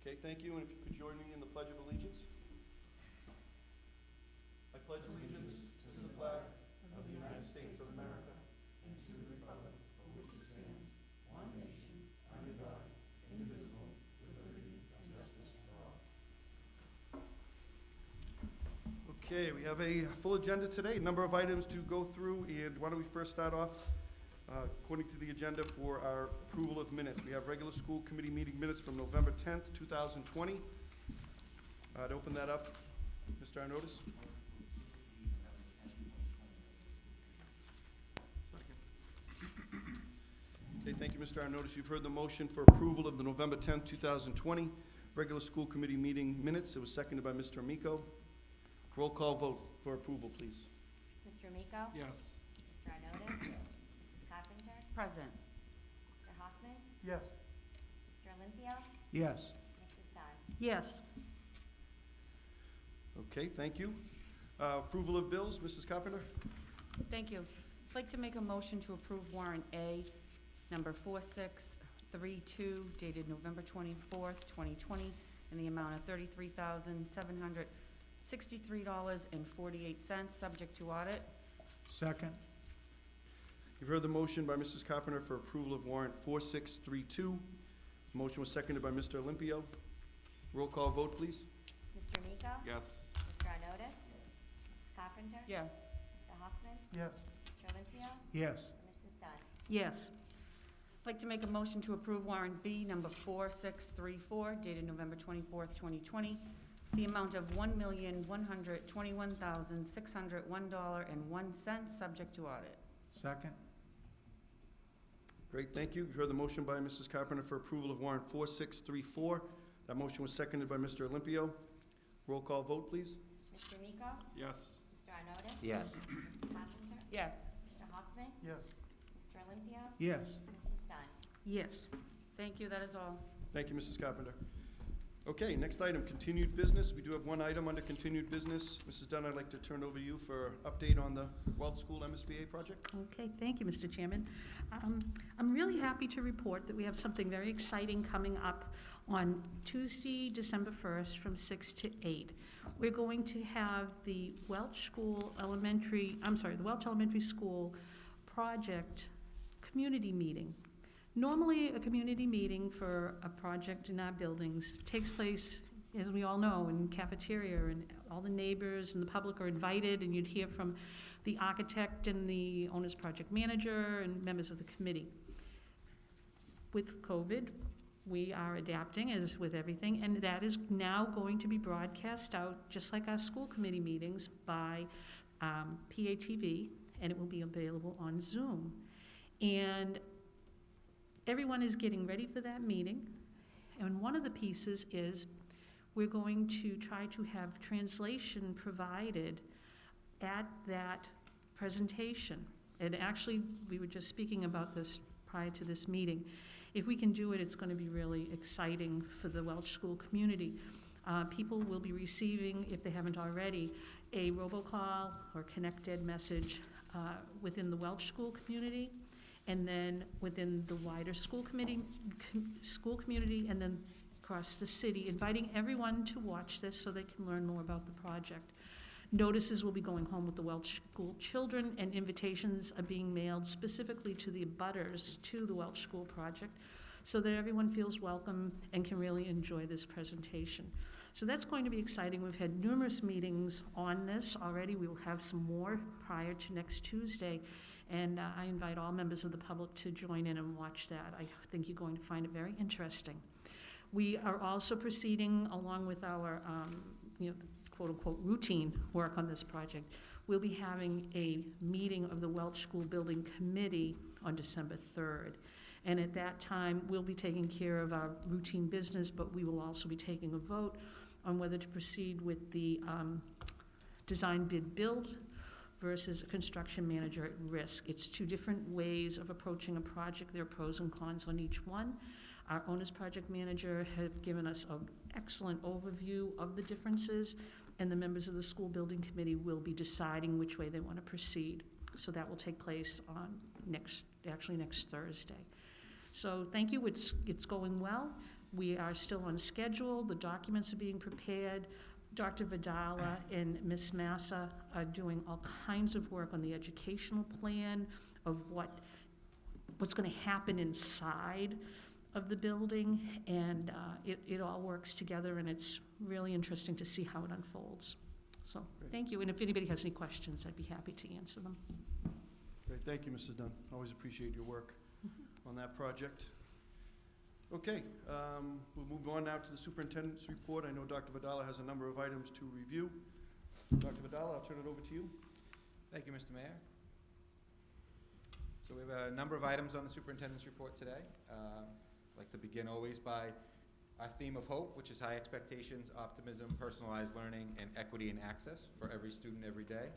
Okay, thank you, and if you could join me in the Pledge of Allegiance. I pledge allegiance to the flag of the United States of America and to the republic for which it stands, one nation, under God, indivisible, with liberty and justice for all. Okay, we have a full agenda today, a number of items to go through, and why don't we first start off according to the agenda for our approval of minutes. We have regular school committee meeting minutes from November 10th, 2020. To open that up, Mr. Arnottis. Okay, thank you, Mr. Arnottis. You've heard the motion for approval of the November 10th, 2020 regular school committee meeting minutes. It was seconded by Mr. Amico. Roll call vote for approval, please. Mr. Amico? Yes. Mr. Arnottis? Yes. Mrs. Carpenter? Present. Mr. Hoffman? Yes. Mr. Olympio? Yes. Mrs. Dunn? Yes. Okay, thank you. Approval of bills, Mrs. Carpenter? Thank you. I'd like to make a motion to approve warrant A, number 4632, dated November 24th, 2020, in the amount of $33,763.48, subject to audit. Second. You've heard the motion by Mrs. Carpenter for approval of warrant 4632. The motion was seconded by Mr. Olympio. Roll call vote, please. Mr. Amico? Yes. Mr. Arnottis? Mrs. Carpenter? Yes. Mr. Hoffman? Yes. Mr. Olympio? Yes. Mrs. Dunn? Yes. I'd like to make a motion to approve warrant B, number 4634, dated November 24th, 2020, the amount of $1,121,601.01, subject to audit. Second. Great, thank you. You've heard the motion by Mrs. Carpenter for approval of warrant 4634. That motion was seconded by Mr. Olympio. Roll call vote, please. Mr. Amico? Yes. Mr. Arnottis? Yes. Mrs. Carpenter? Yes. Mr. Hoffman? Yes. Mr. Olympio? Yes. Mrs. Dunn? Yes. Thank you, that is all. Thank you, Mrs. Carpenter. Okay, next item, continued business. We do have one item under continued business. Mrs. Dunn, I'd like to turn over to you for update on the Welch School MSBA project. Okay, thank you, Mr. Chairman. I'm really happy to report that we have something very exciting coming up on Tuesday, December 1st from 6 to 8. We're going to have the Welch Elementary School project community meeting. Normally, a community meeting for a project in our buildings takes place, as we all know, in cafeteria, and all the neighbors and the public are invited, and you'd hear from the architect and the owner's project manager and members of the committee. With COVID, we are adapting, as with everything, and that is now going to be broadcast out, just like our school committee meetings, by PATV, and it will be available on Zoom. And everyone is getting ready for that meeting, and one of the pieces is we're going to try to have translation provided at that presentation. And actually, we were just speaking about this prior to this meeting. If we can do it, it's going to be really exciting for the Welch School community. People will be receiving, if they haven't already, a robocall or connected message within the Welch School community, and then within the wider school community, and then across the city, inviting everyone to watch this so they can learn more about the project. Notices will be going home with the Welch School children, and invitations are being mailed specifically to the abutters to the Welch School project, so that everyone feels welcome and can really enjoy this presentation. So that's going to be exciting. We've had numerous meetings on this already. We will have some more prior to next Tuesday. And I invite all members of the public to join in and watch that. I think you're going to find it very interesting. We are also proceeding along with our, quote-unquote routine work on this project. We'll be having a meeting of the Welch School Building Committee on December 3rd. And at that time, we'll be taking care of our routine business, but we will also be taking a vote on whether to proceed with the design bid build versus a construction manager at risk. It's two different ways of approaching a project. There are pros and cons on each one. Our owner's project manager have given us an excellent overview of the differences, and the members of the school building committee will be deciding which way they want to proceed. So that will take place on next Thursday. So thank you, it's going well. We are still on schedule. The documents are being prepared. Dr. Vidala and Ms. Massa are doing all kinds of work on the educational plan of what's going to happen inside of the building, and it all works together, and it's really interesting to see how it unfolds. So, thank you, and if anybody has any questions, I'd be happy to answer them. Great, thank you, Mrs. Dunn. Always appreciate your work on that project. Okay, we'll move on now to the superintendent's report. I know Dr. Vidala has a number of items to review. Dr. Vidala, I'll turn it over to you. Thank you, Mr. Mayor. So we have a number of items on the superintendent's report today. I'd like to begin always by our theme of hope, which is high expectations, optimism, personalized learning, and equity and access for every student every day.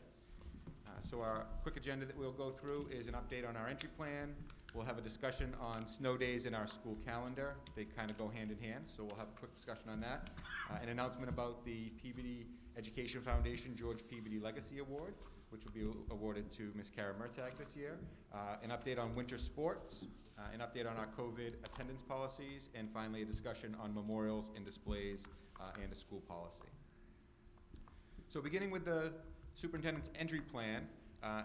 So our quick agenda that we'll go through is an update on our entry plan. We'll have a discussion on snow days in our school calendar. They kind of go hand in hand, so we'll have a quick discussion on that. An announcement about the Peabody Education Foundation George Peabody Legacy Award, which will be awarded to Ms. Kara Murtag this year. An update on winter sports, an update on our COVID attendance policies, and finally a discussion on memorials and displays and a school policy. So beginning with the superintendent's entry plan,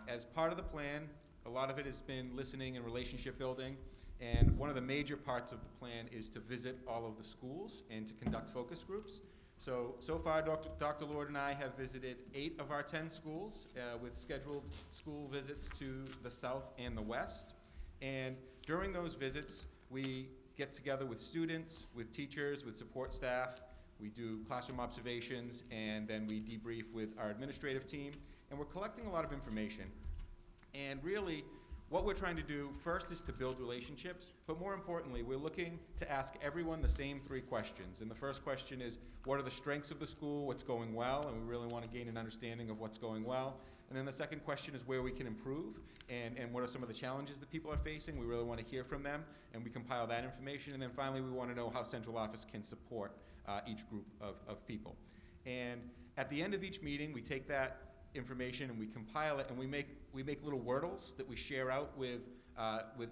as part of the plan, a lot of it has been listening and relationship building, and one of the major parts of the plan is to visit all of the schools and to conduct focus groups. So far, Dr. Lord and I have visited 8 of our 10 schools with scheduled school visits to the south and the west. And during those visits, we get together with students, with teachers, with support staff. We do classroom observations, and then we debrief with our administrative team. And we're collecting a lot of information. And really, what we're trying to do first is to build relationships, but more importantly, we're looking to ask everyone the same 3 questions. And the first question is, what are the strengths of the school, what's going well, and we really want to gain an understanding of what's going well. And then the second question is where we can improve, and what are some of the challenges that people are facing. We really want to hear from them, and we compile that information. And then finally, we want to know how central office can support each group of people. And at the end of each meeting, we take that information and we compile it, and we make little wordles that we share out with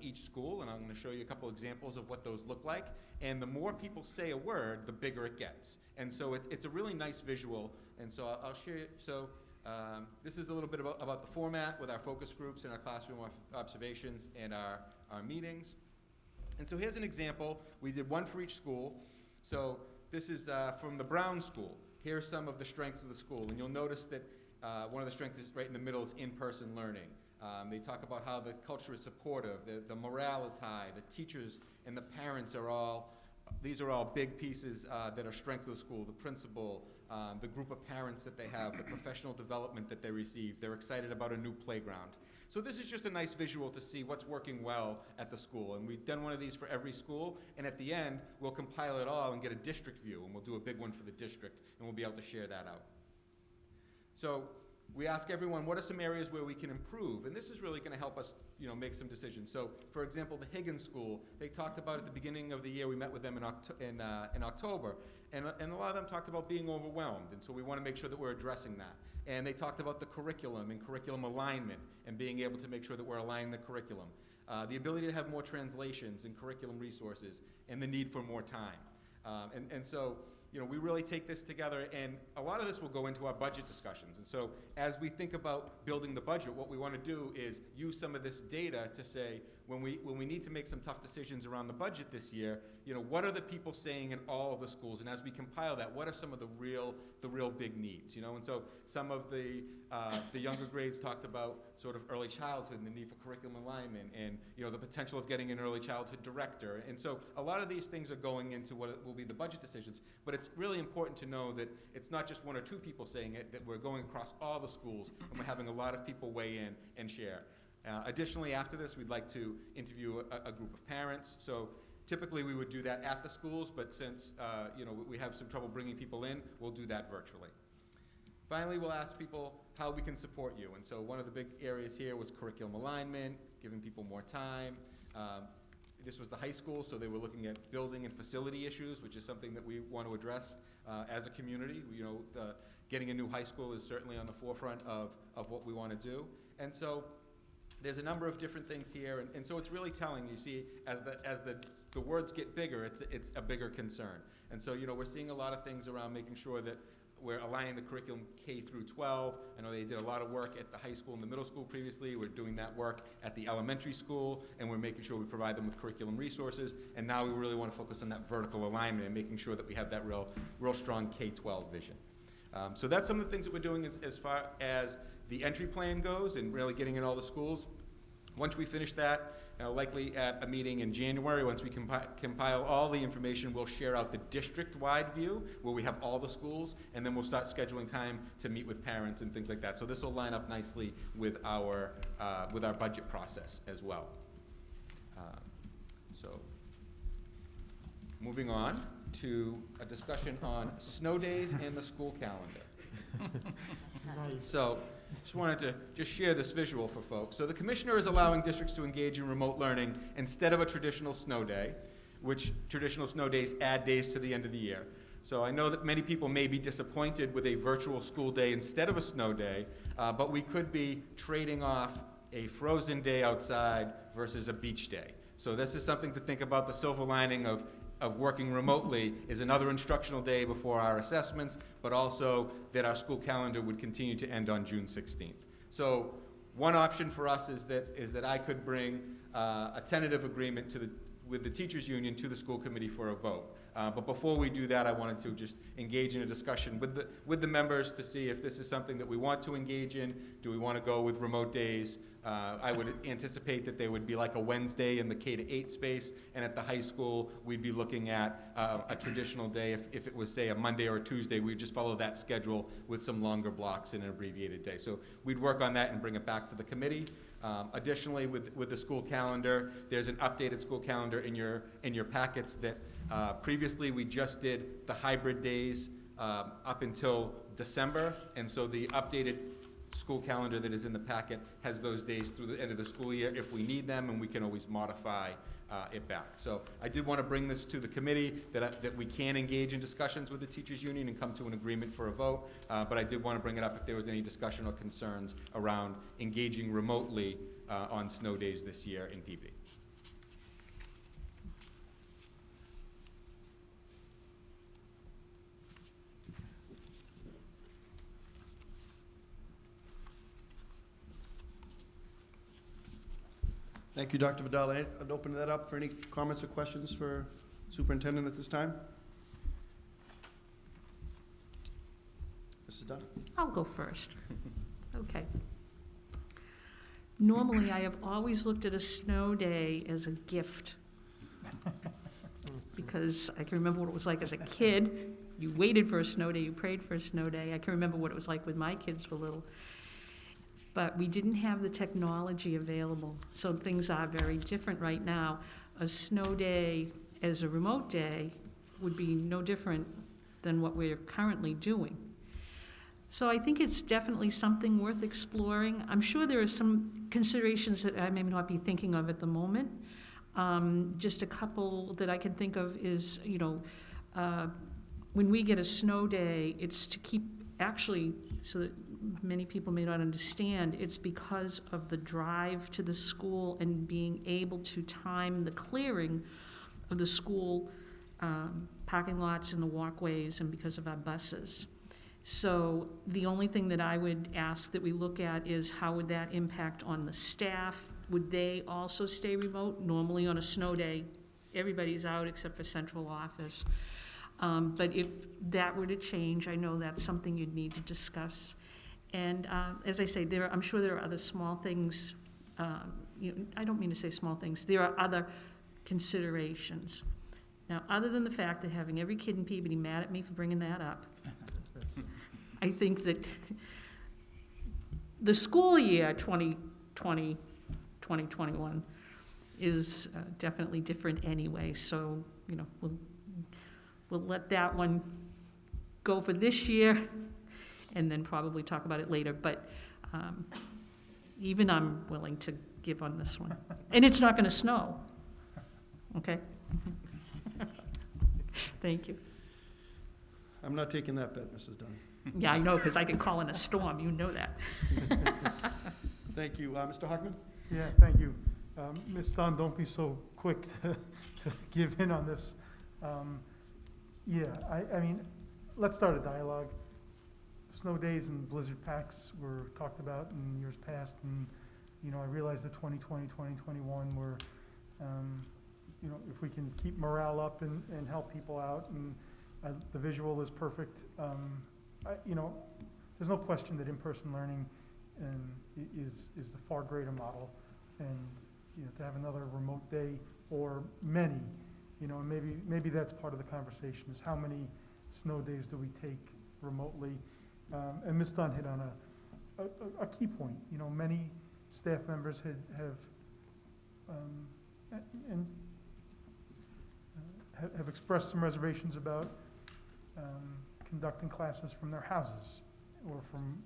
each school, and I'm going to show you a couple examples of what those look like. And the more people say a word, the bigger it gets. And so it's a really nice visual, and so I'll share it. So this is a little bit about the format with our focus groups and our classroom observations and our meetings. And so here's an example. We did one for each school. So this is from the Brown School. Here are some of the strengths of the school, and you'll notice that one of the strengths is right in the middle is in-person learning. They talk about how the culture is supportive, the morale is high, the teachers and the parents are all, these are all big pieces that are strengths of the school. The principal, the group of parents that they have, the professional development that they receive. They're excited about a new playground. So this is just a nice visual to see what's working well at the school. And we've done one of these for every school, and at the end, we'll compile it all and get a district view, and we'll do a big one for the district, and we'll be able to share that out. So we ask everyone, what are some areas where we can improve? And this is really going to help us, make some decisions. So, for example, the Higgins School, they talked about at the beginning of the year, we met with them in October, and a lot of them talked about being overwhelmed, and so we want to make sure that we're addressing that. And they talked about the curriculum and curriculum alignment and being able to make sure that we're aligning the curriculum. The ability to have more translations and curriculum resources, and the need for more time. And so, we really take this together, and a lot of this will go into our budget discussions. And so as we think about building the budget, what we want to do is use some of this data to say, when we need to make some tough decisions around the budget this year, what are the people saying in all of the schools? And as we compile that, what are some of the real big needs? And so some of the younger grades talked about sort of early childhood and the need for curriculum alignment, and the potential of getting an early childhood director. And so a lot of these things are going into what will be the budget decisions, but it's really important to know that it's not just 1 or 2 people saying it, that we're going across all the schools, and we're having a lot of people weigh in and share. Additionally, after this, we'd like to interview a group of parents. So typically we would do that at the schools, but since we have some trouble bringing people in, we'll do that virtually. Finally, we'll ask people how we can support you. And so one of the big areas here was curriculum alignment, giving people more time. This was the high school, so they were looking at building and facility issues, which is something that we want to address as a community. Getting a new high school is certainly on the forefront of what we want to do. And so there's a number of different things here, and so it's really telling. You see, as the words get bigger, it's a bigger concern. And so, we're seeing a lot of things around making sure that we're aligning the curriculum K through 12. I know they did a lot of work at the high school and the middle school previously. We're doing that work at the elementary school, and we're making sure we provide them with curriculum resources. And now we really want to focus on that vertical alignment and making sure that we have that real strong K-12 vision. So that's some of the things that we're doing as far as the entry plan goes and really getting in all the schools. Once we finish that, likely at a meeting in January, once we compile all the information, we'll share out the district-wide view where we have all the schools, and then we'll start scheduling time to meet with parents and things like that. So this will line up nicely with our budget process as well. So moving on to a discussion on snow days and the school calendar. So just wanted to share this visual for folks. So the commissioner is allowing districts to engage in remote learning instead of a traditional snow day, which traditional snow days add days to the end of the year. So I know that many people may be disappointed with a virtual school day instead of a snow day, but we could be trading off a frozen day outside versus a beach day. So this is something to think about. The silver lining of working remotely is another instructional day before our assessments, but also that our school calendar would continue to end on June 16th. So one option for us is that I could bring a tentative agreement with the teachers union to the school committee for a vote. But before we do that, I wanted to just engage in a discussion with the members to see if this is something that we want to engage in. Do we want to go with remote days? I would anticipate that there would be like a Wednesday in the K-8 space, and at the high school, we'd be looking at a traditional day. If it was, say, a Monday or a Tuesday, we'd just follow that schedule with some longer blocks in an abbreviated day. So we'd work on that and bring it back to the committee. Additionally, with the school calendar, there's an updated school calendar in your packets that previously we just did the hybrid days up until December, and so the updated school calendar that is in the packet has those days through the end of the school year if we need them, and we can always modify it back. So I did want to bring this to the committee that we can engage in discussions with the teachers union and come to an agreement for a vote, but I did want to bring it up if there was any discussion or concerns around engaging remotely on snow days this year in Peabody. Thank you, Dr. Vidal. I'd open that up for any comments or questions for Superintendent at this time. Mrs. Dunn? I'll go first. Okay. Normally, I have always looked at a snow day as a gift because I can remember what it was like as a kid. You waited for a snow day, you prayed for a snow day. I can remember what it was like when my kids were little. But we didn't have the technology available, so things are very different right now. A snow day as a remote day would be no different than what we're currently doing. So I think it's definitely something worth exploring. I'm sure there are some considerations that I may not be thinking of at the moment. Just a couple that I can think of is, when we get a snow day, it's to keep, actually, so that many people may not understand, it's because of the drive to the school and being able to time the clearing of the school parking lots and the walkways, and because of our buses. So the only thing that I would ask that we look at is how would that impact on the staff? Would they also stay remote? Normally on a snow day, everybody's out except for central office. But if that were to change, I know that's something you'd need to discuss. And as I say, I'm sure there are other small things. I don't mean to say small things. There are other considerations. Now, other than the fact that having every kid in Peabody mad at me for bringing that up, I think that the school year 2020, 2021 is definitely different anyway. So, we'll let that one go for this year and then probably talk about it later. But even I'm willing to give on this one. And it's not going to snow. Okay? Thank you. I'm not taking that bet, Mrs. Dunn. Yeah, I know, because I can call in a storm. You know that. Thank you. Mr. Hockman? Yeah, thank you. Ms. Dunn, don't be so quick to give in on this. Yeah, I mean, let's start a dialogue. Snow days and blizzard packs were talked about in years past, and, I realize that 2020, 2021 were, if we can keep morale up and help people out, and the visual is perfect. There's no question that in-person learning is the far greater model, and to have another remote day or many, and maybe that's part of the conversation, is how many snow days do we take remotely? And Ms. Dunn hit on a key point. Many staff members have expressed some reservations about conducting classes from their houses or from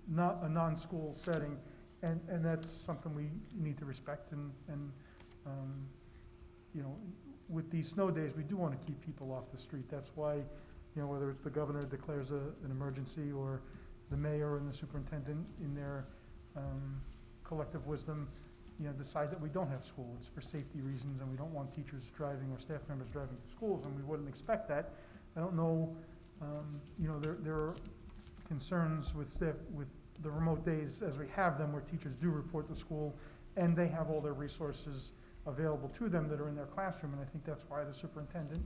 not a non-school setting, and that's something we need to respect. And with these snow days, we do want to keep people off the street. That's why, whether it's the governor declares an emergency, or the mayor and the superintendent in their collective wisdom, decide that we don't have school. It's for safety reasons, and we don't want teachers driving or staff members driving to schools, and we wouldn't expect that. I don't know, there are concerns with staff, with the remote days as we have them, where teachers do report to school, and they have all their resources available to them that are in their classroom, and I think that's why the superintendent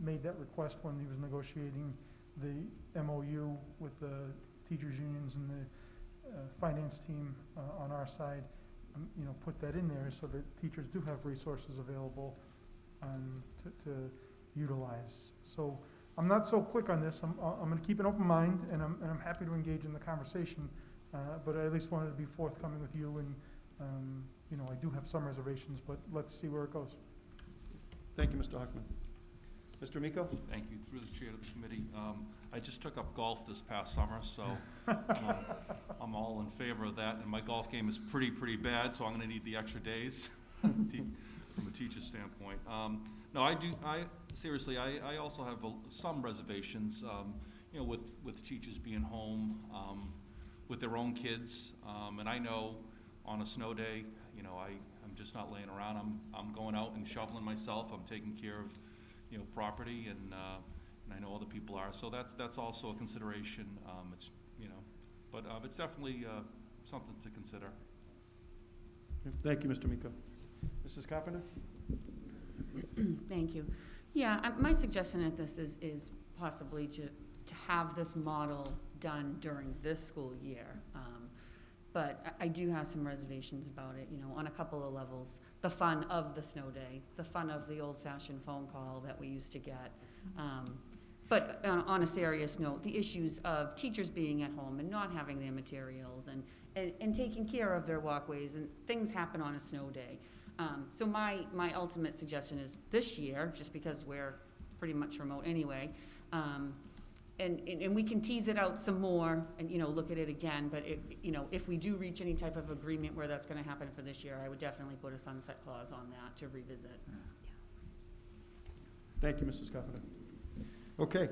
made that request when he was negotiating the MOU with the teachers unions and the finance team on our side. Put that in there so that teachers do have resources available to utilize. So I'm not so quick on this. I'm going to keep an open mind, and I'm happy to engage in the conversation. But I at least wanted to be forthcoming with you, and I do have some reservations, but let's see where it goes. Thank you, Mr. Hockman. Mr. Amico? Thank you. Through the chair to the committee. I just took up golf this past summer, so I'm all in favor of that. And my golf game is pretty bad, so I'm going to need the extra days from a teacher's standpoint. No, seriously, I also have some reservations, with teachers being home with their own kids. And I know on a snow day, I'm just not laying around. I'm going out and shoveling myself. I'm taking care of property, and I know other people are, so that's also a consideration. But it's definitely something to consider. Thank you, Mr. Miko. Mrs. Carpenter? Thank you. Yeah, my suggestion at this is possibly to have this model done during this school year. But I do have some reservations about it, on a couple of levels. The fun of the snow day, the fun of the old-fashioned phone call that we used to get. But on a serious note, the issues of teachers being at home and not having their materials and taking care of their walkways, and things happen on a snow day. So my ultimate suggestion is this year, just because we're pretty much remote anyway, and we can tease it out some more and, look at it again, but if we do reach any type of agreement where that's gonna happen for this year, I would definitely put a sunset clause on that to revisit. Thank you, Mrs. Carpenter. Okay,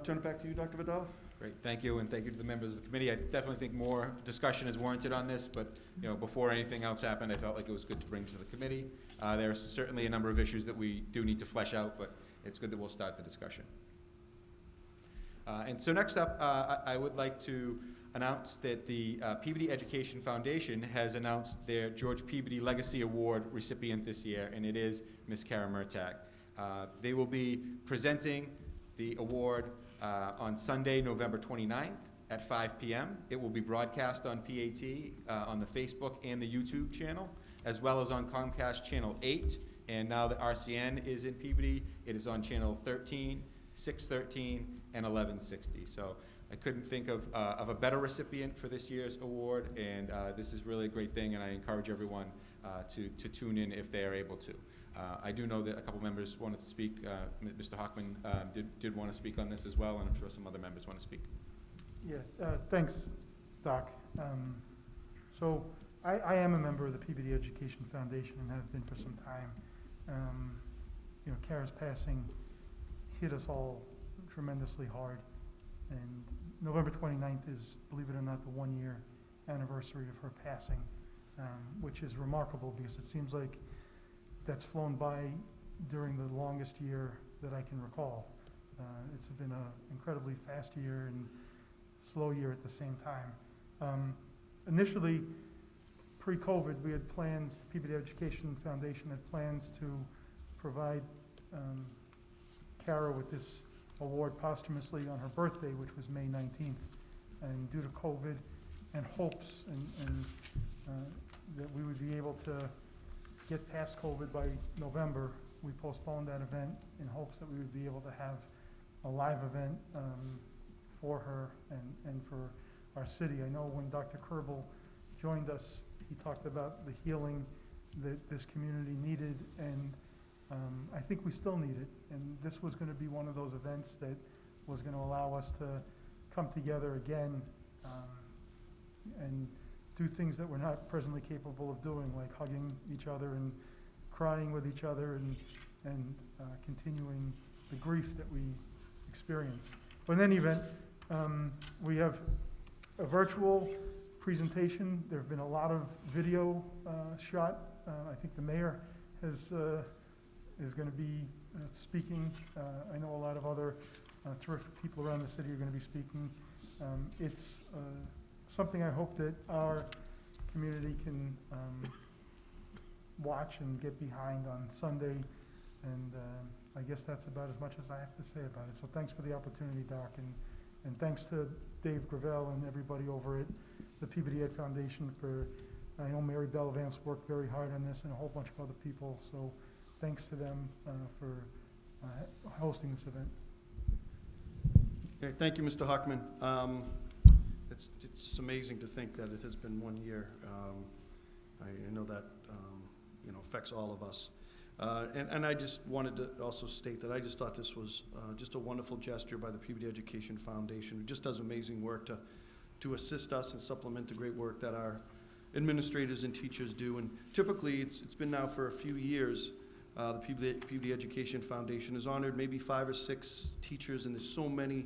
turn it back to you, Dr. Vidal. Great, thank you, and thank you to the members of the committee. I definitely think more discussion is warranted on this, but before anything else happened, I felt like it was good to bring to the committee. There's certainly a number of issues that we do need to flesh out, but it's good that we'll start the discussion. And so next up, I would like to announce that the Peabody Education Foundation has announced their George Peabody Legacy Award recipient this year, and it is Ms. Kara Murtagh. They will be presenting the award on Sunday, November 29th at 5 p.m. It will be broadcast on PAT, on the Facebook and the YouTube channel, as well as on Comcast Channel 8. And now that RCN is in Peabody, it is on Channel 13, 613, and 1160. So I couldn't think of a better recipient for this year's award, and this is really a great thing, and I encourage everyone to tune in if they are able to. I do know that a couple members wanted to speak. Mr. Hockman did want to speak on this as well, and I'm sure some other members want to speak. Yeah, thanks, Doc. So I am a member of the Peabody Education Foundation and have been for some time. Kara's passing hit us all tremendously hard, and November 29th is, believe it or not, the 1-year anniversary of her passing. which is remarkable because it seems like that's flown by during the longest year that I can recall. It's been an incredibly fast year and slow year at the same time. Initially, pre-COVID, we had plans, the Peabody Education Foundation had plans to provide Kara with this award posthumously on her birthday, which was May 19th. And due to COVID and hopes and that we would be able to get past COVID by November, we postponed that event in hopes that we would be able to have a live event for her and for our city. I know when Dr. Kerbel joined us, he talked about the healing that this community needed, and I think we still need it. And this was going to be one of those events that was going to allow us to come together again and do things that we're not presently capable of doing, like hugging each other and crying with each other and continuing the grief that we experience. But in any event, we have a virtual presentation. There have been a lot of video shot. I think the mayor is going to be speaking. I know a lot of other terrific people around the city are going to be speaking. It's something I hope that our community can watch and get behind on Sunday, and I guess that's about as much as I have to say about it. So thanks for the opportunity, Doc, and thanks to Dave Gravel and everybody over at the Peabody Ed Foundation for, I know Mary Bell Vance worked very hard on this and a whole bunch of other people, so thanks to them for hosting this event. Okay, thank you, Mr. Hockman. It's just amazing to think that it has been 1 year. I know that affects all of us. And I just wanted to also state that I just thought this was just a wonderful gesture by the Peabody Education Foundation, who just does amazing work to assist us and supplement the great work that our administrators and teachers do. And typically, it's been now for a few years, the Peabody Education Foundation has honored maybe 5 or 6 teachers, and there's so many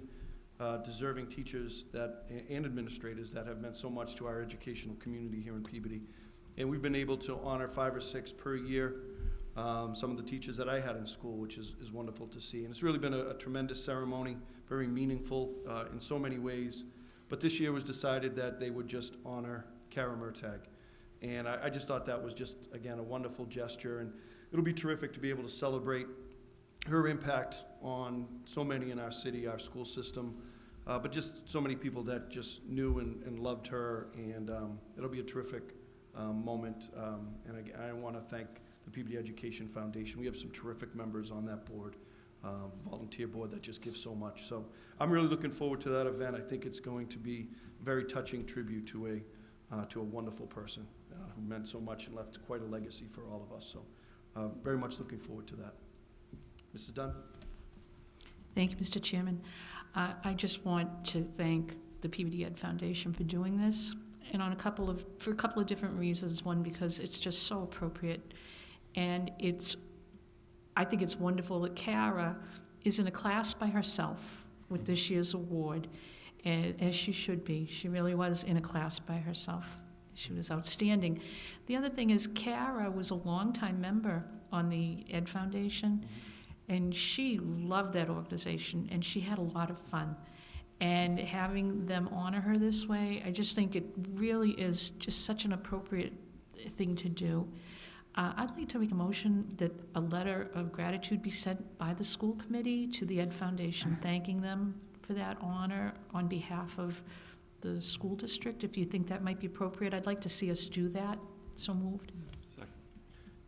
deserving teachers and administrators that have meant so much to our educational community here in Peabody. And we've been able to honor 5 or 6 per year. Some of the teachers that I had in school, which is wonderful to see. And it's really been a tremendous ceremony, very meaningful in so many ways. But this year was decided that they would just honor Kara Murtagh. And I just thought that was just, again, a wonderful gesture. And it'll be terrific to be able to celebrate her impact on so many in our city, our school system, but just so many people that just knew and loved her. And it'll be a terrific moment. And again, I want to thank the Peabody Education Foundation. We have some terrific members on that board, volunteer board that just gives so much. So I'm really looking forward to that event. I think it's going to be a very touching tribute to a wonderful person who meant so much and left quite a legacy for all of us. So very much looking forward to that. Mrs. Dunn? Thank you, Mr. Chairman. I just want to thank the Peabody Ed Foundation for doing this, and for a couple of different reasons. One, because it's just so appropriate, and I think it's wonderful that Kara is in a class by herself with this year's award, as she should be. She really was in a class by herself. She was outstanding. The other thing is Kara was a longtime member on the Ed Foundation, and she loved that organization, and she had a lot of fun. And having them honor her this way, I just think it really is just such an appropriate thing to do. I'd like to make a motion that a letter of gratitude be sent by the school committee to the Ed Foundation, thanking them for that honor on behalf of the school district. If you think that might be appropriate, I'd like to see us do that. So moved. Second.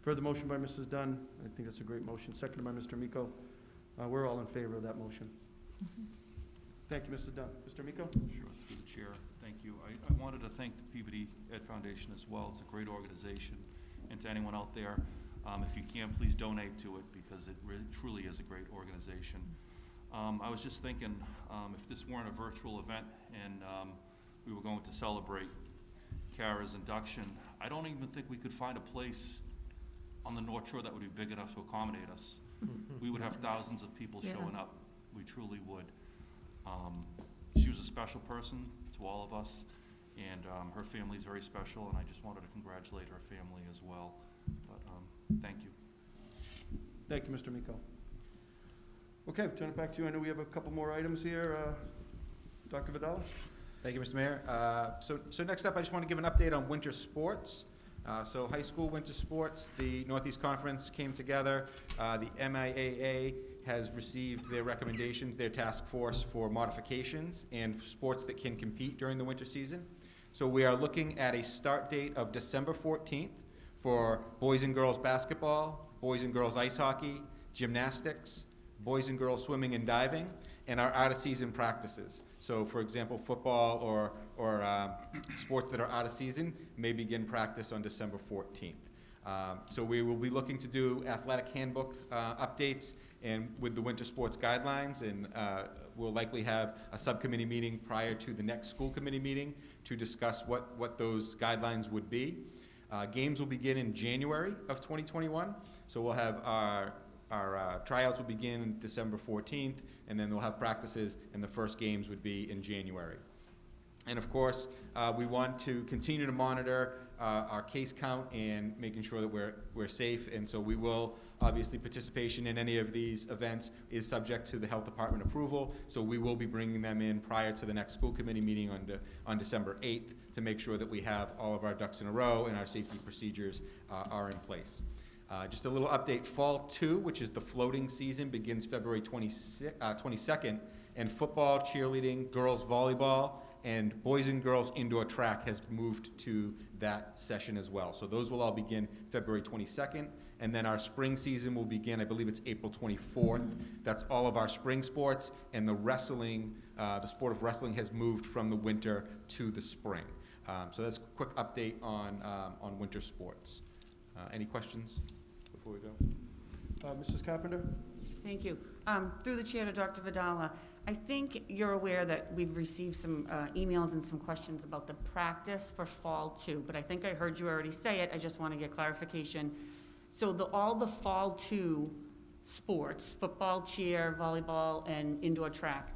Further motion by Mrs. Dunn. I think that's a great motion. Seconded by Mr. Miko. We're all in favor of that motion. Thank you, Mrs. Dunn. Mr. Miko? Sure, through the chair. Thank you. I wanted to thank the Peabody Ed Foundation as well. It's a great organization. And to anyone out there, if you can, please donate to it, because it really, truly is a great organization. I was just thinking, if this weren't a virtual event and we were going to celebrate Kara's induction, I don't even think we could find a place on the North Shore that would be big enough to accommodate us. We would have thousands of people showing up. We truly would. She was a special person to all of us, and her family's very special, and I just wanted to congratulate her family as well. But thank you. Thank you, Mr. Miko. Okay, we'll turn it back to you. I know we have a couple more items here. Dr. Vidala? Thank you, Mr. Mayor. So next up, I just want to give an update on winter sports. So high school winter sports, the Northeast Conference came together. The MIAA has received their recommendations, their task force for modifications and sports that can compete during the winter season. So we are looking at a start date of December 14th for boys and girls basketball, boys and girls ice hockey, gymnastics, boys and girls swimming and diving, and our out-of-season practices. So, for example, football or sports that are out of season may begin practice on December 14th. So we will be looking to do athletic handbook updates and with the winter sports guidelines, and we'll likely have a subcommittee meeting prior to the next school committee meeting to discuss what those guidelines would be. Games will begin in January of 2021, so we'll have our tryouts will begin December 14th, and then we'll have practices, and the first games would be in January. And of course, we want to continue to monitor our case count and making sure that we're safe, and so we will, obviously, participation in any of these events is subject to the health department approval, so we will be bringing them in prior to the next school committee meeting on December 8th to make sure that we have all of our ducks in a row and our safety procedures are in place. Just a little update, Fall 2, which is the floating season, begins February 22nd, and football, cheerleading, girls volleyball, and boys and girls indoor track has moved to that session as well. So those will all begin February 22nd, and then our spring season will begin, I believe it's April 24th. That's all of our spring sports, and the wrestling, the sport of wrestling has moved from the winter to the spring. So that's a quick update on winter sports. Any questions before we go? Mrs. Carpenter? Thank you. Through the chair to Dr. Vidala, I think you're aware that we've received some emails and some questions about the practice for Fall 2, but I think I heard you already say it. I just want to get clarification. So all the Fall 2 sports, football, cheer, volleyball, and indoor track,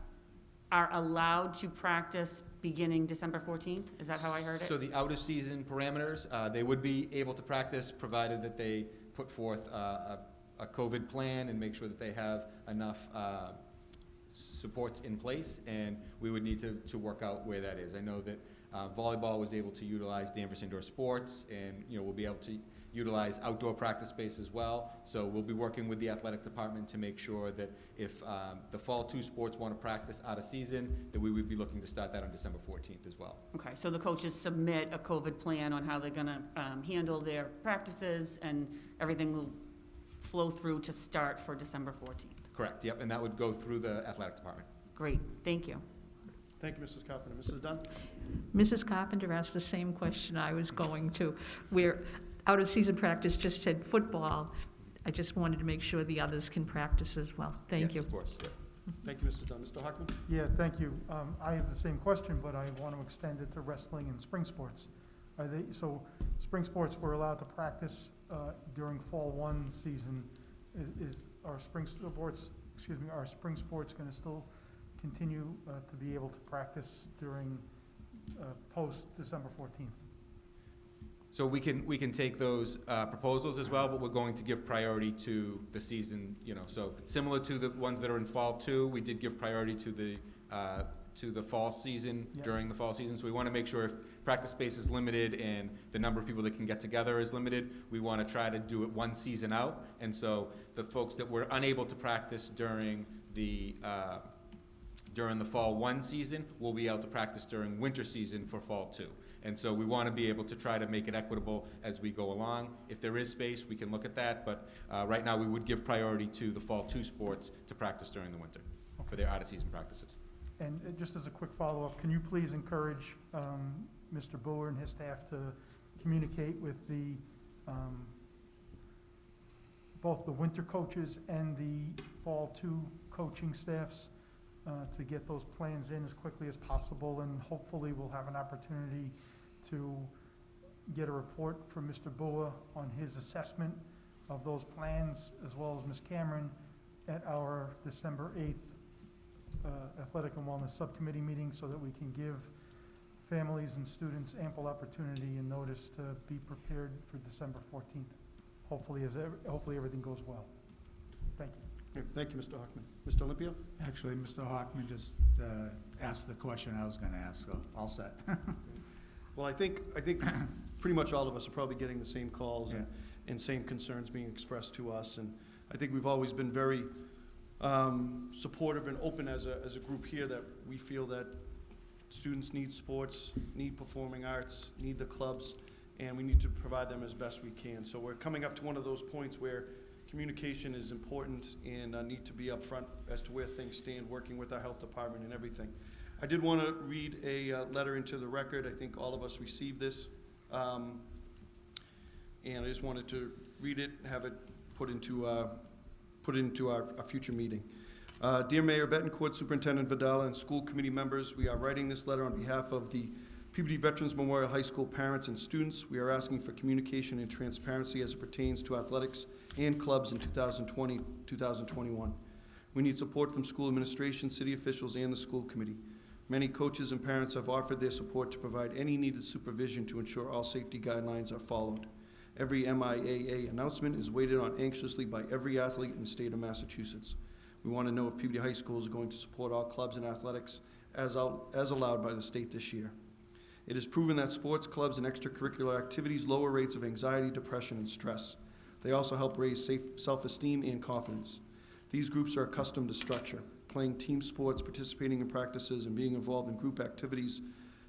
are allowed to practice beginning December 14th? Is that how I heard it? So the out-of-season parameters, they would be able to practice provided that they put forth a COVID plan and make sure that they have enough supports in place, and we would need to work out where that is. I know that volleyball was able to utilize Danvers Indoor Sports, and we'll be able to utilize outdoor practice space as well. So we'll be working with the athletic department to make sure that if the Fall 2 sports want to practice out of season, that we would be looking to start that on December 14th as well. Okay, so the coaches submit a COVID plan on how they're going to handle their practices, and everything will flow through to start for December 14th. Correct, yep, and that would go through the athletic department. Great, thank you. Thank you, Mrs. Carpenter. Mrs. Dunn? Mrs. Carpenter asked the same question I was going to. Where out-of-season practice just said football. I just wanted to make sure the others can practice as well. Thank you. Yes, of course, yeah. Thank you, Mrs. Dunn. Mr. Hockman? Yeah, thank you. I have the same question, but I want to extend it to wrestling and spring sports. So spring sports were allowed to practice during Fall 1 season. Is our spring sports going to still continue to be able to practice during post December 14th? So we can take those proposals as well, but we're going to give priority to the season, so similar to the ones that are in Fall 2, we did give priority to the fall season, Yep. during the fall season. So we want to make sure if practice space is limited and the number of people that can get together is limited, we want to try to do it one season out. And so the folks that were unable to practice during the Fall 1 season will be able to practice during winter season for Fall 2. And so we want to be able to try to make it equitable as we go along. If there is space, we can look at that, but right now we would give priority to the Fall 2 sports to practice during the winter for their out-of-season practices. And just as a quick follow-up, can you please encourage Mr. Brewer and his staff to communicate with both the winter coaches and the Fall 2 coaching staffs to get those plans in as quickly as possible, and hopefully we'll have an opportunity to get a report from Mr. Brewer on his assessment of those plans, as well as Ms. Cameron, at our December 8th Athletic and Wellness Subcommittee meeting, so that we can give families and students ample opportunity and notice to be prepared for December 14th. Hopefully everything goes well. Thank you. Thank you, Mr. Hockman. Mr. Olympia? Actually, Mr. Hockman just asked the question I was going to ask, so all set. Well, I think pretty much all of us are probably getting the same calls Yeah. and same concerns being expressed to us. And I think we've always been very supportive and open as a group here, that we feel that students need sports, need performing arts, need the clubs, and we need to provide them as best we can. So we're coming up to one of those points where communication is important and need to be upfront as to where things stand, working with our health department and everything. I did want to read a letter into the record. I think all of us received this. And I just wanted to read it, have it put into our future meeting. Dear Mayor Betancourt, Superintendent Vidala, and school committee members, we are writing this letter on behalf of the Peabody Veterans Memorial High School parents and students. We are asking for communication and transparency as it pertains to athletics and clubs in 2020-2021. We need support from school administration, city officials, and the school committee. Many coaches and parents have offered their support to provide any needed supervision to ensure all safety guidelines are followed. Every MIAA announcement is waited on anxiously by every athlete in the state of Massachusetts. We want to know if Peabody High School is going to support all clubs and athletics as allowed by the state this year. It is proven that sports, clubs, and extracurricular activities lower rates of anxiety, depression, and stress. They also help raise self-esteem and confidence. These groups are accustomed to structure. Playing team sports, participating in practices, and being involved in group activities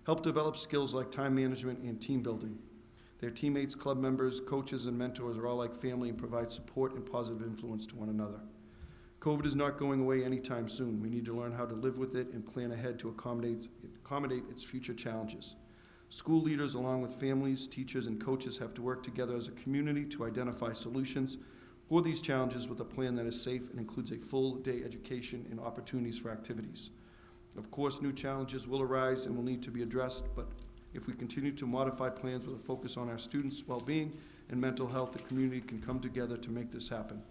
help develop skills like time management and team building. Their teammates, club members, coaches, and mentors are all like family and provide support and positive influence to one another. COVID is not going away anytime soon. We need to learn how to live with it and plan ahead to accommodate its future challenges. School leaders, along with families, teachers, and coaches, have to work together as a community to identify solutions for these challenges with a plan that is safe and includes a full-day education and opportunities for activities. Of course, new challenges will arise and will need to be addressed, but if we continue to modify plans with a focus on our students' well-being and mental health, the community can come together to make this happen.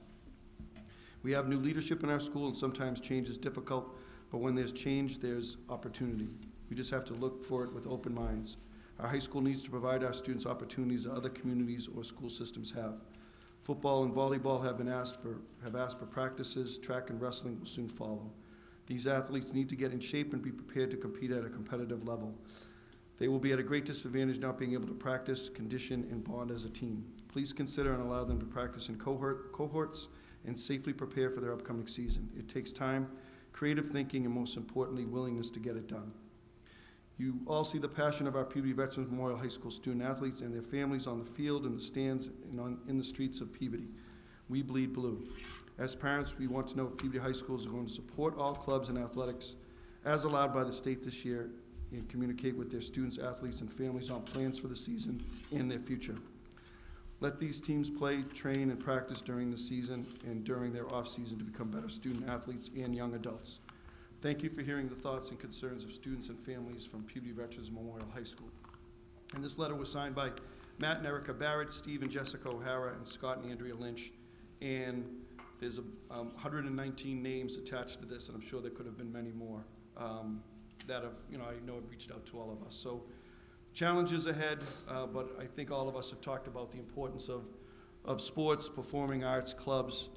We have new leadership in our school, and sometimes change is difficult, but when there's change, there's opportunity. We just have to look for it with open minds. Our high school needs to provide our students opportunities that other communities or school systems have. Football and volleyball have asked for practices. Track and wrestling will soon follow. These athletes need to get in shape and be prepared to compete at a competitive level. They will be at a great disadvantage not being able to practice, condition, and bond as a team. Please consider and allow them to practice in cohorts and safely prepare for their upcoming season. It takes time, creative thinking, and most importantly, willingness to get it done. You all see the passion of our Peabody Veterans Memorial High School student athletes and their families on the field, in the stands, and in the streets of Peabody. We bleed blue. As parents, we want to know if Peabody High School is going to support all clubs and athletics as allowed by the state this year and communicate with their students, athletes, and families on plans for the season and their future. Let these teams play, train, and practice during the season and during their off-season to become better student athletes and young adults. Thank you for hearing the thoughts and concerns of students and families from Peabody Veterans Memorial High School. And this letter was signed by Matt and Erica Barrett, Steve and Jessica O'Hara, and Scott and Andrea Lynch. And there's 119 names attached to this, and I'm sure there could have been many more that have, I know have reached out to all of us. So challenges ahead, but I think all of us have talked about the importance of sports, performing arts, clubs,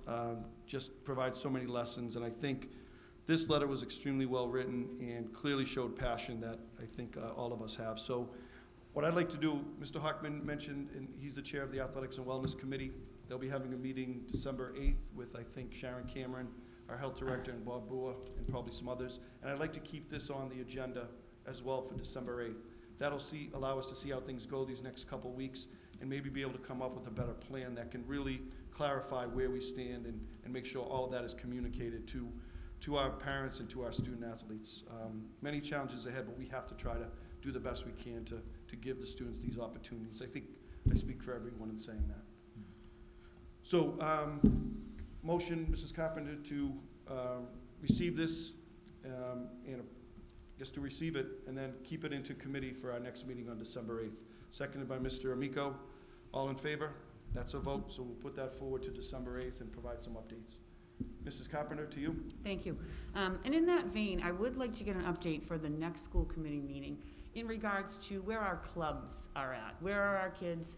just provide so many lessons. And I think this letter was extremely well written and clearly showed passion that I think all of us have. So what I'd like to do, Mr. Hockman mentioned, and he's the chair of the Athletics and Wellness Committee. They'll be having a meeting December 8th with, I think, Sharon Cameron, our health director, and Bob Brewer, and probably some others. And I'd like to keep this on the agenda as well for December 8th. That'll allow us to see how things go these next couple weeks and maybe be able to come up with a better plan that can really clarify where we stand and make sure all of that is communicated to our parents and to our student athletes. Many challenges ahead, but we have to try to do the best we can to give the students these opportunities. I think I speak for everyone in saying that. So, motion, Mrs. Carpenter, to receive this and I guess to receive it and then keep it into committee for our next meeting on December 8th. Seconded by Mr. Amico. All in favor? That's a vote, so we'll put that forward to December 8th and provide some updates. Mrs. Carpenter, to you. Thank you. And in that vein, I would like to get an update for the next school committee meeting. in regards to where our clubs are at. Where are our kids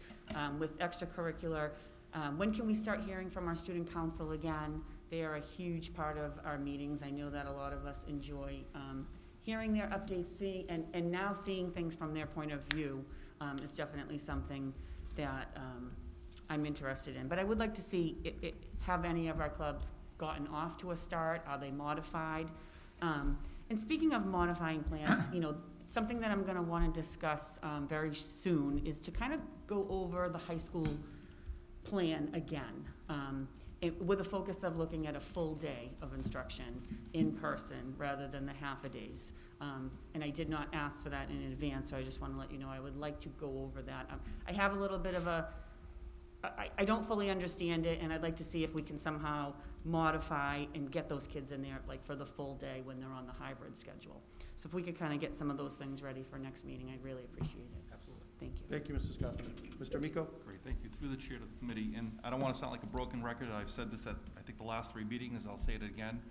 with extracurricular? When can we start hearing from our student council again? They are a huge part of our meetings. I know that a lot of us enjoy hearing their updates, and now seeing things from their point of view is definitely something that I'm interested in. But I would like to see have any of our clubs gotten off to a start? Are they modified? And speaking of modifying plans, something that I'm going to want to discuss very soon is to kind of go over the high school plan again, with a focus of looking at a full day of instruction in person rather than the half-a-days. And I did not ask for that in advance, so I just want to let you know I would like to go over that. I have a little bit of I don't fully understand it, and I'd like to see if we can somehow modify and get those kids in there like for the full day when they're on the hybrid schedule. So if we could kind of get some of those things ready for next meeting, I'd really appreciate it. Absolutely. Thank you. Thank you, Mrs. Carpenter. Mr. Miko? Great, thank you. Through the chair to the committee, and I don't want to sound like a broken record. I've said this at, I think, the last 3 meetings. I'll say it again.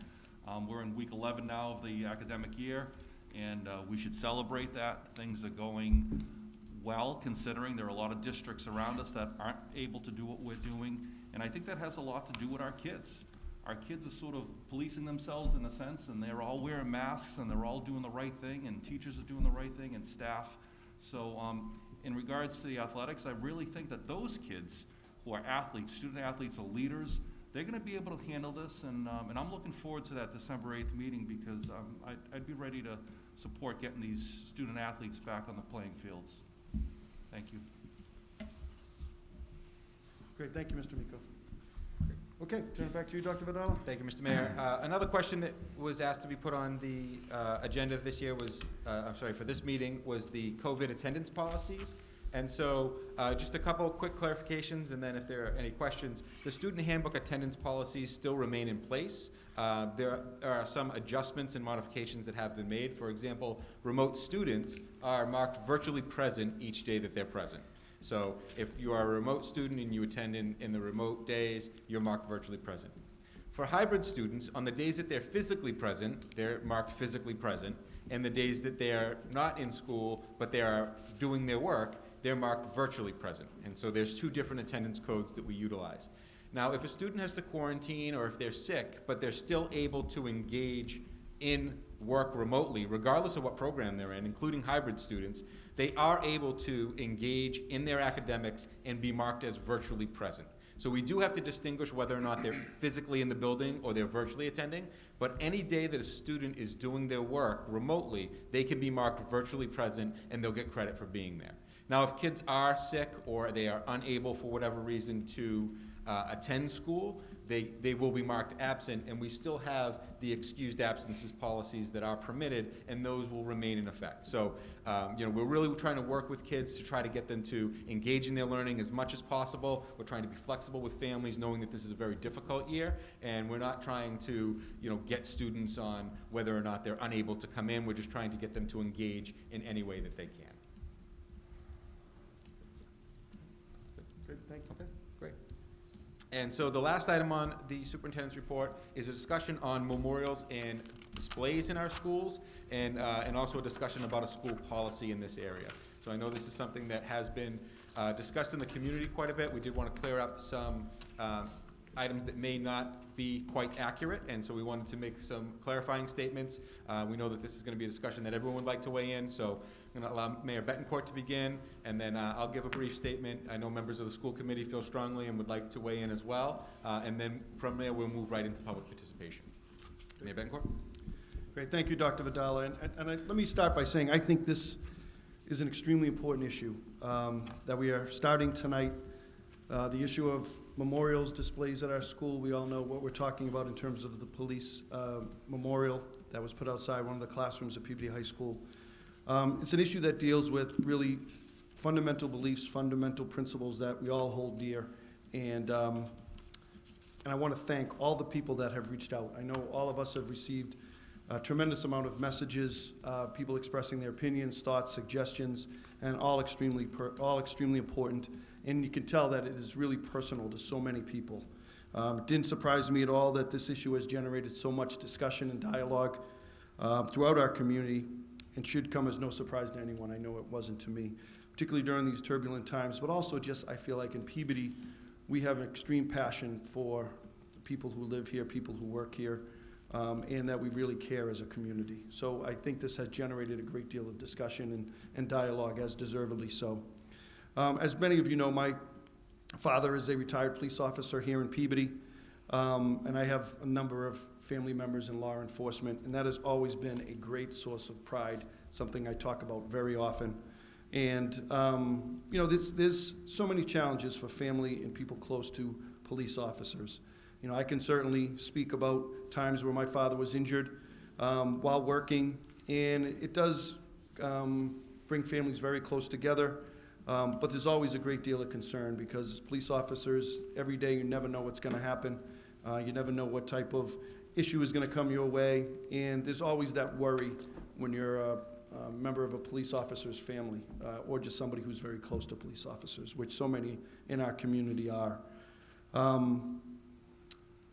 We're in week 11 now of the academic year, and we should celebrate that. Things are going well, considering there are a lot of districts around us that aren't able to do what we're doing, and I think that has a lot to do with our kids. Our kids are sort of policing themselves in a sense, and they're all wearing masks, and they're all doing the right thing, and teachers are doing the right thing, and staff. So in regards to the athletics, I really think that those kids who are athletes, student athletes or leaders, they're going to be able to handle this, and I'm looking forward to that December 8th meeting, because I'd be ready to support getting these student athletes back on the playing fields. Thank you. Great, thank you, Mr. Miko. Okay, turn it back to you, Dr. Vidala. Thank you, Mr. Mayor. Another question that was asked to be put on the agenda this year was, for this meeting, was the COVID attendance policies. And so just a couple quick clarifications, and then if there are any questions. The student handbook attendance policies still remain in place. There are some adjustments and modifications that have been made. For example, remote students are marked virtually present each day that they're present. So if you are a remote student and you attend in the remote days, you're marked virtually present. For hybrid students, on the days that they're physically present, they're marked physically present. And the days that they're not in school, but they are doing their work, they're marked virtually present. And so there's 2 different attendance codes that we utilize. Now, if a student has to quarantine or if they're sick, but they're still able to engage in work remotely, regardless of what program they're in, including hybrid students, they are able to engage in their academics and be marked as virtually present. So we do have to distinguish whether or not they're physically in the building or they're virtually attending, but any day that a student is doing their work remotely, they can be marked virtually present and they'll get credit for being there. Now, if kids are sick or they are unable for whatever reason to attend school, they will be marked absent, and we still have the excused absences policies that are permitted, and those will remain in effect. So, we're really trying to work with kids to try to get them to engage in their learning as much as possible. We're trying to be flexible with families, knowing that this is a very difficult year, and we're not trying to, get students on whether or not they're unable to come in. We're just trying to get them to engage in any way that they can. Good, thank you. Okay, great. And so the last item on the superintendent's report is a discussion on memorials and displays in our schools, and also a discussion about a school policy in this area. So I know this is something that has been discussed in the community quite a bit. We did want to clear up some items that may not be quite accurate, and so we wanted to make some clarifying statements. We know that this is going to be a discussion that everyone would like to weigh in, so I'm going to allow Mayor Betancourt to begin, and then I'll give a brief statement. I know members of the school committee feel strongly and would like to weigh in as well, and then from there we'll move right into public participation. Mayor Betancourt. Great, thank you, Dr. Vidala. Let me start by saying I think this is an extremely important issue that we are starting tonight. The issue of memorials, displays at our school, we all know what we're talking about in terms of the police memorial that was put outside one of the classrooms at Peabody High School. It's an issue that deals with really fundamental beliefs, fundamental principles that we all hold dear. And I want to thank all the people that have reached out. I know all of us have received a tremendous amount of messages, people expressing their opinions, thoughts, suggestions, and all extremely important. And you can tell that it is really personal to so many people. It didn't surprise me at all that this issue has generated so much discussion and dialogue throughout our community. and should come as no surprise to anyone. I know it wasn't to me, particularly during these turbulent times, but also just I feel like in Peabody, we have an extreme passion for the people who live here, people who work here, and that we really care as a community. So I think this has generated a great deal of discussion and dialogue, as deservedly so. As many of you know, my father is a retired police officer here in Peabody, and I have a number of family members in law enforcement, and that has always been a great source of pride, something I talk about very often. And, you know, there's so many challenges for family and people close to police officers. You know, I can certainly speak about times where my father was injured while working, and it does bring families very close together. But there's always a great deal of concern because as police officers, every day you never know what's going to happen. You never know what type of issue is going to come your way, and there's always that worry when you're a member of a police officer's family or just somebody who's very close to police officers, which so many in our community are.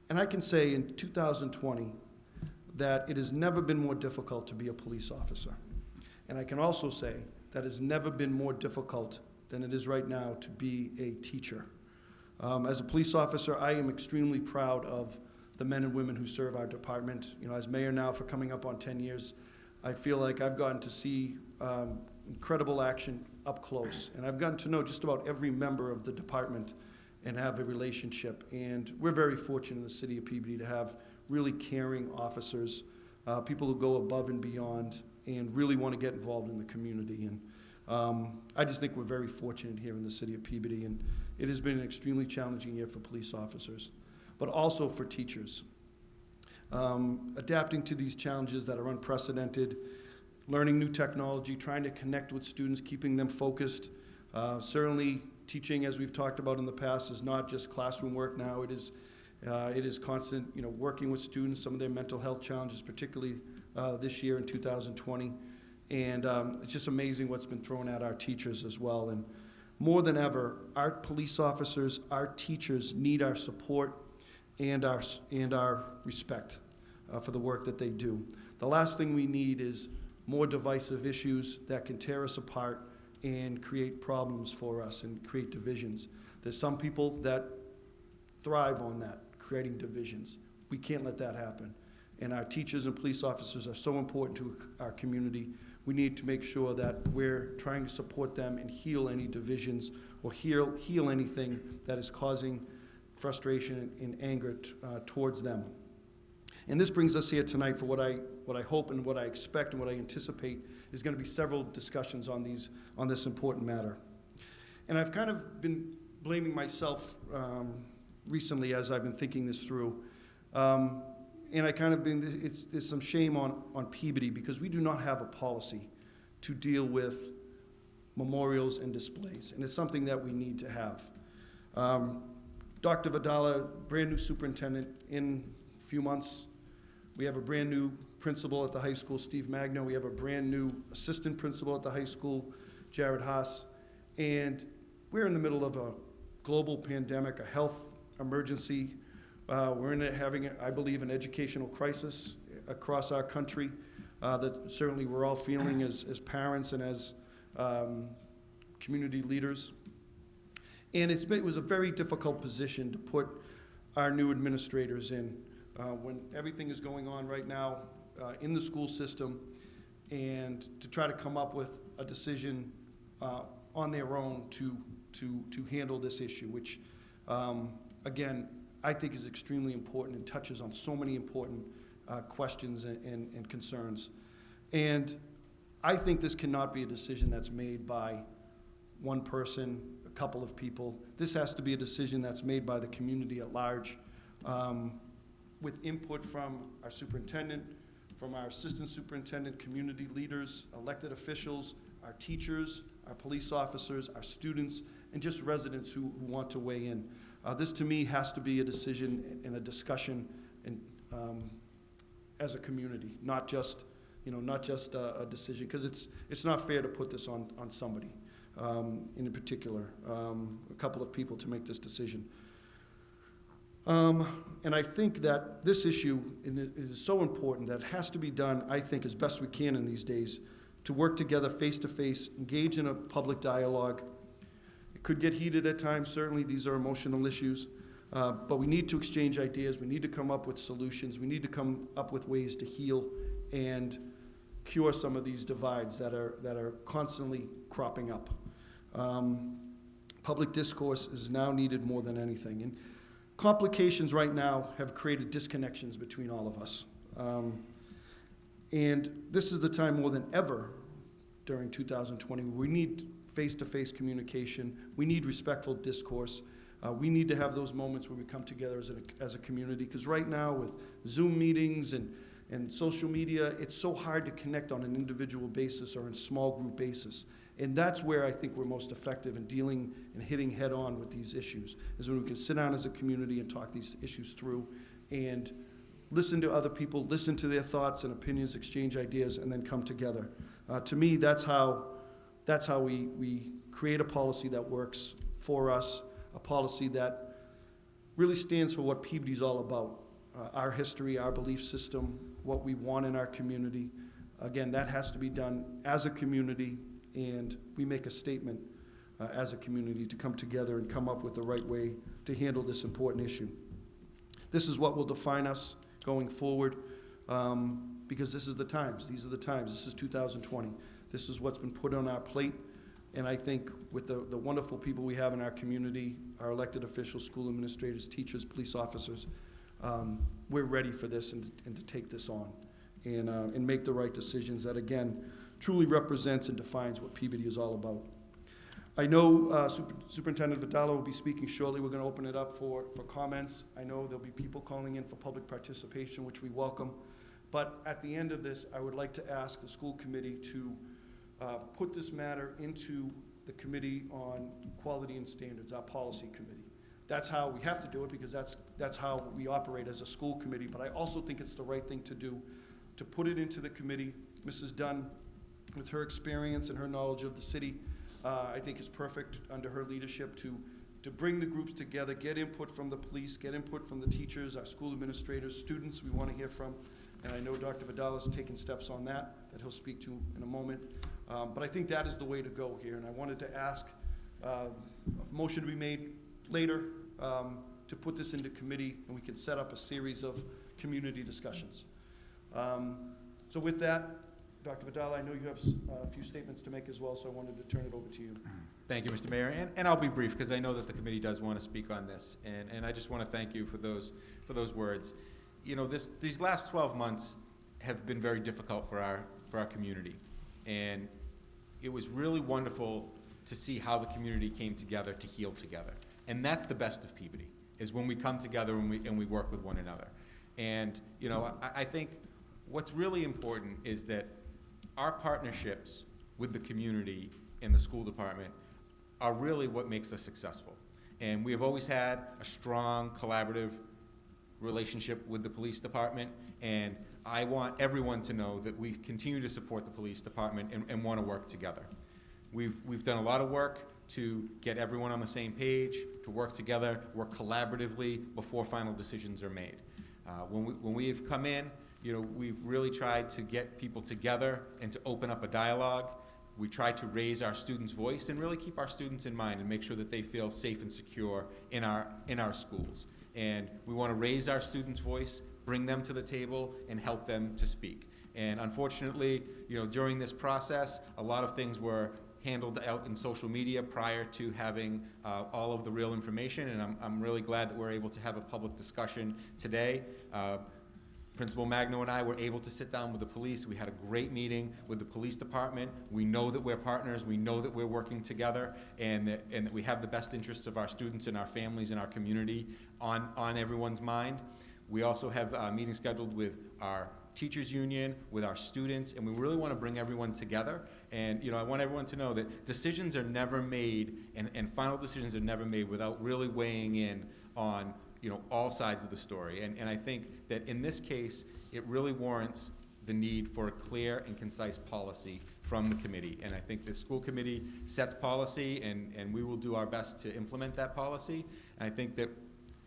And I can say in 2020 that it has never been more difficult to be a police officer. And I can also say that it's never been more difficult than it is right now to be a teacher. As a police officer, I am extremely proud of the men and women who serve our department. You know, as mayor now for coming up on 10 years, I feel like I've gotten to see incredible action up close. And I've gotten to know just about every member of the department and have a relationship. And we're very fortunate in the city of Peabody to have really caring officers, people who go above and beyond and really want to get involved in the community. And I just think we're very fortunate here in the city of Peabody. And it has been an extremely challenging year for police officers, but also for teachers. Adapting to these challenges that are unprecedented, learning new technology, trying to connect with students, keeping them focused. Certainly teaching, as we've talked about in the past, is not just classroom work now. It is constant, you know, working with students, some of their mental health challenges, particularly this year in 2020. And it's just amazing what's been thrown at our teachers as well. And more than ever, our police officers, our teachers need our support and our respect for the work that they do. The last thing we need is more divisive issues that can tear us apart and create problems for us and create divisions. There's some people that thrive on that, creating divisions. We can't let that happen. And our teachers and police officers are so important to our community. We need to make sure that we're trying to support them and heal any divisions or heal anything that is causing frustration and anger towards them. And this brings us here tonight for what I hope and what I expect and what I anticipate is going to be several discussions on this important matter. And I've kind of been blaming myself recently as I've been thinking this through. And I kind of been, there's some shame on Peabody because we do not have a policy to deal with memorials and displays. And it's something that we need to have. Dr. Vidala, brand new superintendent in a few months. We have a brand new principal at the high school, Steve Magno. We have a brand new assistant principal at the high school, Jared Haas. And we're in the middle of a global pandemic, a health emergency. We're having, I believe, an educational crisis across our country that certainly we're all feeling as parents and as community leaders. And it was a very difficult position to put our new administrators in when everything is going on right now in the school system, and to try to come up with a decision on their own to handle this issue, which, again, I think is extremely important and touches on so many important questions and concerns. And I think this cannot be a decision that's made by one person, a couple of people. This has to be a decision that's made by the community at large, with input from our superintendent, from our assistant superintendent, community leaders, elected officials, our teachers, our police officers, our students, and just residents who want to weigh in. This, to me, has to be a decision and a discussion as a community, not just a decision, because it's not fair to put this on somebody in particular, a couple of people to make this decision. And I think that this issue is so important that it has to be done, I think, as best we can in these days to work together face-to-face, engage in a public dialogue. It could get heated at times, certainly, these are emotional issues, but we need to exchange ideas, we need to come up with solutions, we need to come up with ways to heal and cure some of these divides that are constantly cropping up. Public discourse is now needed more than anything, and complications right now have created disconnections between all of us. And this is the time more than ever during 2020 where we need face-to-face communication, we need respectful discourse, we need to have those moments where we come together as a community, because right now with Zoom meetings and social media, it's so hard to connect on an individual basis or in small group basis. And that's where I think we're most effective in dealing and hitting head on with these issues, is when we can sit down as a community and talk these issues through and listen to other people, listen to their thoughts and opinions, exchange ideas, and then come together. To me, that's how we create a policy that works for us, a policy that really stands for what Peabody's all about, our history, our belief system, what we want in our community. Again, that has to be done as a community, and we make a statement as a community to come together and come up with the right way to handle this important issue. This is what will define us going forward, because this is the times. These are the times. This is 2020. This is what's been put on our plate, and I think with the wonderful people we have in our community, our elected officials, school administrators, teachers, police officers, we're ready for this and to take this on and make the right decisions that, again, truly represents and defines what Peabody is all about. I know Superintendent Vidala will be speaking shortly. We're going to open it up for comments. I know there'll be people calling in for public participation, which we welcome. But at the end of this, I would like to ask the school committee to put this matter into the Committee on Quality and Standards, our policy committee. That's how we have to do it, because that's how we operate as a school committee. But I also think it's the right thing to do, to put it into the committee. Mrs. Dunn, with her experience and her knowledge of the city, I think is perfect under her leadership to bring the groups together, get input from the police, get input from the teachers, our school administrators, students we want to hear from. And I know Dr. Vidal has taken steps on that he'll speak to in a moment. But I think that is the way to go here. And I wanted to ask a motion to be made later to put this into committee, and we can set up a series of community discussions. So with that, Dr. Vidal, I know you have a few statements to make as well, so I wanted to turn it over to you. Thank you, Mr. Mayor, and I'll be brief because I know that the committee does want to speak on this, and I just want to thank you for those words. You know, these last 12 months have been very difficult for our community, and it was really wonderful to see how the community came together to heal together, and that's the best of Peabody, is when we come together and we work with one another. And you know, I think what's really important is that our partnerships with the community and the school department are really what makes us successful. And we have always had a strong collaborative relationship with the police department, and I want everyone to know that we continue to support the police department and want to work together. We've done a lot of work to get everyone on the same page, to work together, work collaboratively before final decisions are made. When we've come in, you know, we've really tried to get people together and to open up a dialogue. We try to raise our students' voice and really keep our students in mind and make sure that they feel safe and secure in our schools. And we want to raise our students' voice, bring them to the table, and help them to speak. And unfortunately, you know, during this process, a lot of things were handled out in social media prior to having all of the real information, and I'm really glad that we're able to have a public discussion today. Principal Magno and I were able to sit down with the police. We had a great meeting with the police department. We know that we're partners. We know that we're working together, and that we have the best interests of our students and our families and our community on everyone's mind. We also have meetings scheduled with our teachers union, with our students, and we really want to bring everyone together. And you know, I want everyone to know that decisions are never made, and final decisions are never made without really weighing in on, you know, all sides of the story. And I think that in this case, it really warrants the need for a clear and concise policy from the committee. And I think the school committee sets policy, and we will do our best to implement that policy. And I think that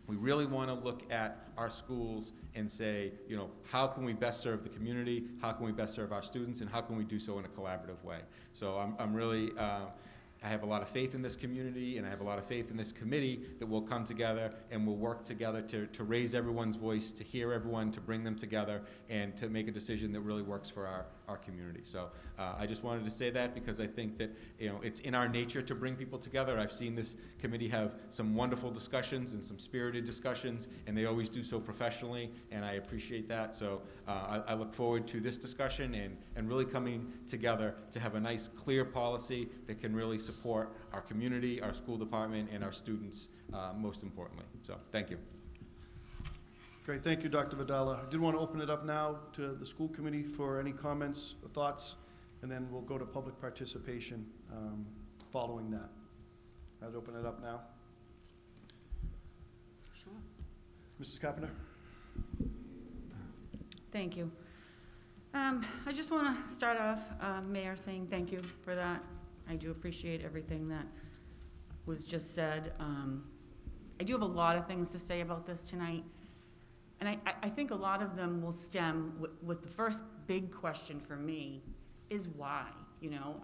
We really want to look at our schools and say, you know, how can we best serve the community? How can we best serve our students? And how can we do so in a collaborative way? So I'm really, I have a lot of faith in this community, and I have a lot of faith in this committee that we'll come together and we'll work together to raise everyone's voice, to hear everyone, to bring them together, and to make a decision that really works for our community. So I just wanted to say that because I think that, you know, it's in our nature to bring people together. I've seen this committee have some wonderful discussions and some spirited discussions, and they always do so professionally, and I appreciate that. So I look forward to this discussion and really coming together to have a nice, clear policy that can really support our community, our school department, and our students, most importantly. So, thank you. Great, thank you, Dr. Vidala. I did want to open it up now to the school committee for any comments or thoughts, and then we'll go to public participation following that. I'd open it up now. Sure. Mrs. Carpenter? Thank you. I just want to start off, Mayor, saying thank you for that. I do appreciate everything that was just said. I do have a lot of things to say about this tonight, and I think a lot of them will stem with the first big question for me is why. You know,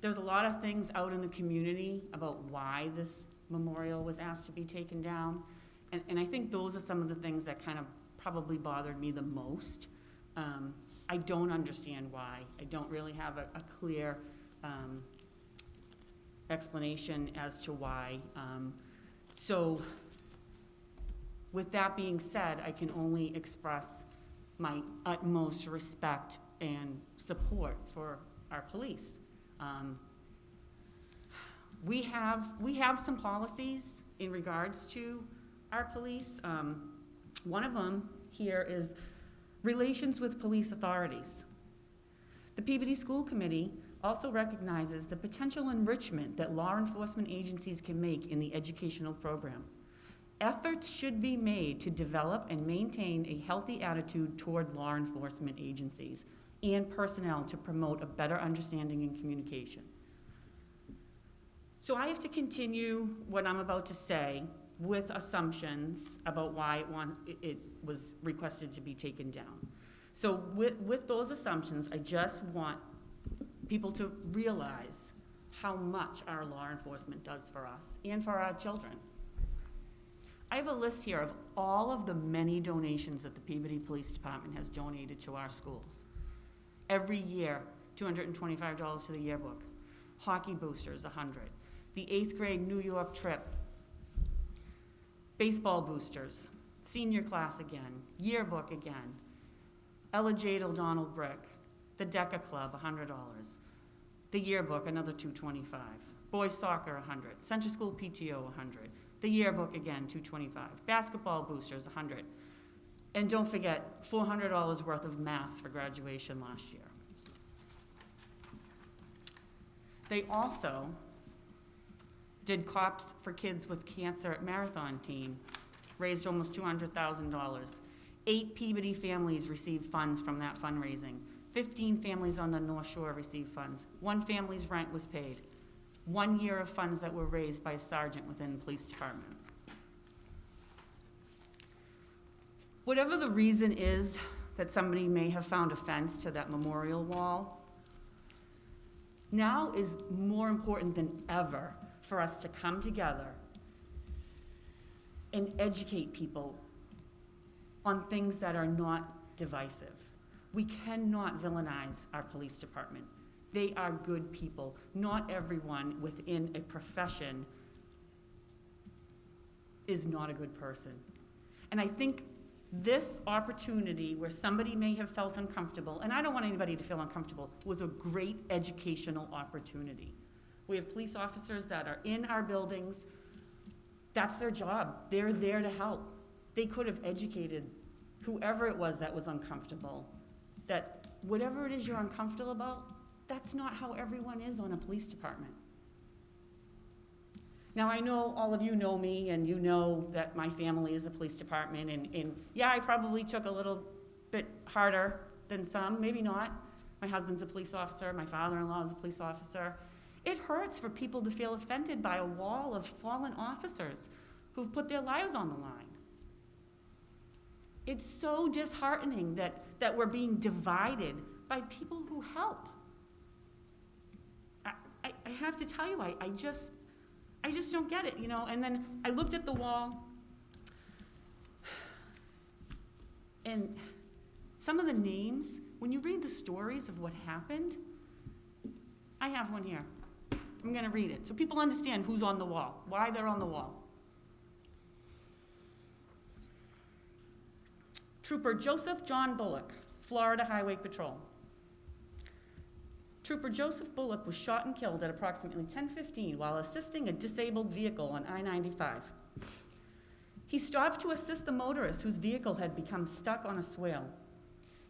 there's a lot of things out in the community about why this memorial was asked to be taken down, and I think those are some of the things that kind of probably bothered me the most. I don't understand why. I don't really have a clear explanation as to why. So with that being said, I can only express my utmost respect and support for our police. We have some policies in regards to our police. One of them here is relations with police authorities. The Peabody School Committee also recognizes the potential enrichment that law enforcement agencies can make in the educational program. Efforts should be made to develop and maintain a healthy attitude toward law enforcement agencies and personnel to promote a better understanding and communication. So I have to continue what I'm about to say with assumptions about why it was requested to be taken down. So with those assumptions, I just want people to realize how much our law enforcement does for us and for our children. I have a list here of all of the many donations that the Peabody Police Department has donated to our schools. Every year, $225 to the yearbook, hockey boosters, $100, the 8th grade New York trip, baseball boosters, senior class again, yearbook again, Ella Jadel Donald Brick, the DECA Club, $100, the yearbook, another $225, boys soccer, $100, Central School PTO, $100, the yearbook again, $225, basketball boosters, $100, and don't forget, $400 worth of masks for graduation last year. They also did Cops for Kids with Cancer Marathon team, raised almost $200,000. 8 Peabody families received funds from that fundraising. 15 families on the North Shore received funds. 1 family's rent was paid. 1 year of funds that were raised by a sergeant within the police department. Whatever the reason is that somebody may have found offense to that memorial wall, now is more important than ever for us to come together and educate people on things that are not divisive. We cannot villainize our police department. They are good people. Not everyone within a profession is not a good person. And I think this opportunity where somebody may have felt uncomfortable, and I don't want anybody to feel uncomfortable, was a great educational opportunity. We have police officers that are in our buildings. That's their job. They're there to help. They could have educated whoever it was that was uncomfortable, that whatever it is you're uncomfortable about, that's not how everyone is on a police department. Now, I know all of you know me, and you know that my family is a police department, and yeah, I probably took a little bit harder than some, maybe not. My husband's a police officer, my father-in-law is a police officer. It hurts for people to feel offended by a wall of fallen officers who've put their lives on the line. It's so disheartening that we're being divided by people who help. I have to tell you, I just don't get it, you know. And then I looked at the wall, and some of the names, when you read the stories of what happened, I have one here. I'm going to read it so people understand who's on the wall, why they're on the wall. Trooper Joseph John Bullock, Florida Highway Patrol. Trooper Joseph Bullock was shot and killed at approximately 10:15 while assisting a disabled vehicle on I-95. He stopped to assist the motorist whose vehicle had become stuck on a swale.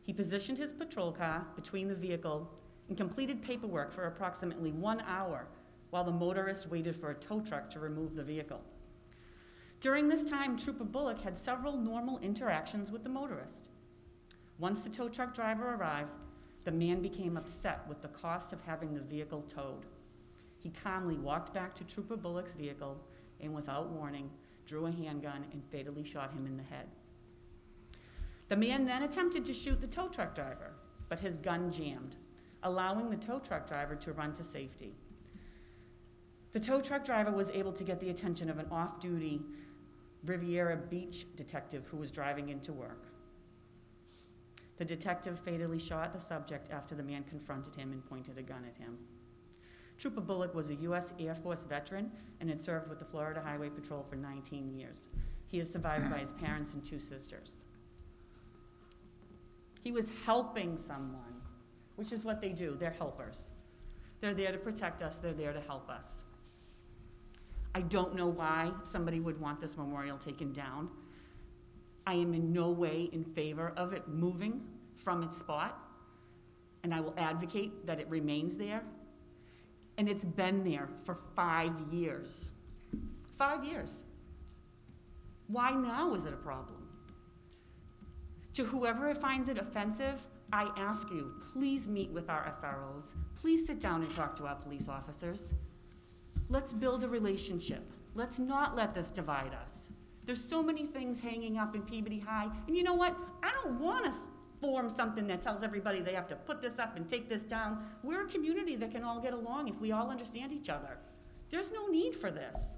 He positioned his patrol car between the vehicle and completed paperwork for approximately 1 hour while the motorist waited for a tow truck to remove the vehicle. During this time, Trooper Bullock had several normal interactions with the motorist. Once the tow truck driver arrived, the man became upset with the cost of having the vehicle towed. He calmly walked back to Trooper Bullock's vehicle and, without warning, drew a handgun and fatally shot him in the head. The man then attempted to shoot the tow truck driver, but his gun jammed, allowing the tow truck driver to run to safety. The tow truck driver was able to get the attention of an off-duty Riviera Beach detective who was driving into work. The detective fatally shot the subject after the man confronted him and pointed a gun at him. Trooper Bullock was a U.S. Air Force veteran and had served with the Florida Highway Patrol for 19 years. He is survived by his parents and 2 sisters. He was helping someone, which is what they do. They're helpers. They're there to protect us. They're there to help us. I don't know why somebody would want this memorial taken down. I am in no way in favor of it moving from its spot, and I will advocate that it remains there. And it's been there for 5 years. 5 years. Why now is it a problem? To whoever finds it offensive, I ask you, please meet with our SROs. Please sit down and talk to our police officers. Let's build a relationship. Let's not let this divide us. There's so many things hanging up in Peabody High, and you know what? I don't want to form something that tells everybody they have to put this up and take this down. We're a community that can all get along if we all understand each other. There's no need for this.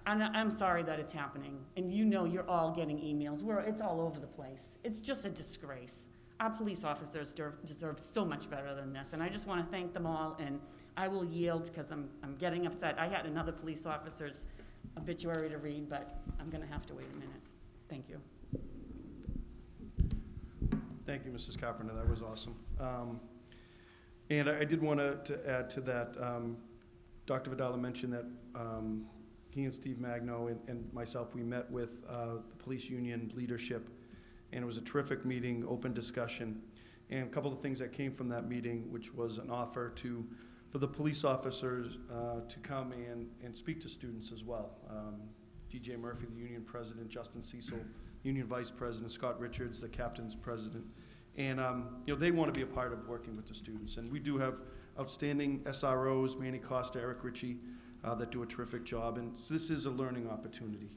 I'm sorry that it's happening, and you know you're all getting emails. It's all over the place. It's just a disgrace. Our police officers deserve so much better than this, and I just want to thank them all, and I will yield because I'm getting upset. I had another police officer's obituary to read, but I'm going to have to wait a minute. Thank you. Thank you, Mrs. Carpenter. That was awesome. And I did want to add to that. Dr. Vidala mentioned that he and Steve Magno and myself, we met with the police union leadership, and it was a terrific meeting, open discussion. And a couple of things that came from that meeting, which was an offer for the police officers to come and speak to students as well. DJ Murphy, the union president, Justin Cecil, union vice president, Scott Richards, the captain's president. And they want to be a part of working with the students. And we do have outstanding SROs, Manny Costa, Eric Ritchie, that do a terrific job. And so this is a learning opportunity,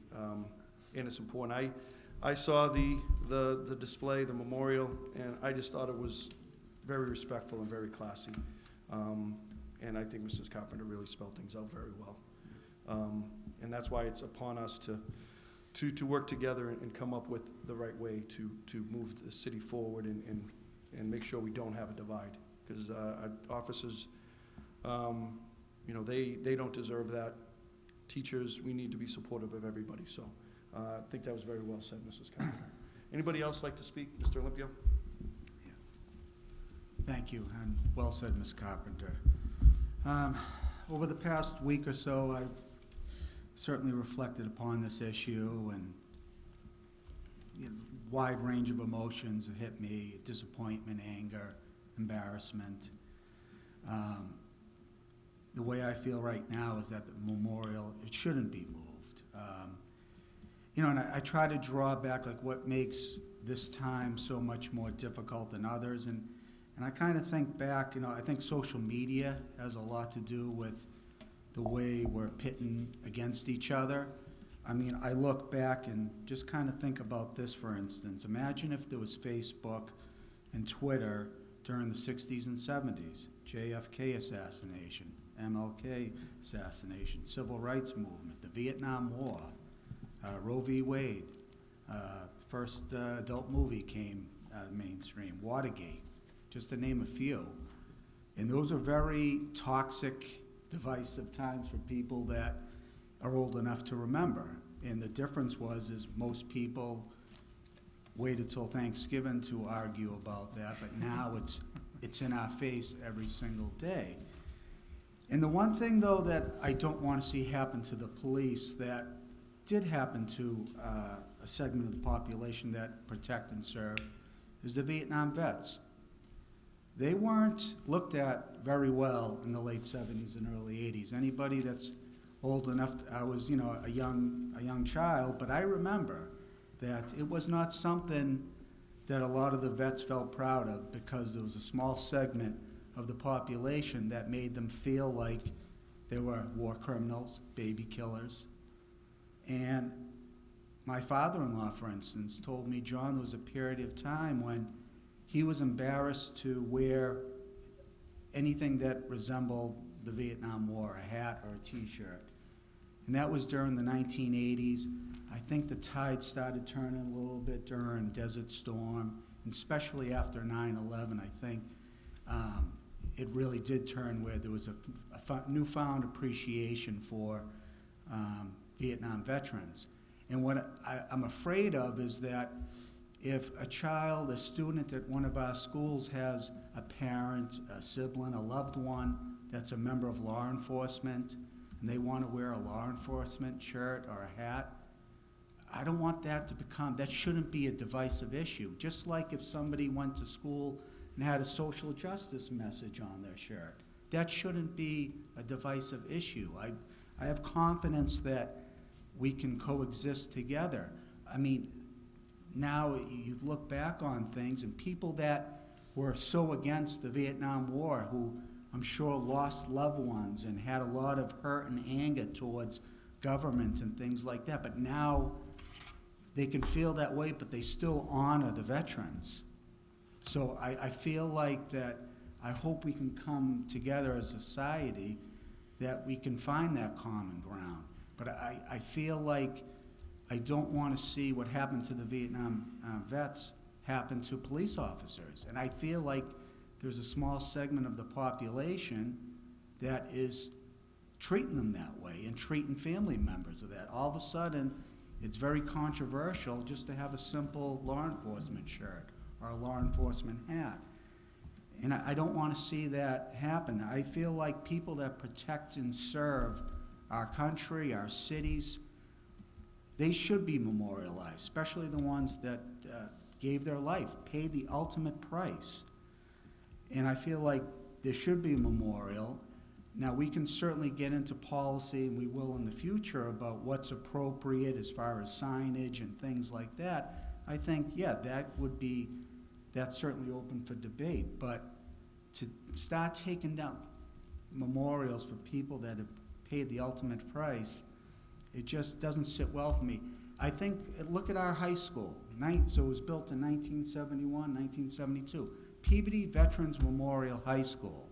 and it's important. I saw the display, the memorial, and I just thought it was very respectful and very classy. And I think Mrs. Carpenter really spelled things out very well. And that's why it's upon us to work together and come up with the right way to move the city forward and make sure we don't have a divide. Because our officers, they don't deserve that. Teachers, we need to be supportive of everybody. So I think that was very well said, Mrs. Carpenter. Anybody else like to speak? Mr. Olympio? Yeah. Thank you, and well said, Ms. Carpenter. Over the past week or so, I've certainly reflected upon this issue, and wide range of emotions have hit me: disappointment, anger, embarrassment. The way I feel right now is that the memorial, it shouldn't be moved. And I try to draw back like what makes this time so much more difficult than others, and I kind of think back, I think social media has a lot to do with the way we're pitting against each other. I mean, I look back and just kind of think about this, for instance. Imagine if there was Facebook and Twitter during the 60s and 70s. JFK assassination, MLK assassination, civil rights movement, the Vietnam War, Roe v. Wade, first adult movie came mainstream, Watergate, just to name a few. And those are very toxic, divisive times for people that are old enough to remember. And the difference is most people waited till Thanksgiving to argue about that, but now it's in our face every single day. And the one thing, though, that I don't want to see happen to the police that did happen to a segment of the population that protect and serve is the Vietnam vets. They weren't looked at very well in the late 70s and early 80s. Anybody that's old enough, I was, a young child, but I remember that it was not something that a lot of the vets felt proud of, because there was a small segment of the population that made them feel like they were war criminals, baby killers. And my father-in-law, for instance, told me, John, there was a period of time when he was embarrassed to wear anything that resembled the Vietnam War, a hat or a t-shirt. And that was during the 1980s. I think the tide started turning a little bit during Desert Storm, and especially after 9/11, I think it really did turn, where there was a newfound appreciation for Vietnam veterans. And what I'm afraid of is that if a student at one of our schools has a parent, a sibling, a loved one that's a member of law enforcement, and they want to wear a law enforcement shirt or a hat, I don't want that that shouldn't be a divisive issue. Just like if somebody went to school and had a social justice message on their shirt, that shouldn't be a divisive issue. I have confidence that we can coexist together. I mean, now you look back on things, and people that were so against the Vietnam War, who I'm sure lost loved ones and had a lot of hurt and anger towards government and things like that, but now they can feel that way, but they still honor the veterans. So I feel like that, I hope we can come together as a society, that we can find that common ground. But I feel like I don't want to see what happened to the Vietnam vets happen to police officers. And I feel like there's a small segment of the population that is treating them that way and treating family members of that. All of a sudden, it's very controversial just to have a simple law enforcement shirt or a law enforcement hat. And I don't want to see that happen. I feel like people that protect and serve our country, our cities, they should be memorialized, especially the ones that gave their life, paid the ultimate price. And I feel like there should be a memorial. Now, we can certainly get into policy, and we will in the future, about what's appropriate as far as signage and things like that. I think, yeah, that's certainly open for debate. But to start taking down memorials for people that have paid the ultimate price, it just doesn't sit well for me. I think, look at our high school. So it was built in 1971, 1972. Peabody Veterans Memorial High School,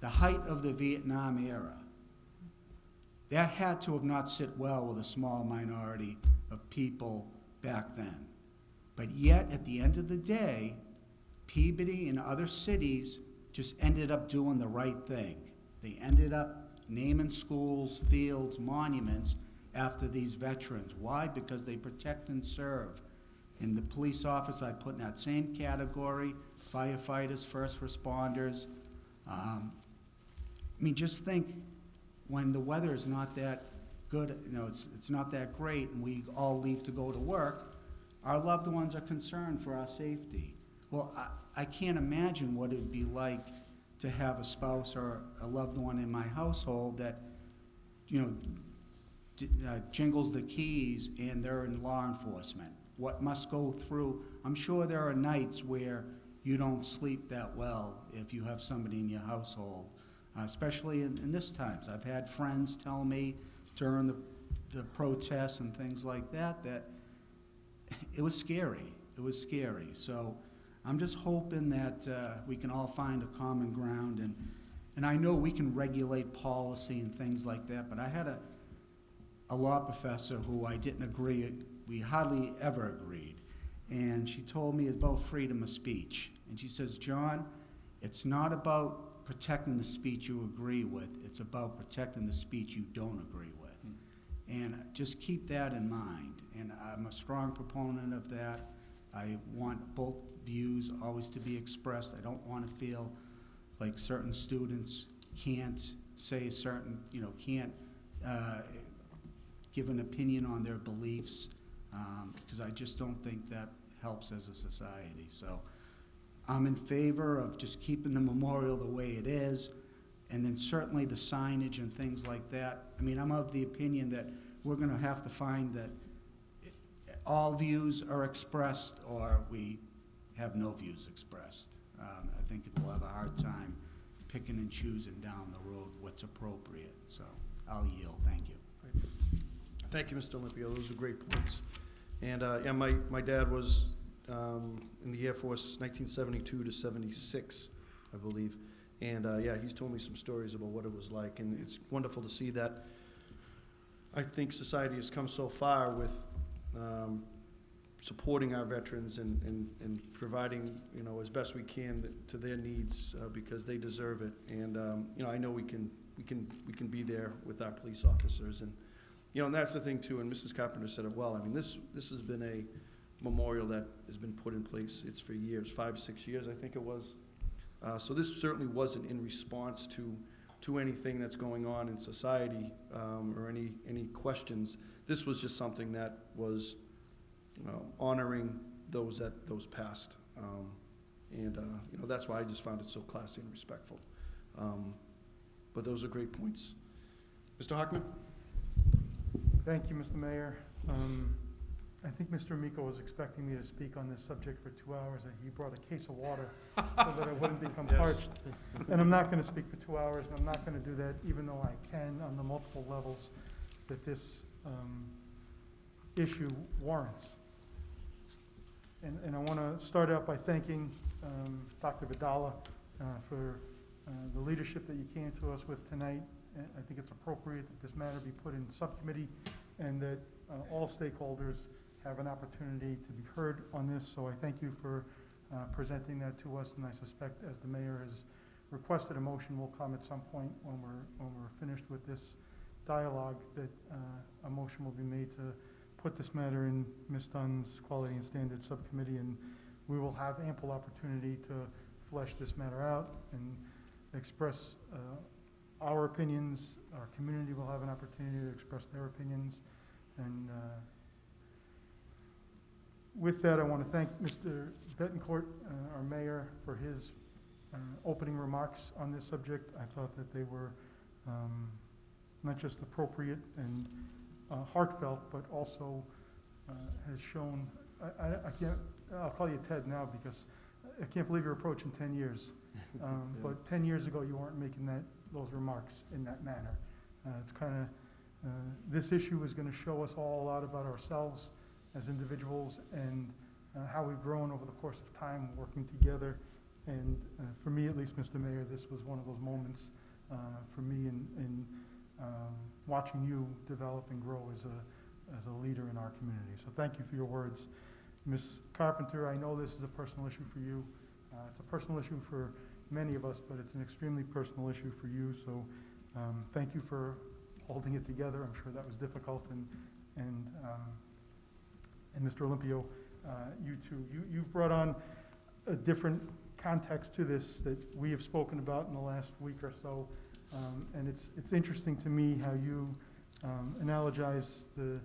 the height of the Vietnam era. That had to have not sit well with a small minority of people back then. But yet, at the end of the day, Peabody and other cities just ended up doing the right thing. They ended up naming schools, fields, monuments after these veterans. Why? Because they protect and serve. And the police officers I put in that same category, firefighters, first responders. I mean, just think, when the weather is not that good, it's not that great, and we all leave to go to work, our loved ones are concerned for our safety. Well, I can't imagine what it would be like to have a spouse or a loved one in my household that, jingles the keys and they're in law enforcement. What must go through? I'm sure there are nights where you don't sleep that well if you have somebody in your household especially in this times. I've had friends tell me during the protests and things like that, that it was scary. It was scary. So I'm just hoping that we can all find a common ground, and I know we can regulate policy and things like that, but I had a law professor who I didn't agree, we hardly ever agreed, and she told me about freedom of speech. And she says, John, it's not about protecting the speech you agree with, it's about protecting the speech you don't agree with. And just keep that in mind. And I'm a strong proponent of that. I want both views always to be expressed. I don't want to feel like certain students can't say certain, can't give an opinion on their beliefs, because I just don't think that helps as a society. So I'm in favor of just keeping the memorial the way it is, and then certainly the signage and things like that. I mean, I'm of the opinion that we're going to have to find that all views are expressed or we have no views expressed. I think we'll have a hard time picking and choosing down the road what's appropriate. So I'll yield. Thank you. Thank you, Mr. Olympio. Those are great points. And yeah, my dad was in the Air Force 1972 to 76, I believe. And yeah, he's told me some stories about what it was like. And it's wonderful to see that I think society has come so far with supporting our veterans and providing, as best we can to their needs because they deserve it. And I know we can be there with our police officers, and and that's the thing too. And Mrs. Carpenter said it well. I mean, this has been a memorial that has been put in place. It's for years, 5, 6 years, I think it was. So this certainly wasn't in response to anything that's going on in society or any questions. This was just something that was honoring those passed, and that's why I just found it so classy and respectful. But those are great points. Mr. Hockman? Thank you, Mr. Mayor. I think Mr. Miko was expecting me to speak on this subject for 2 hours, and he brought a case of water so that I wouldn't become Yes. parched. And I'm not going to speak for 2 hours, and I'm not going to do that, even though I can on the multiple levels that this issue warrants. And I want to start out by thanking Dr. Vidala for the leadership that you came to us with tonight. And I think it's appropriate that this matter be put in subcommittee and that all stakeholders have an opportunity to be heard on this. So I thank you for presenting that to us, and I suspect, as the mayor has requested a motion, will come at some point when we're finished with this dialogue, that a motion will be made to put this matter in Ms. Dunn's Quality and Standards Subcommittee, and we will have ample opportunity to flesh this matter out and express our opinions. Our community will have an opportunity to express their opinions. And with that, I want to thank Mr. Betancourt, our mayor, for his opening remarks on this subject. I thought that they were not just appropriate and heartfelt, but also has shown, I'll call you Ted now because I can't believe you're approaching 10 years. Yeah. But 10 years ago, you weren't making those remarks in that manner. It's kind of, this issue is going to show us all a lot about ourselves as individuals and how we've grown over the course of time working together. And for me, at least, Mr. Mayor, this was one of those moments for me in watching you develop and grow as a leader in our community. So thank you for your words. Ms. Carpenter, I know this is a personal issue for you. It's a personal issue for many of us, but it's an extremely personal issue for you. So thank you for holding it together. I'm sure that was difficult. And Mr. Olympio, you too. You've brought on a different context to this that we have spoken about in the last week or so. And it's interesting to me how you analogize the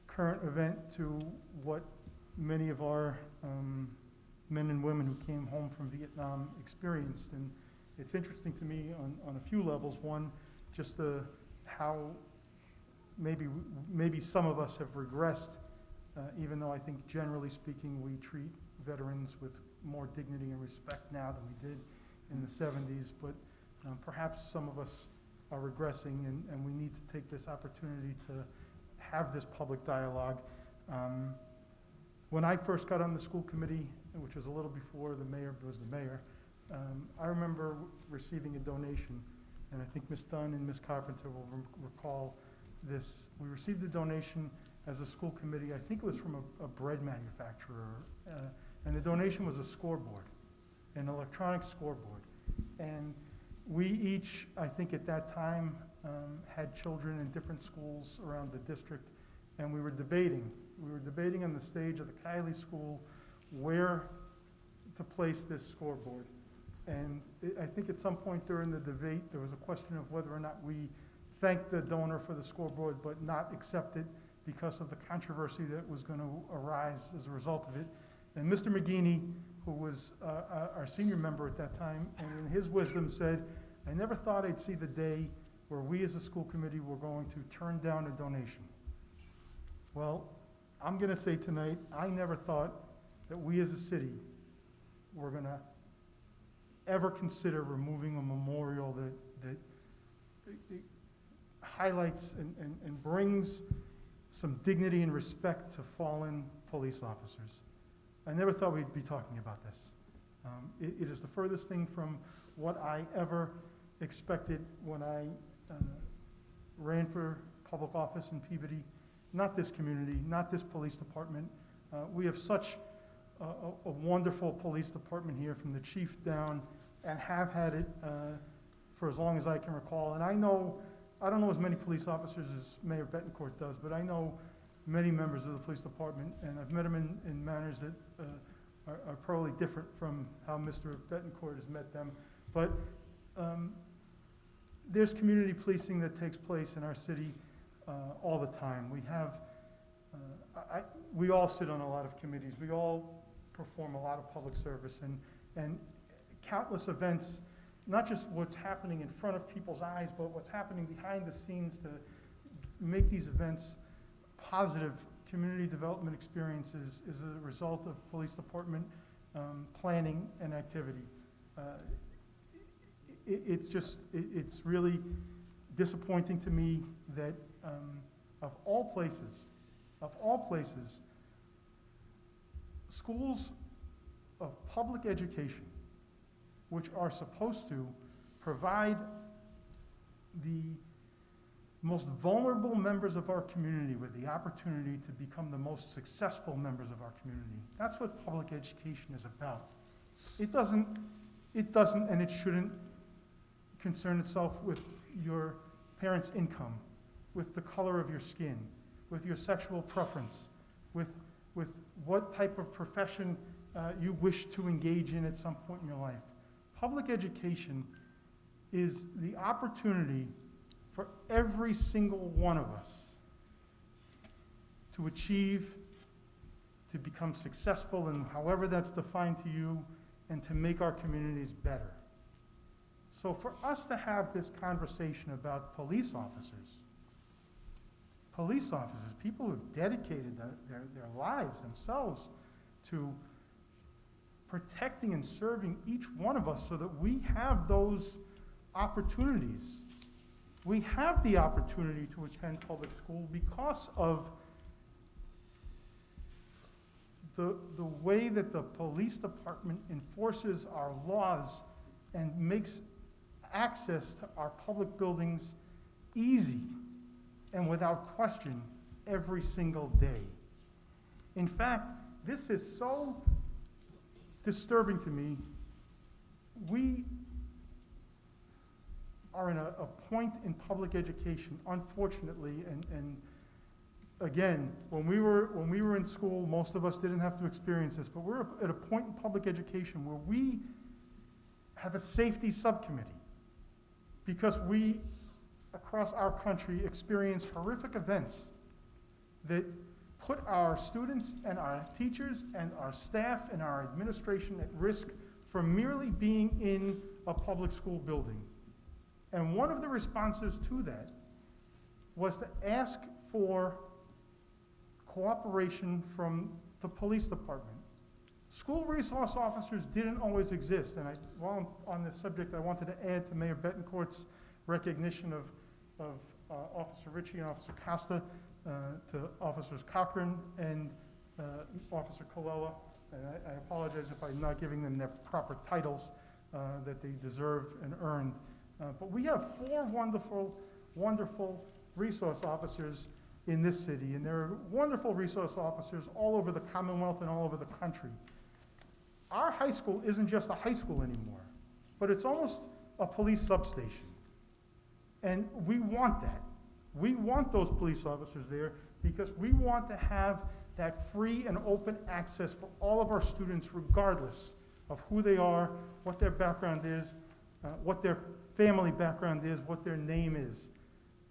current event to what many of our men and women who came home from Vietnam experienced. And it's interesting to me on a few levels. One, just how maybe some of us have regressed, even though I think generally speaking we treat veterans with more dignity and respect now than we did in the 70s. But Perhaps some of us are regressing, and we need to take this opportunity to have this public dialogue. When I first got on the school committee, which was a little before the mayor was the mayor, I remember receiving a donation, and I think Ms. Dunn and Ms. Carpenter will recall this. We received a donation as a school committee. I think it was from a bread manufacturer, and the donation was a scoreboard, an electronic scoreboard. And we each, I think at that time, had children in different schools around the district, and we were debating. We were debating on the stage of the Kiley School where to place this scoreboard. And I think at some point during the debate, there was a question of whether or not we thanked the donor for the scoreboard but not accept it because of the controversy that was going to arise as a result of it. And Mr. McGeaney, who was our senior member at that time, and in his wisdom said, I never thought I'd see the day where we as a school committee were going to turn down a donation. Well, I'm going to say tonight, I never thought that we as a city were going to ever consider removing a memorial that highlights and brings some dignity and respect to fallen police officers. I never thought we'd be talking about this. It is the furthest thing from what I ever expected when I ran for public office in Peabody. Not this community, not this police department. We have such a wonderful police department here from the chief down, and have had it for as long as I can recall. And I don't know as many police officers as Mayor Betancourt does, but I know many members of the police department, and I've met them in manners that are probably different from how Mr. Betancourt has met them. But there's community policing that takes place in our city all the time. We have, we all sit on a lot of committees. We all perform a lot of public service, and countless events, not just what's happening in front of people's eyes, but what's happening behind the scenes to make these events positive community development experiences is a result of police department planning and activity. It's really disappointing to me that of all places, schools of public education, which are supposed to provide the most vulnerable members of our community with the opportunity to become the most successful members of our community. That's what public education is about. It doesn't, and it shouldn't concern itself with your parents' income, with the color of your skin, with your sexual preference, with what type of profession you wish to engage in at some point in your life. Public education is the opportunity for every single one of us to achieve, to become successful in however that's defined to you, and to make our communities better. So for us to have this conversation about police officers, people who have dedicated their lives themselves to protecting and serving each one of us so that we have those opportunities. We have the opportunity to attend public school because of the way that the police department enforces our laws and makes access to our public buildings easy and without question every single day. In fact, this is so disturbing to me. We are in a point in public education, unfortunately, and again, when we were in school, most of us didn't have to experience this, but we're at a point in public education where we have a safety subcommittee because we, across our country, experience horrific events that put our students and our teachers and our staff and our administration at risk for merely being in a public school building. And one of the responses to that was to ask for cooperation from the police department School resource officers didn't always exist, and while I'm on this subject, I wanted to add to Mayor Betancourt's recognition of Officer Ritchie and Officer Costa, to Officers Cochran and Officer Colella, and I apologize if I'm not giving them their proper titles that they deserve and earned. But we have 4 wonderful, wonderful resource officers in this city, and there are wonderful resource officers all over the Commonwealth and all over the country. Our high school isn't just a high school anymore, but it's almost a police substation. And we want that. We want those police officers there because we want to have that free and open access for all of our students, regardless of who they are, what their background is, what their family background is, what their name is.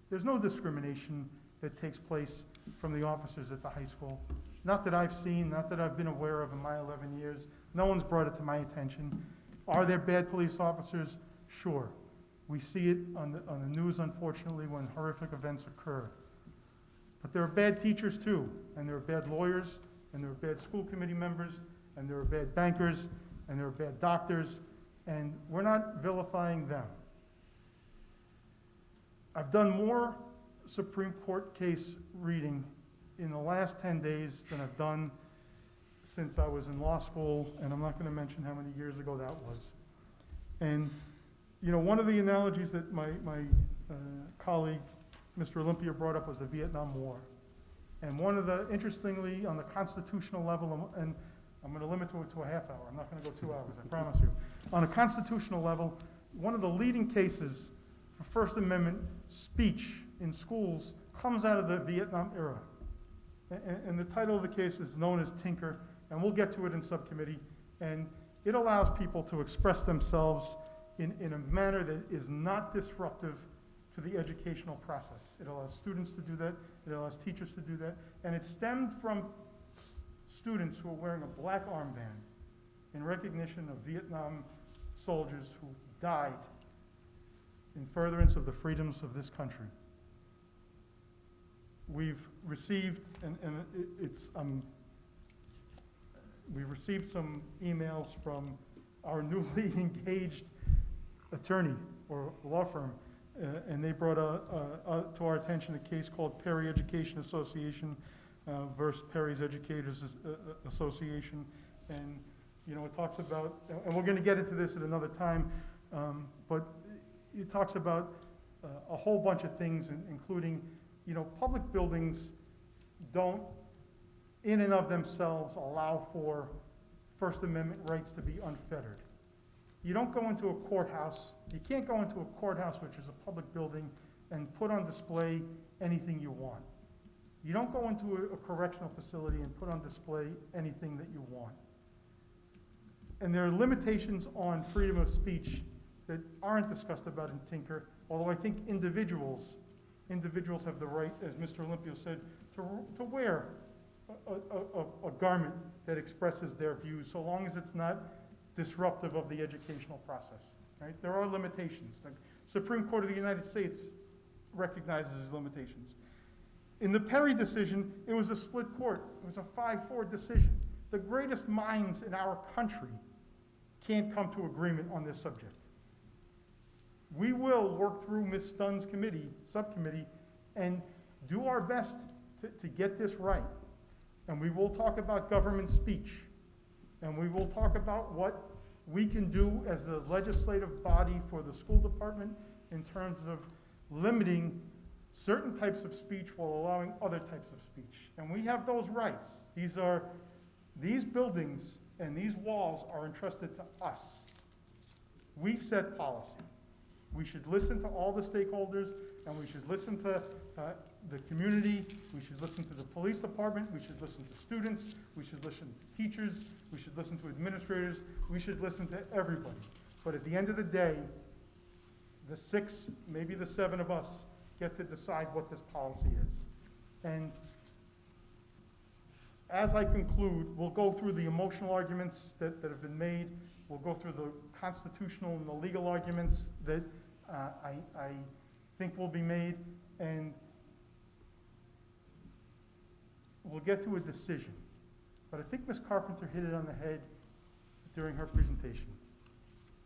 There's no discrimination that takes place from the officers at the high school. Not that I've seen, not that I've been aware of in my 11 years. No one's brought it to my attention. Are there bad police officers? Sure. We see it on the news, unfortunately, when horrific events occur. But there are bad teachers too, and there are bad lawyers, and there are bad school committee members, and there are bad bankers, and there are bad doctors, and we're not vilifying them. I've done more Supreme Court case reading in the last 10 days than I've done since I was in law school, and I'm not going to mention how many years ago that was. And, you know, one of the analogies that my colleague, Mr. Olympia, brought up was the Vietnam War. And one of the, interestingly, on the constitutional level, and I'm going to limit it to a half hour, I'm not going to go 2 hours, I promise you. On a constitutional level, one of the leading cases for First Amendment speech in schools comes out of the Vietnam era. And the title of the case is known as Tinker, and we'll get to it in subcommittee. And it allows people to express themselves in a manner that is not disruptive to the educational process. It allows students to do that, it allows teachers to do that, and it stemmed from students who are wearing a black armband in recognition of Vietnam soldiers who died in furtherance of the freedoms of this country. We've received, we've received some emails from our newly engaged attorney or law firm, and they brought to our attention a case called Perry Education Association versus Perry's Educators Association, and you know, it talks about, and we're going to get into this at another time, but it talks about a whole bunch of things, including, you know, public buildings don't, in and of themselves, allow for First Amendment rights to be unfettered. You don't go into a courthouse, you can't go into a courthouse, which is a public building, and put on display anything you want. You don't go into a correctional facility and put on display anything that you want. And there are limitations on freedom of speech that aren't discussed about in Tinker, although I think individuals have the right, as Mr. Olympio said, to wear a garment that expresses their views, so long as it's not disruptive of the educational process, right? There are limitations. The Supreme Court of the United States recognizes these limitations. In the Perry decision, it was a split court. It was a 5-4 decision. The greatest minds in our country can't come to agreement on this subject. We will work through Ms. Dunn's subcommittee, and do our best to get this right. And we will talk about government speech. And we will talk about what we can do as the legislative body for the school department in terms of limiting certain types of speech while allowing other types of speech. And we have those rights. These buildings and these walls are entrusted to us. We set policy. We should listen to all the stakeholders, and we should listen to the community, we should listen to the police department, we should listen to students, we should listen to teachers, we should listen to administrators, we should listen to everybody. But at the end of the day, the 6, maybe the 7 of us get to decide what this policy is. And as I conclude, we'll go through the emotional arguments that have been made. We'll go through the constitutional and the legal arguments that I think will be made, and we'll get to a decision. but I think Ms. Carpenter hit it on the head during her presentation.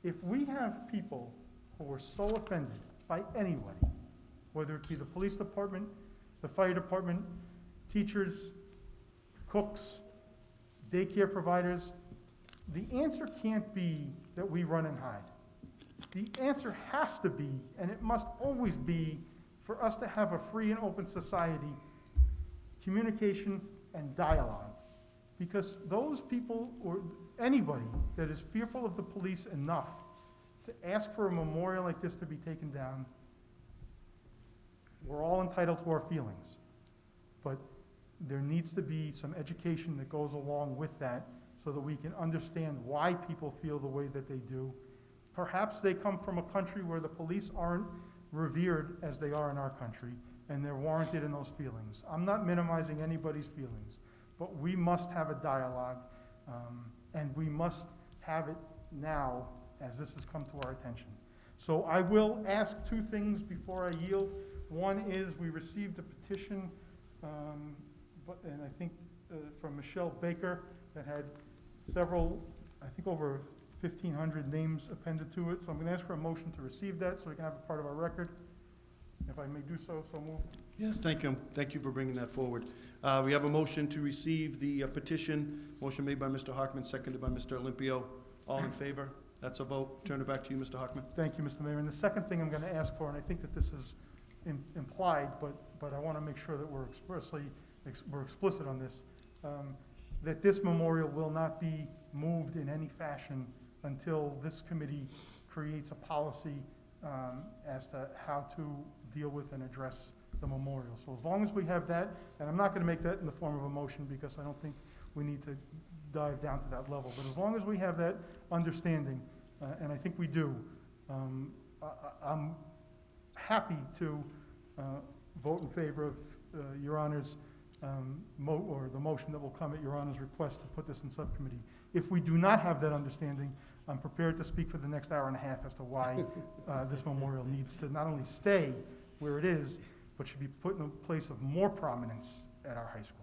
If we have people who are so offended by anybody, whether it be the police department, the fire department, teachers, cooks, daycare providers, the answer can't be that we run and hide. The answer has to be, and it must always be, for us to have a free and open society, communication and dialogue. Because those people, or anybody that is fearful of the police enough to ask for a memorial like this to be taken down, we're all entitled to our feelings. But there needs to be some education that goes along with that so that we can understand why people feel the way that they do. Perhaps they come from a country where the police aren't revered as they are in our country, and they're warranted in those feelings. I'm not minimizing anybody's feelings, but we must have a dialogue, and we must have it now as this has come to our attention. So I will ask two things before I yield. One is we received a petition, and I think from Michelle Baker that had several, I think over 1,500 names appended to it. So I'm going to ask for a motion to receive that so we can have it part of our record. If I may do so, so moved. Yes, thank you. Thank you for bringing that forward. We have a motion to receive the petition. Motion made by Mr. Hockman, seconded by Mr. Olympio. All in favor? That's a vote. Turn it back to you, Mr. Hockman. Thank you, Mr. Mayor. And the second thing I'm going to ask for, and I think that this is implied, but I want to make sure that we're explicit on this, that this memorial will not be moved in any fashion until this committee creates a policy as to how to deal with and address the memorial. So as long as we have that, and I'm not going to make that in the form of a motion because I don't think we need to dive down to that level, but as long as we have that understanding, and I think we do, I'm happy to vote in favor of Your Honor's or the motion that will come at Your Honor's request to put this in subcommittee. If we do not have that understanding, I'm prepared to speak for the next hour and a half as to why this memorial needs to not only stay where it is, but should be put in a place of more prominence at our high school.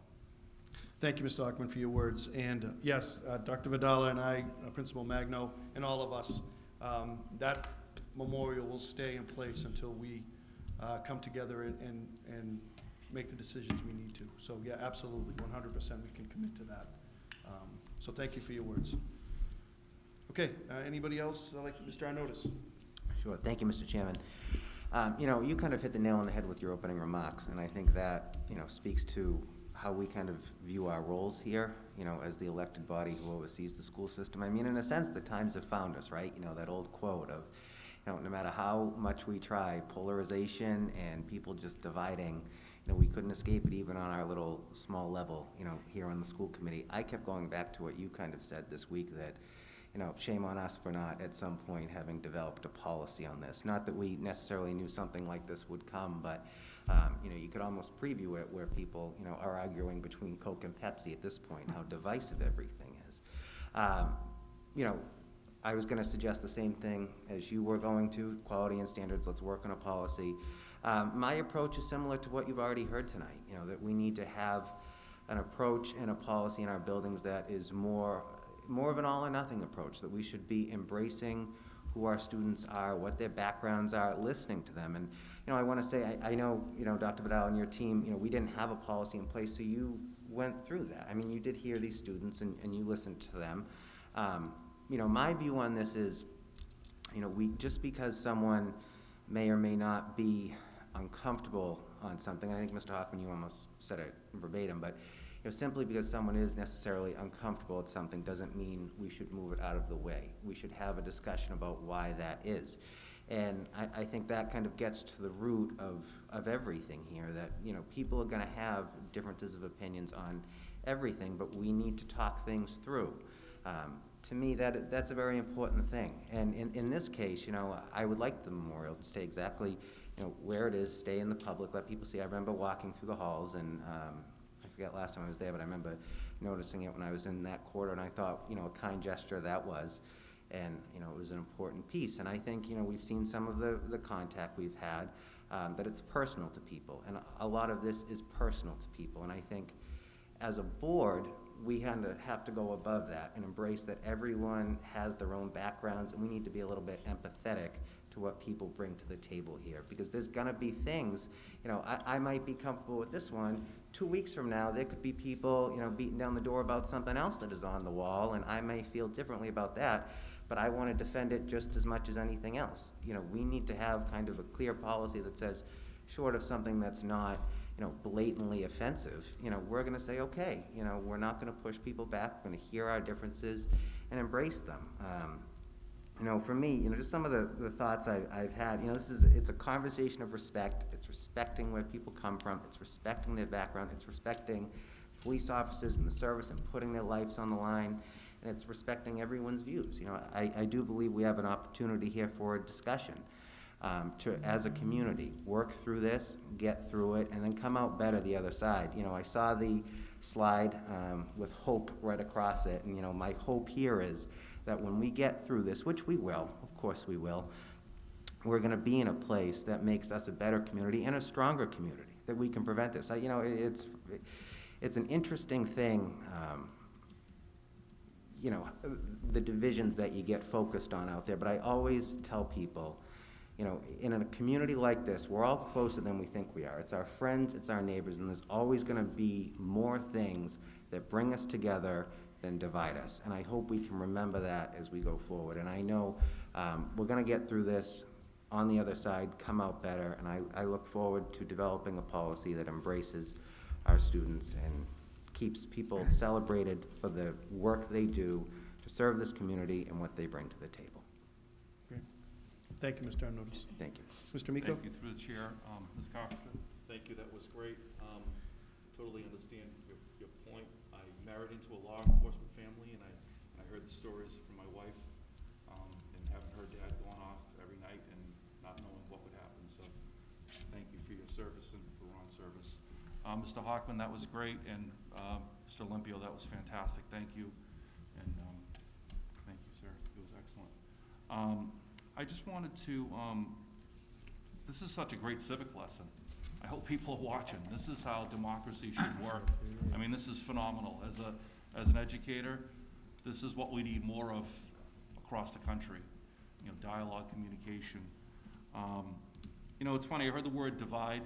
Thank you, Mr. Hockman, for your words. And yes, Dr. Vidala and I, Principal Magno, and all of us, that memorial will stay in place until we come together and make the decisions we need to. So yeah, absolutely, 100% we can commit to that. So thank you for your words. Okay, anybody else? Like Mr. Arnottis. Sure, thank you, Mr. Chairman. You know, you kind of hit the nail on the head with your opening remarks, and I think that, you know, speaks to how we kind of view our roles here, you know, as the elected body who oversees the school system. I mean, in a sense, the times have found us, right? You know, that old quote of, you know, no matter how much we try, polarization and people just dividing, you know, we couldn't escape it even on our little small level, you know, here on the school committee. I kept going back to what you kind of said this week, that, you know, shame on us for not at some point having developed a policy on this. Not that we necessarily knew something like this would come, but you know, you could almost preview it where people, you know, are arguing between Coke and Pepsi at this point, how divisive everything is. You know, I was going to suggest the same thing as you were going to, quality and standards, let's work on a policy. My approach is similar to what you've already heard tonight, you know, that we need to have an approach and a policy in our buildings that is more of an all or nothing approach, that we should be embracing who our students are, what their backgrounds are, listening to them. And, you know, I want to say, I know, you know, Dr. Vidal and your team, you know, we didn't have a policy in place, so you went through that. I mean, you did hear these students and you listened to them. You know, my view on this is, you know, just because someone may or may not be uncomfortable on something, I think Mr. Hoffman, you almost said it verbatim, but you know, simply because someone is necessarily uncomfortable at something doesn't mean we should move it out of the way. We should have a discussion about why that is. And I think that kind of gets to the root of everything here, that, you know, people are going to have differences of opinions on everything, but we need to talk things through. To me, that's a very important thing. And in this case, you know, I would like the memorial to stay exactly, you know, where it is, stay in the public, let people see. I remember walking through the halls, and I forget last time I was there, but I remember noticing it when I was in that quarter, and I thought, you know, a kind gesture that was. And, you know, it was an important piece. And I think, you know, we've seen some of the contact we've had, that it's personal to people. And a lot of this is personal to people. And I think as a board, we kind of have to go above that and embrace that everyone has their own backgrounds, and we need to be a little bit empathetic to what people bring to the table here. Because there's gonna be things, I might be comfortable with this one. 2 weeks from now, there could be people, beating down the door about something else that is on the wall, and I may feel differently about that, but I wanna defend it just as much as anything else. We need to have kind of a clear policy that says, short of something that's not, blatantly offensive, we're gonna say, okay, we're not gonna push people back, we're gonna hear our differences and embrace them. For me, just some of the thoughts I've had, it's a conversation of respect. It's respecting where people come from. It's respecting their background. It's respecting police officers in the service and putting their lives on the line. And it's respecting everyone's views. I do believe we have an opportunity here for a discussion to, as a community, work through this, get through it, and then come out better the other side. I saw the slide with hope right across it, and my hope here is that when we get through this, which we will, of course we will, we're gonna be in a place that makes us a better community and a stronger community, that we can prevent this. It's an interesting thing, the divisions that you get focused on out there, but I always tell people, in a community like this, we're all closer than we think we are. It's our friends, it's our neighbors, and there's always gonna be more things that bring us together than divide us. And I hope we can remember that as we go forward. And I know we're gonna get through this on the other side, come out better, and I look forward to developing a policy that embraces our students and keeps people celebrated for the work they do to serve this community and what they bring to the table. Great. Thank you, Mr. Arnottis. Thank you. Mr. Miko? Thank you through the chair. Ms. Carpenter, thank you, that was great. Totally understand your point. I married into a law enforcement family, and I heard the stories from my wife, and having her dad going off every night and not knowing what would happen. So thank you for your service and for Ron's service. Mr. Hockman, that was great, and Mr. Olympio, that was fantastic. Thank you, and thank you, sir. It was excellent. I just wanted to, this is such a great civic lesson. I hope people are watching. This is how democracy should work. I mean, this is phenomenal. As an educator, this is what we need more of across the country. Dialogue, communication. It's funny, I heard the word divide.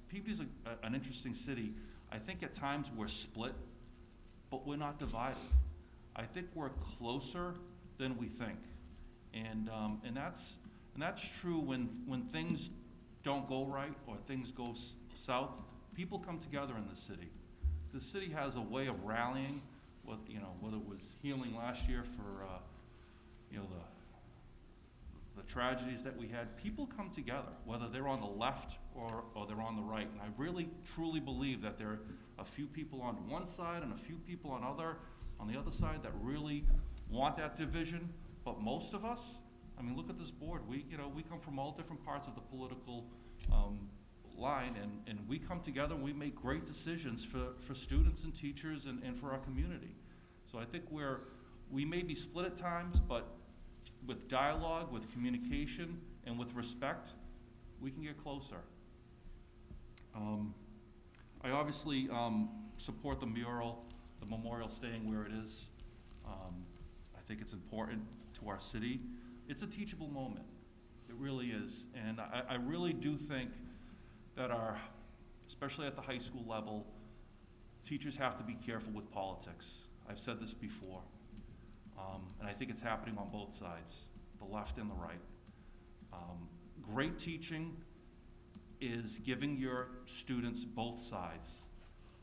Peabody's an interesting city. I think at times we're split, but we're not divided. I think we're closer than we think. And that's true when things don't go right or things go south. People come together in the city. The city has a way of rallying. Whether it was healing last year for the tragedies that we had, people come together, whether they're on the left or they're on the right. And I really truly believe that there are a few people on one side and a few people on the other side that really want that division. But most of us, look at this board. We come from all different parts of the political line, and we come together and we make great decisions for students and teachers and for our community. So I think we may be split at times, but with dialogue, with communication, and with respect, we can get closer. I obviously support the mural, the memorial staying where it is. I think it's important to our city. It's a teachable moment. It really is. And I really do think that especially at the high school level, teachers have to be careful with politics. I've said this before. And I think it's happening on both sides, the left and the right. Great teaching is giving your students both sides.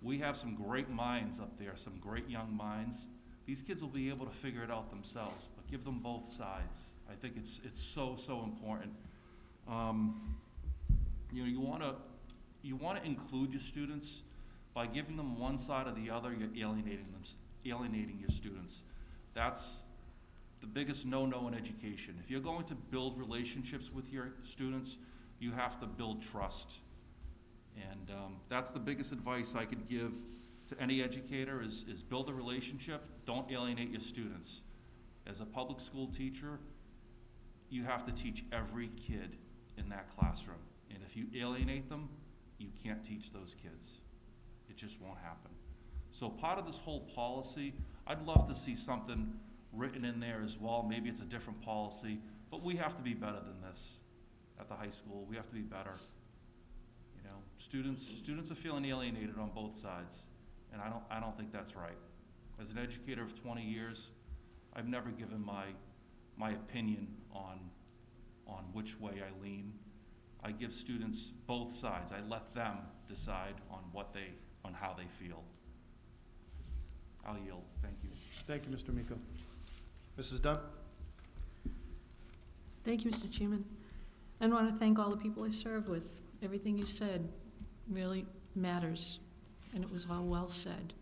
We have some great minds up there, some great young minds. These kids will be able to figure it out themselves, but give them both sides. I think it's so important. You want to include your students. By giving them one side or the other, you're alienating your students. That's the biggest no-no in education. If you're going to build relationships with your students, you have to build trust. And that's the biggest advice I could give to any educator is build a relationship, don't alienate your students. As a public school teacher, you have to teach every kid in that classroom. And if you alienate them, you can't teach those kids. It just won't happen. So part of this whole policy, I'd love to see something written in there as well. Maybe it's a different policy, but we have to be better than this at the high school. We have to be better. You know, students are feeling alienated on both sides, and I don't think that's right. As an educator of 20 years, I've never given my opinion on which way I lean. I give students both sides. I let them decide on how they feel. I'll yield. Thank you. Thank you, Mr. Miko. Mrs. Dunn? Thank you, Mr. Chairman. I want to thank all the people I served with. Everything you said really matters, and it was all well said.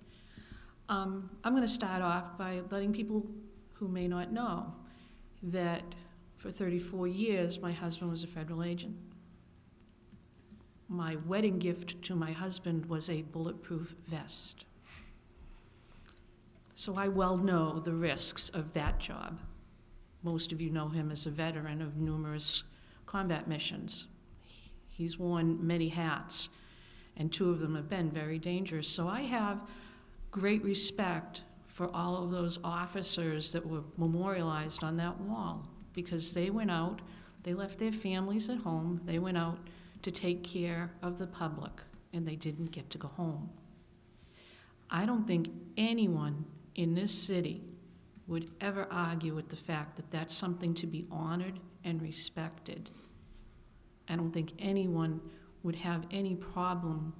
I'm going to start off by letting people who may not know that for 34 years, my husband was a federal agent. My wedding gift to my husband was a bulletproof vest. So I well know the risks of that job. Most of you know him as a veteran of numerous combat missions. He's worn many hats, and 2 of them have been very dangerous. So I have great respect for all of those officers that were memorialized on that wall, because they went out, they left their families at home, they went out to take care of the public, and they didn't get to go home. I don't think anyone in this city would ever argue with the fact that that's something to be honored and respected. I don't think anyone would have any problem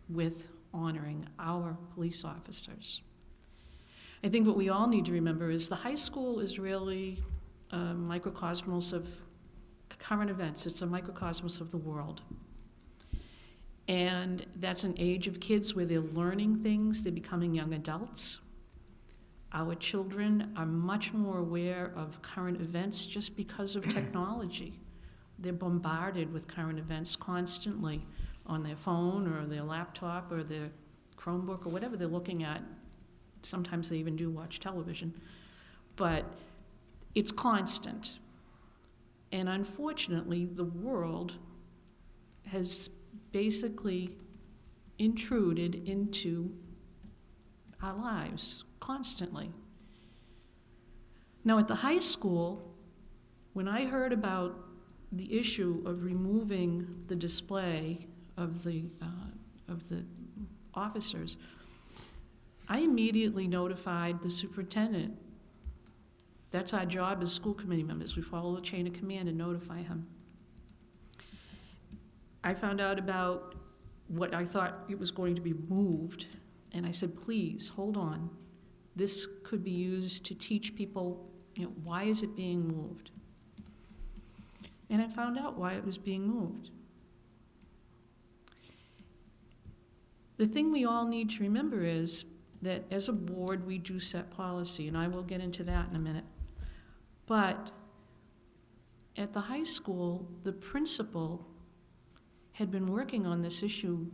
with honoring our police officers. I think what we all need to remember is the high school is really a microcosmos of current events. It's a microcosmos of the world. And that's an age of kids where they're learning things, they're becoming young adults. Our children are much more aware of current events just because of technology. They're bombarded with current events constantly on their phone or their laptop or their Chromebook or whatever they're looking at. Sometimes they even do watch television. But it's constant. And unfortunately, the world has basically intruded into our lives constantly. Now, at the high school, when I heard about the issue of removing the display of the officers, I immediately notified the superintendent. That's our job as school committee members. We follow the chain of command and notify him. I found out about what I thought it was going to be moved, and I said, please, hold on. This could be used to teach people, why is it being moved? And I found out why it was being moved. The thing we all need to remember is that as a board, we do set policy, and I will get into that in a minute. But at the high school, the principal had been working on this issue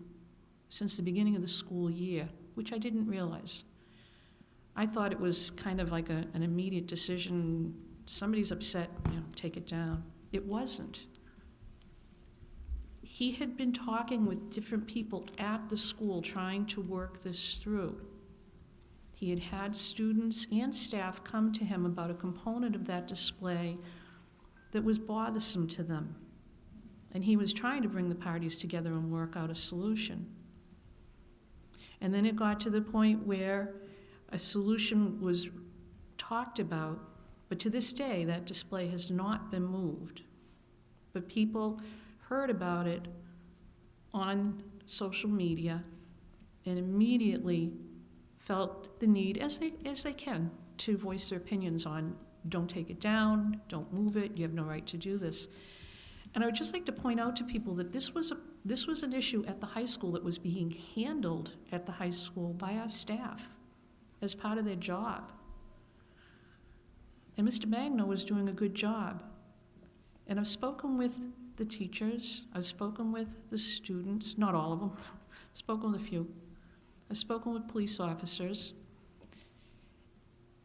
since the beginning of the school year, which I didn't realize. I thought it was kind of like an immediate decision. Somebody's upset, take it down. It wasn't. He had been talking with different people at the school trying to work this through. He had had students and staff come to him about a component of that display that was bothersome to them. And he was trying to bring the parties together and work out a solution. And then it got to the point where a solution was talked about, but to this day, that display has not been moved. But people heard about it on social media and immediately felt the need, as they can, to voice their opinions on, don't take it down, don't move it, you have no right to do this. And I would just like to point out to people that this was an issue at the high school that was being handled at the high school by our staff as part of their job. And Mr. Magno was doing a good job. And I've spoken with the teachers, I've spoken with the students, not all of them, I've spoken with a few. I've spoken with police officers.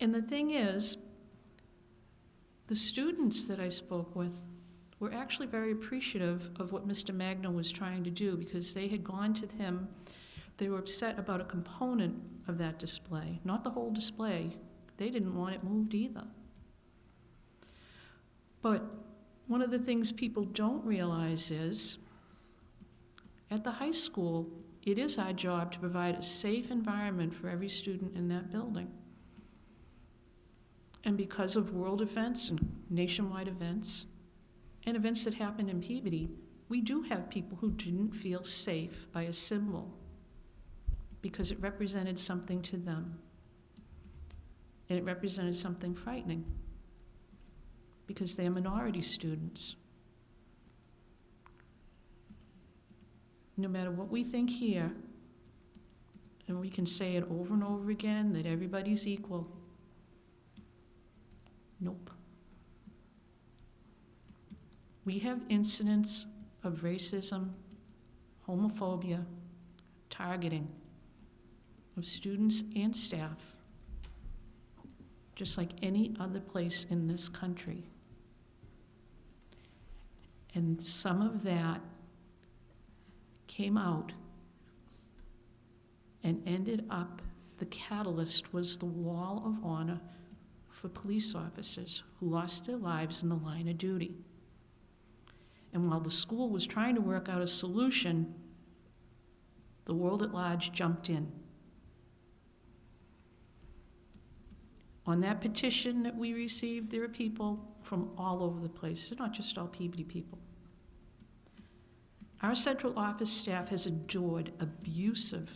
And the thing is, the students that I spoke with were actually very appreciative of what Mr. Magno was trying to do, because they had gone to him They were upset about a component of that display, not the whole display. They didn't want it moved either. But one of the things people don't realize is, at the high school, it is our job to provide a safe environment for every student in that building. And because of world events and nationwide events, and events that happened in Peabody, we do have people who didn't feel safe by a symbol because it represented something to them. And it represented something frightening because they're minority students. No matter what we think here, and we can say it over and over again, that everybody's equal. Nope. We have incidents of racism, homophobia, targeting of students and staff, just like any other place in this country. And some of that came out and ended up, the catalyst was the wall of honor for police officers who lost their lives in the line of duty. And while the school was trying to work out a solution, the world at large jumped in. On that petition that we received, there are people from all over the place. They're not just all Peabody people. Our central office staff has endured abusive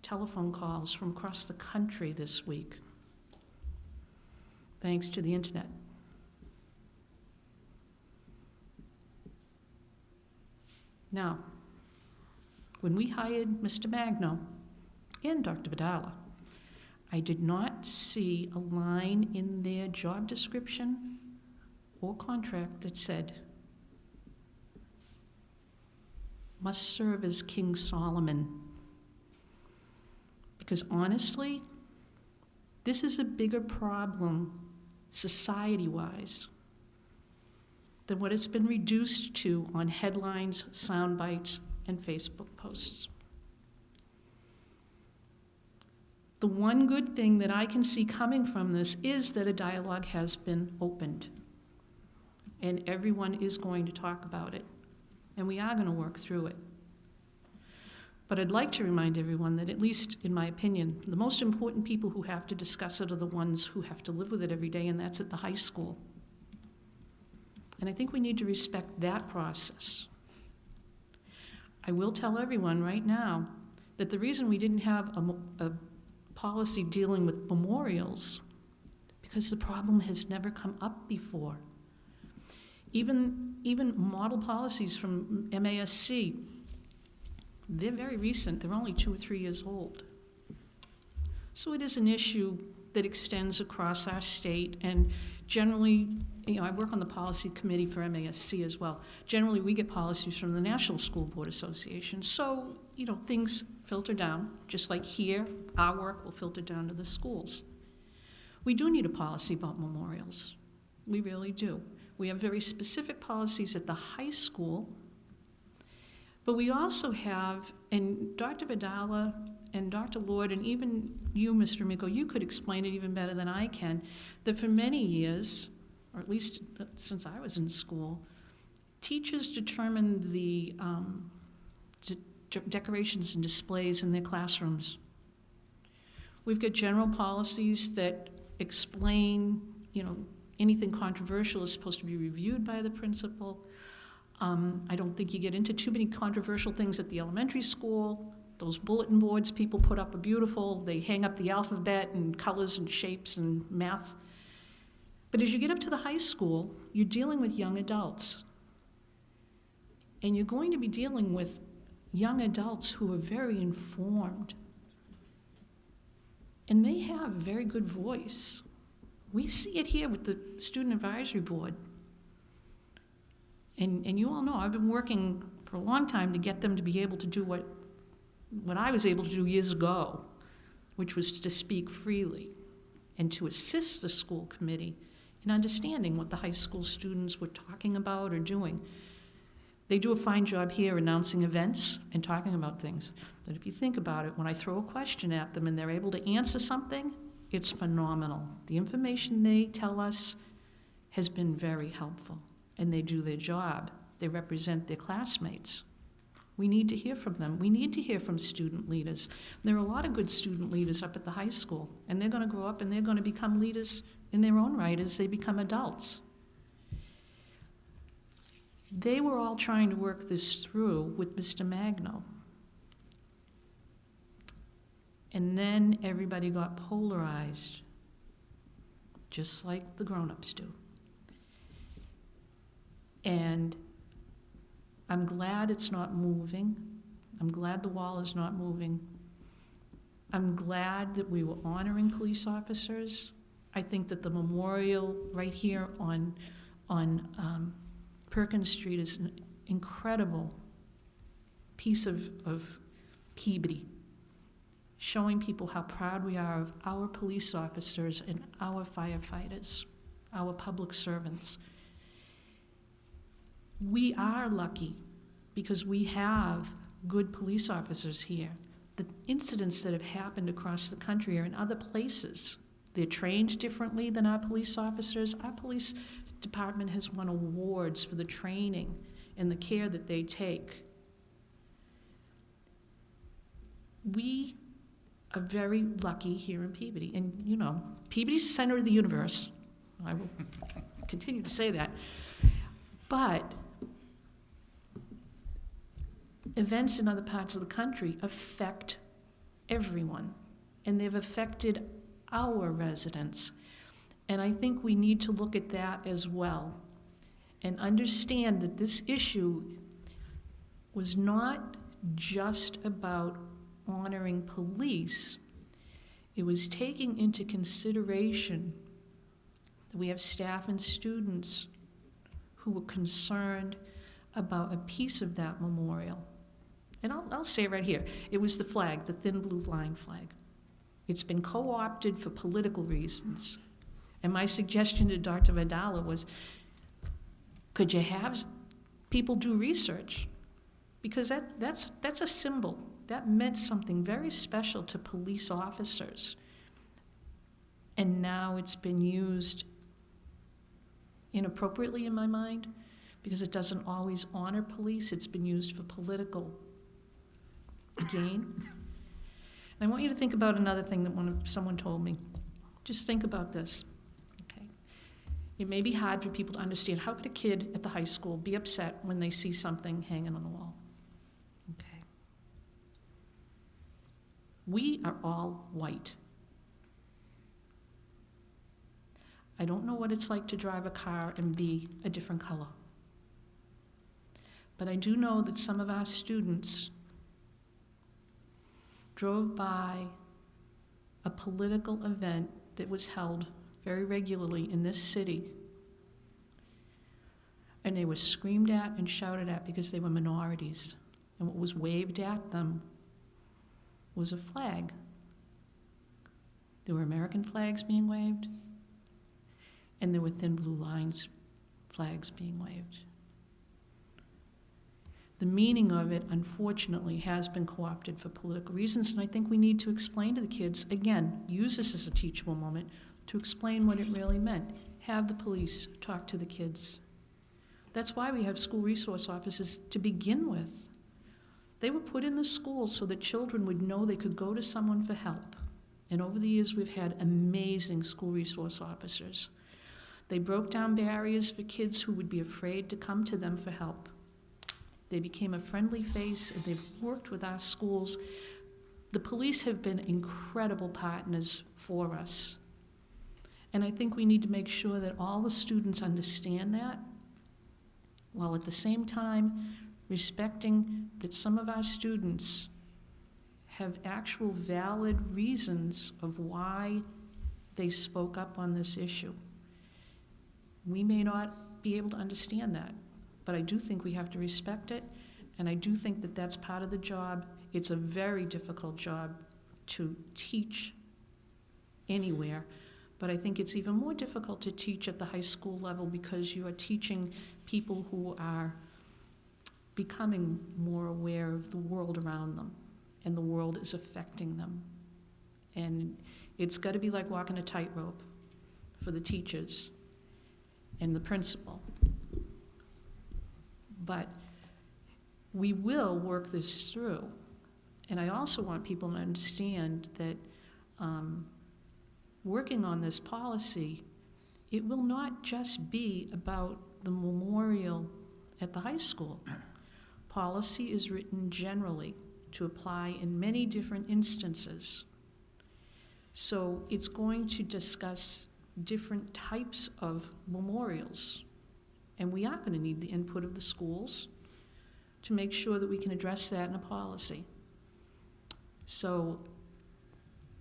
telephone calls from across the country this week, thanks to the internet. Now, when we hired Mr. Magno and Dr. Vidala, I did not see a line in their job description or contract that said, must serve as King Solomon. Because honestly, this is a bigger problem society-wise than what it's been reduced to on headlines, sound bites, and Facebook posts. The one good thing that I can see coming from this is that a dialogue has been opened, and everyone is going to talk about it, and we are going to work through it. But I'd like to remind everyone that, at least in my opinion, the most important people who have to discuss it are the ones who have to live with it every day, and that's at the high school. And I think we need to respect that process. I will tell everyone right now that the reason we didn't have a policy dealing with memorials, because the problem has never come up before. Even model policies from MASC, they're very recent. They're only 2 or 3 years old. So it is an issue that extends across our state, and generally, I work on the policy committee for MASC as well. Generally, we get policies from the National School Board Association. So, things filter down, just like here, our work will filter down to the schools. We do need a policy about memorials. We really do. We have very specific policies at the high school, but we also have, and Dr. Vidala and Dr. Lord, and even you, Mr. Miko, you could explain it even better than I can, that for many years, or at least since I was in school, teachers determined the decorations and displays in their classrooms. We've got general policies that explain, anything controversial is supposed to be reviewed by the principal. I don't think you get into too many controversial things at the elementary school. Those bulletin boards people put up are beautiful. They hang up the alphabet and colors and shapes and math. But as you get up to the high school, you're dealing with young adults. And you're going to be dealing with young adults who are very informed. And they have a very good voice. We see it here with the Student Advisory Board. And you all know, I've been working for a long time to get them to be able to do what I was able to do years ago, which was to speak freely and to assist the school committee in understanding what the high school students were talking about or doing. They do a fine job here announcing events and talking about things. But if you think about it, when I throw a question at them and they're able to answer something, it's phenomenal. The information they tell us has been very helpful, and they do their job. They represent their classmates. We need to hear from them. We need to hear from student leaders. There are a lot of good student leaders up at the high school, and they're going to grow up and they're going to become leaders in their own right as they become adults. They were all trying to work this through with Mr. Magno. And then everybody got polarized, just like the grown-ups do. And I'm glad it's not moving. I'm glad the wall is not moving. I'm glad that we were honoring police officers. I think that the memorial right here on Perkins Street is an incredible piece of Peabody, showing people how proud we are of our police officers and our firefighters, our public servants. We are lucky because we have good police officers here. The incidents that have happened across the country are in other places. They're trained differently than our police officers. Our police department has won awards for the training and the care that they take. We are very lucky here in Peabody. And you know, Peabody's the center of the universe. I will continue to say that. But events in other parts of the country affect everyone, and they've affected our residents. And I think we need to look at that as well and understand that this issue was not just about honoring police. It was taking into consideration that we have staff and students who were concerned about a piece of that memorial. And I'll say it right here. It was the flag, the thin blue line flag. It's been co-opted for political reasons. And my suggestion to Dr. Vidala was, could you have people do research? Because that's a symbol. That meant something very special to police officers. And now it's been used inappropriately in my mind, because it doesn't always honor police. It's been used for political gain. And I want you to think about another thing that someone told me. Just think about this, okay? It may be hard for people to understand. How could a kid at the high school be upset when they see something hanging on the wall? Okay. We are all white. I don't know what it's like to drive a car and be a different color. But I do know that some of our students drove by a political event that was held very regularly in this city, and they were screamed at and shouted at because they were minorities. And what was waved at them was a flag. There were American flags being waved, and there were thin blue lines flags being waved. The meaning of it, unfortunately, has been co-opted for political reasons, and I think we need to explain to the kids, again, use this as a teachable moment, to explain what it really meant. Have the police talk to the kids. That's why we have school resource officers to begin with. They were put in the schools so that children would know they could go to someone for help. And over the years, we've had amazing school resource officers. They broke down barriers for kids who would be afraid to come to them for help. They became a friendly face, and they've worked with our schools. The police have been incredible partners for us. And I think we need to make sure that all the students understand that, while at the same time respecting that some of our students have actual valid reasons of why they spoke up on this issue. We may not be able to understand that, but I do think we have to respect it, and I do think that that's part of the job. It's a very difficult job to teach anywhere, but I think it's even more difficult to teach at the high school level because you are teaching people who are becoming more aware of the world around them, and the world is affecting them. And it's got to be like walking a tightrope for the teachers and the principal. But we will work this through. And I also want people to understand that working on this policy, it will not just be about the memorial at the high school. Policy is written generally to apply in many different instances. So it's going to discuss different types of memorials. And we are going to need the input of the schools to make sure that we can address that in a policy. So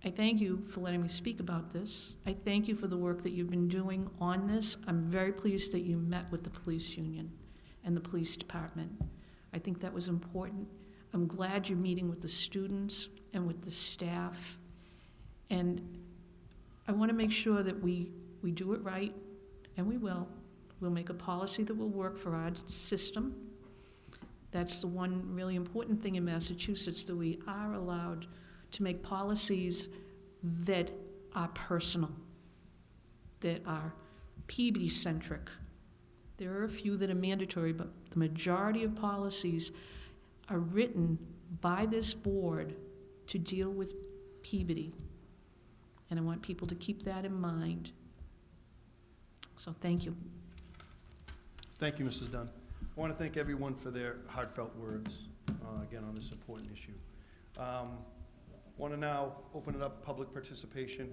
I thank you for letting me speak about this. I thank you for the work that you've been doing on this. I'm very pleased that you met with the police union and the police department. I think that was important. I'm glad you're meeting with the students and with the staff. And I want to make sure that we do it right, and we will. We'll make a policy that will work for our system. That's the one really important thing in Massachusetts, that we are allowed to make policies that are personal, that are Peabody-centric. There are a few that are mandatory, but the majority of policies are written by this board to deal with Peabody. And I want people to keep that in mind. So thank you. Thank you, Mrs. Dunn. I want to thank everyone for their heartfelt words, again, on this important issue. Want to now open it up, public participation,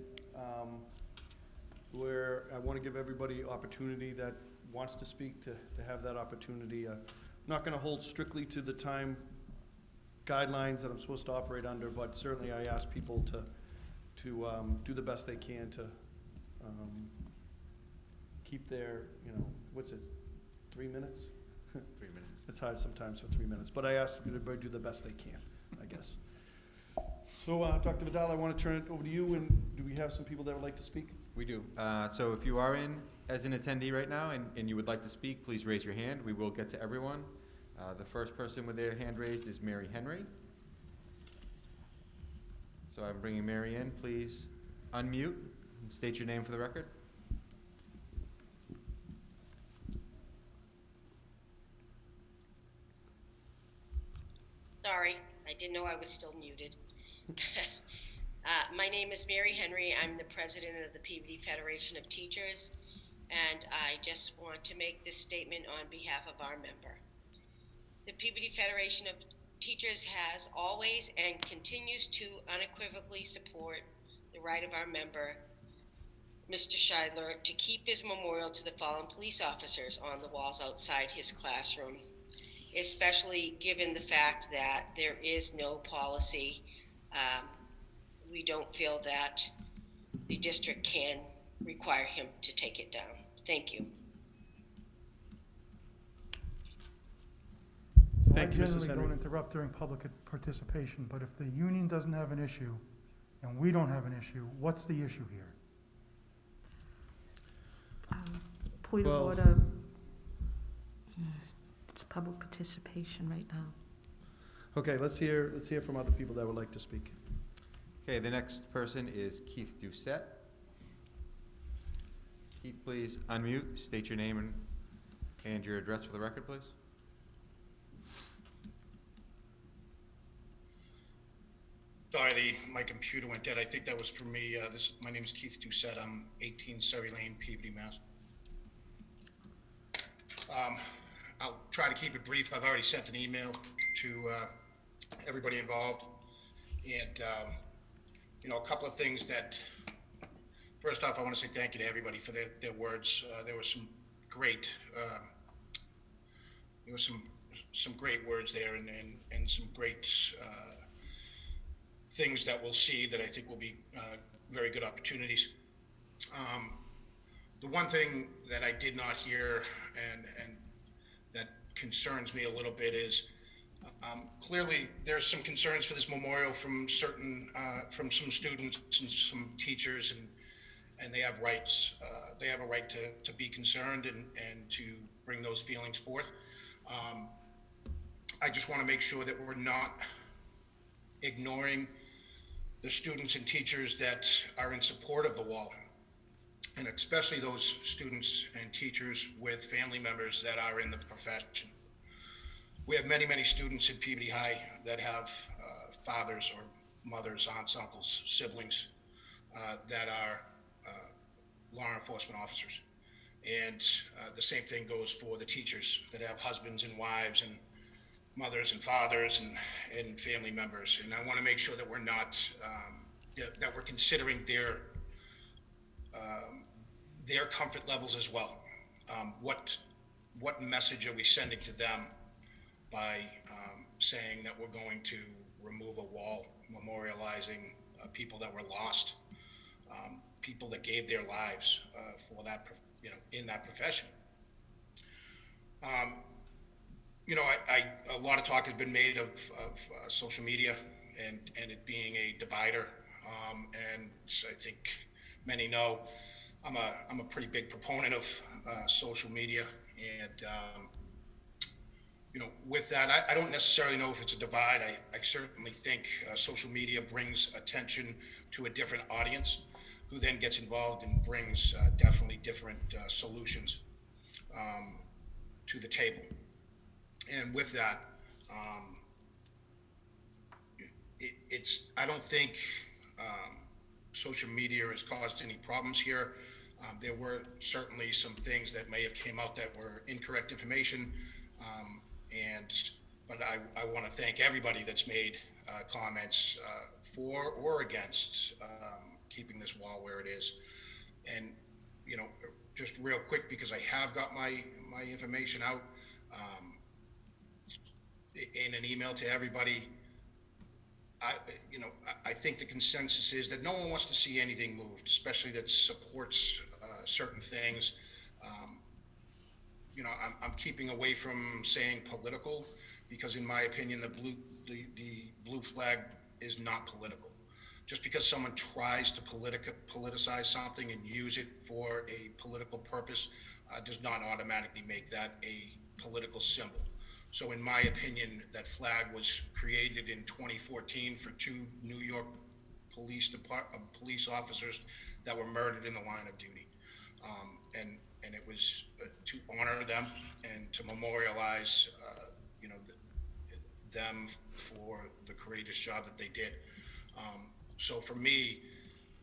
where I want to give everybody opportunity that wants to speak to have that opportunity. I'm not going to hold strictly to the time guidelines that I'm supposed to operate under, but certainly I ask people to do the best they can to keep their, what's it, 3 minutes? 3 minutes. It's hard sometimes for 3 minutes, but I ask everybody to do the best they can, I guess. So, Dr. Vidal, I want to turn it over to you, and do we have some people that would like to speak? We do. So if you are in as an attendee right now and you would like to speak, please raise your hand. We will get to everyone. The first person with their hand raised is Mary Henry. So I'm bringing Mary in. Please unmute and state your name for the record. Sorry, I didn't know I was still muted. My name is Mary Henry. I'm the president of the Peabody Federation of Teachers, and I just want to make this statement on behalf of our member. The Peabody Federation of Teachers has always and continues to unequivocally support the right of our member, Mr. Scheidler, to keep his memorial to the fallen police officers on the walls outside his classroom, especially given the fact that there is no policy. We don't feel that the district can require him to take it down. Thank you. Thank you, Mrs. I generally Henry. don't interrupt during public participation, but if the union doesn't have an issue and we don't have an issue, what's the issue here? Point Well- of order. It's public participation right now. Okay, let's hear from other people that would like to speak. Okay, the next person is Keith Doucette. Keith, please unmute, state your name and your address for the record, please. Sorry, my computer went dead. I think that was for me. My name is Keith Doucette. I'm 18 Surrey Lane, Peabody, Mass. I'll try to keep it brief. I've already sent an email to everybody involved. And, a couple of things that, first off, I want to say thank you to everybody for their words. There were some great, some great words there and some great things that we'll see that I think will be very good opportunities. The one thing that I did not hear and that concerns me a little bit is clearly there's some concerns for this memorial from from some students and some teachers, and they have rights. They have a right to be concerned and to bring those feelings forth. I just want to make sure that we're not ignoring the students and teachers that are in support of the wall, and especially those students and teachers with family members that are in the profession. We have many, many students in Peabody High that have fathers or mothers, aunts, uncles, siblings that are law enforcement officers. And the same thing goes for the teachers that have husbands and wives and mothers and fathers and family members. And I want to make sure that we're not, that we're considering their comfort levels as well. What message are we sending to them by saying that we're going to remove a wall memorializing people that were lost, people that gave their lives for that, in that profession. A lot of talk has been made of social media and it being a divider, and I think many know I'm a pretty big proponent of social media, and with that, I don't necessarily know if it's a divide. I certainly think social media brings attention to a different audience, who then gets involved and brings definitely different solutions to the table. And with that, I don't think social media has caused any problems here. There were certainly some things that may have came out that were incorrect information, but I want to thank everybody that's made comments for or against keeping this wall where it is. And just real quick, because I have got my information out in an email to everybody. I think the consensus is that no one wants to see anything moved, especially that supports certain things. I'm keeping away from saying political, because in my opinion, the blue flag is not political. Just because someone tries to politicize something and use it for a political purpose does not automatically make that a political symbol. So in my opinion, that flag was created in 2014 for 2 New York police officers that were murdered in the line of duty. And it was to honor them and to memorialize them for the courageous job that they did. So for me,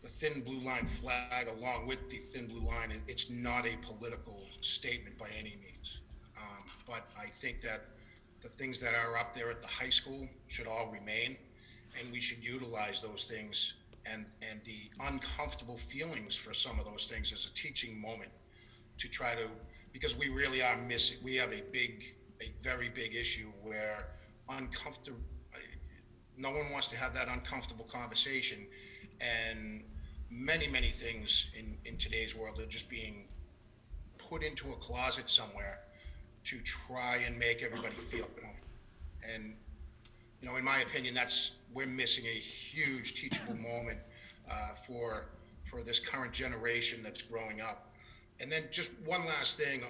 the thin blue line flag, along with the thin blue line, it's not a political statement by any means. But I think that the things that are up there at the high school should all remain, and we should utilize those things and the uncomfortable feelings for some of those things as a teaching moment to try to, because we really are missing, we have a very big issue where no one wants to have that uncomfortable conversation, and many things in today's world are just being put into a closet somewhere to try and make everybody feel comfortable. And in my opinion, we're missing a huge teachable moment for this current generation that's growing up. And then just one last thing,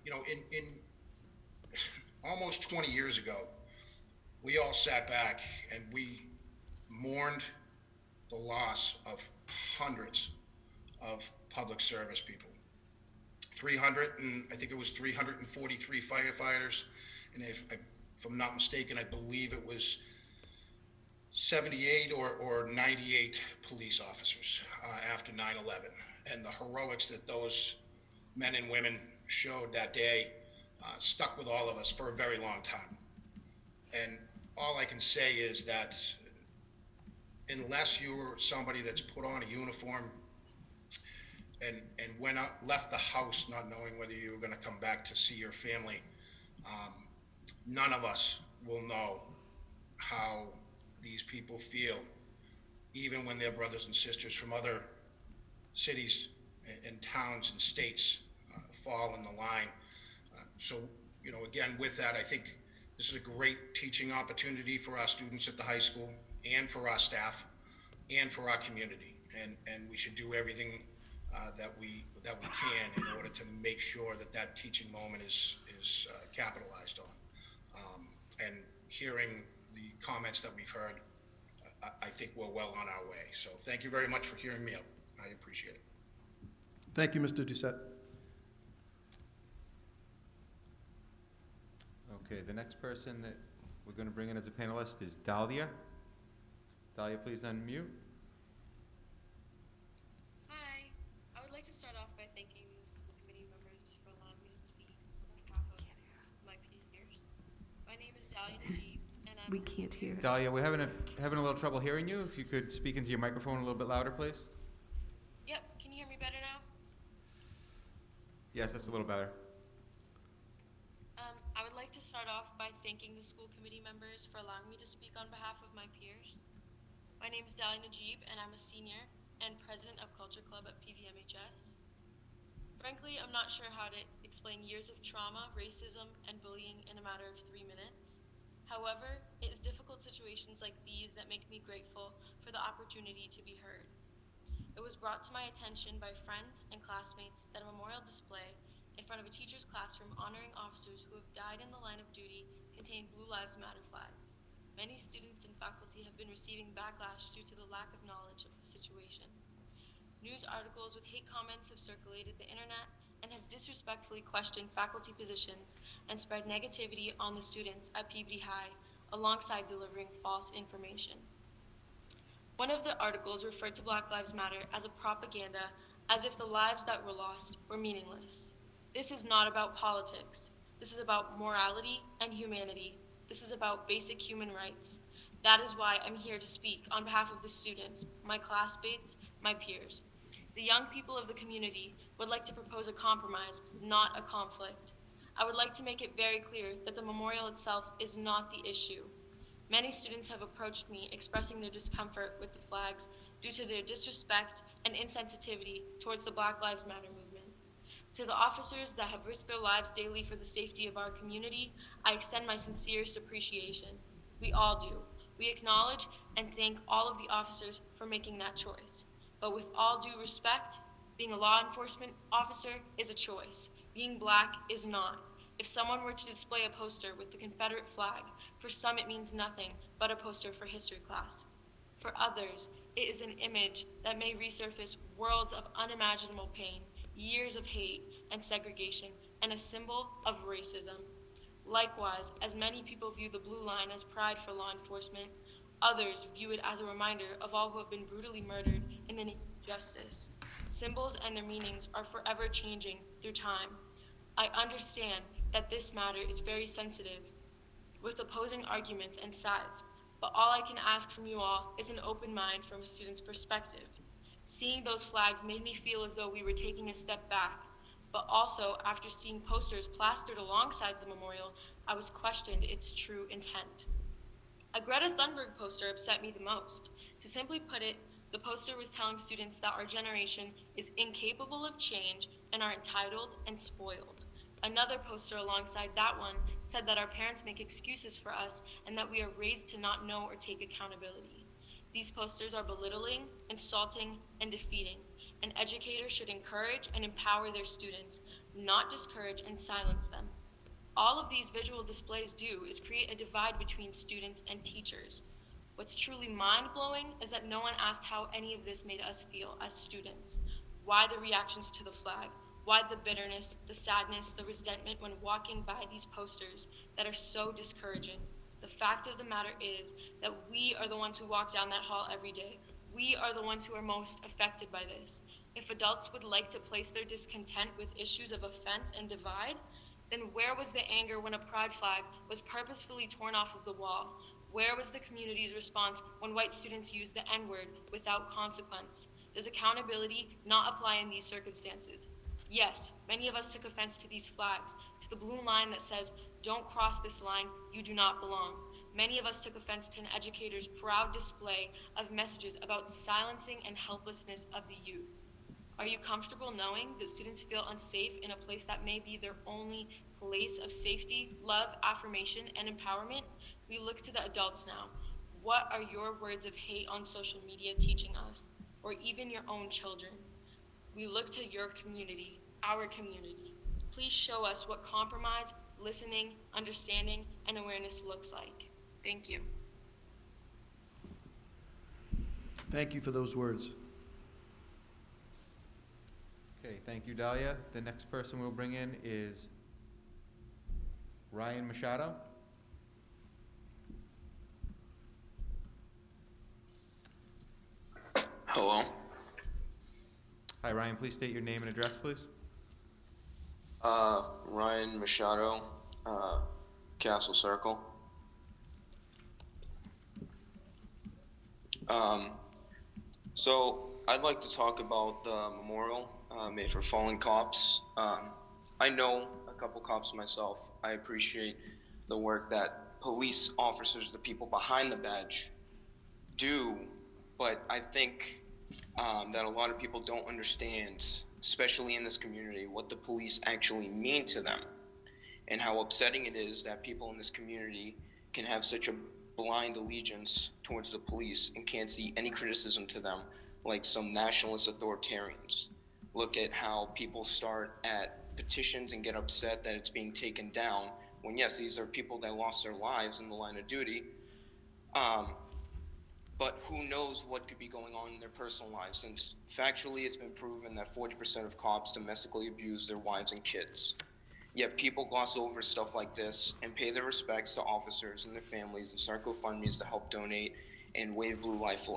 in almost 20 years ago, we all sat back and we mourned the loss of hundreds of public service people. 343 firefighters, and if I'm not mistaken, I believe it was 78 or 98 police officers after 9/11, and the heroics that those men and women showed that day stuck with all of us for a very long time. And all I can say is that unless you're somebody that's put on a uniform and left the house not knowing whether you were going to come back to see your family, none of us will know how these people feel, even when their brothers and sisters from other cities and towns and states fall in the line. So, again, with that, I think this is a great teaching opportunity for our students at the high school and for our staff and for our community. And we should do everything that we can in order to make sure that teaching moment is capitalized on. and hearing the comments that we've heard, I think we're well on our way. So thank you very much for hearing me out. I appreciate it. Thank you, Mr. Doucette. Okay, the next person that we're going to bring in as a panelist is Dahlia. Dahlia, please unmute. Hi, I would like to start off by thanking the school committee members for allowing me to speak on behalf of my peers. My name is Dahlia Najib, and I'm We can't hear. Dahlia, we're having a little trouble hearing you. If you could speak into your microphone a little bit louder, please. Yep, can you hear me better now? Yes, that's a little better. I would like to start off by thanking the school committee members for allowing me to speak on behalf of my peers. My name is Dahlia Najib, and I'm a senior and president of Culture Club at PVMHS. Frankly, I'm not sure how to explain years of trauma, racism, and bullying in a matter of 3 minutes. However, it is difficult situations like these that make me grateful for the opportunity to be heard. It was brought to my attention by friends and classmates that a memorial display in front of a teacher's classroom honoring officers who have died in the line of duty contained Blue Lives Matter flags. Many students and faculty have been receiving backlash due to the lack of knowledge of the situation. News articles with hate comments have circulated the internet and have disrespectfully questioned faculty positions and spread negativity on the students at Peabody High alongside delivering false information. One of the articles referred to Black Lives Matter as a propaganda, as if the lives that were lost were meaningless. This is not about politics. This is about morality and humanity. This is about basic human rights. That is why I'm here to speak on behalf of the students, my classmates, my peers. The young people of the community would like to propose a compromise, not a conflict. I would like to make it very clear that the memorial itself is not the issue. Many students have approached me expressing their discomfort with the flags due to their disrespect and insensitivity towards the Black Lives Matter movement. To the officers that have risked their lives daily for the safety of our community, I extend my sincerest appreciation. We all do. We acknowledge and thank all of the officers for making that choice. But with all due respect, being a law enforcement officer is a choice. Being Black is not. If someone were to display a poster with the Confederate flag, for some it means nothing but a poster for history class. For others, it is an image that may resurface worlds of unimaginable pain, years of hate and segregation, and a symbol of racism. Likewise, as many people view the blue line as pride for law enforcement, others view it as a reminder of all who have been brutally murdered in the name of justice. Symbols and their meanings are forever changing through time. I understand that this matter is very sensitive, with opposing arguments and sides, but all I can ask from you all is an open mind from a student's perspective. Seeing those flags made me feel as though we were taking a step back, but also after seeing posters plastered alongside the memorial, I was questioned its true intent. A Greta Thunberg poster upset me the most. To simply put it, the poster was telling students that our generation is incapable of change and are entitled and spoiled. Another poster alongside that one said that our parents make excuses for us and that we are raised to not know or take accountability. These posters are belittling, insulting, and defeating. An educator should encourage and empower their students, not discourage and silence them. All of these visual displays do is create a divide between students and teachers. What's truly mind-blowing is that no one asked how any of this made us feel as students. Why the reactions to the flag? Why the bitterness, the sadness, the resentment when walking by these posters that are so discouraging? The fact of the matter is that we are the ones who walk down that hall every day. We are the ones who are most affected by this. If adults would like to place their discontent with issues of offense and divide, then where was the anger when a pride flag was purposefully torn off of the wall? Where was the community's response when white students used the N-word without consequence? Does accountability not apply in these circumstances? Yes, many of us took offense to these flags, to the blue line that says, "Don't cross this line, you do not belong." Many of us took offense to an educator's proud display of messages about silencing and helplessness of the youth. Are you comfortable knowing that students feel unsafe in a place that may be their only place of safety, love, affirmation, and empowerment? We look to the adults now. What are your words of hate on social media teaching us, or even your own children? We look to your community, our community. Please show us what compromise listening, understanding, and awareness looks like. Thank you. Thank you for those words. Okay, thank you, Dahlia. The next person we'll bring in is Ryan Machado. Hello. Hi, Ryan, please state your name and address, please. Ryan Machado, Castle Circle. So I'd like to talk about the memorial made for fallen cops. I know a couple cops myself. I appreciate the work that police officers, the people behind the badge, do, but I think that a lot of people don't understand, especially in this community, what the police actually mean to them, and how upsetting it is that people in this community can have such a blind allegiance towards the police and can't see any criticism to them, like some nationalist authoritarians. Look at how people start at petitions and get upset that it's being taken down, when yes, these are people that lost their lives in the line of duty, but who knows what could be going on in their personal lives, since factually it's been proven that 40% of cops domestically abuse their wives and kids. Yet people gloss over stuff like this and pay their respects to officers and their families and start GoFundMes to help donate and wave Blue Lives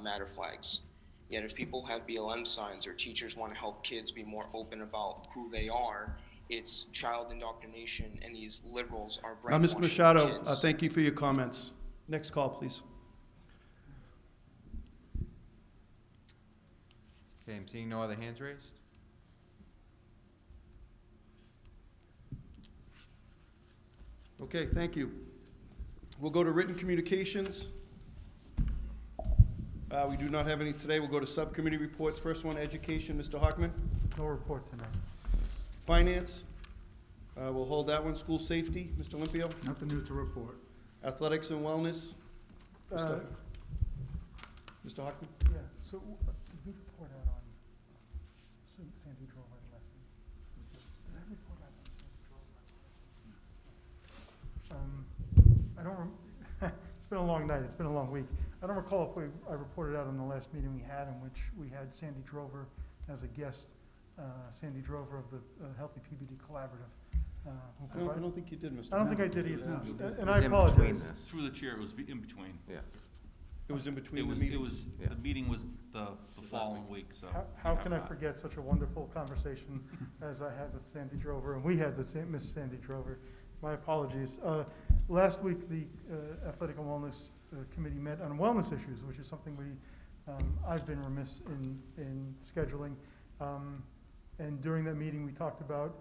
Matter flags. Yet if people have BLM signs or teachers want to help kids be more open about who they are, it's child indoctrination, and these liberals are brainwashing Mr. Machado, kids. thank you for your comments. Next call, please. Okay, I'm seeing no other hands raised. Okay, thank you. We'll go to written communications. We do not have any today. We'll go to subcommittee reports. First one, education, Mr. Hockman. No report tonight. Finance, we'll hold that one. School safety, Mr. Limpio. Nothing new to report. Athletics and wellness, Uh, Mr. Hockman. Yeah, so did we report out on Sandy Drove last week? Did I report out on Sandy Drove? I don't, it's been a long night, it's been a long week. I don't recall if I reported out on the last meeting we had, in which we had Sandy Drover as a guest, Sandy Drover of the Healthy Peabody Collaborative. I don't think you did, Mr. I don't think I did either, No. and I It was in between apologize. this. Through the chair, it was in between. Yeah. It was in between It the was, meetings. Yeah. the meeting was the following week, so. How we can I have that. forget such a wonderful conversation as I had with Sandy Drover, and we had with Miss Sandy Drover. My apologies. Last week, the Athletic and Wellness Committee met on wellness issues, which is something I've been remiss in scheduling. And during that meeting, we talked about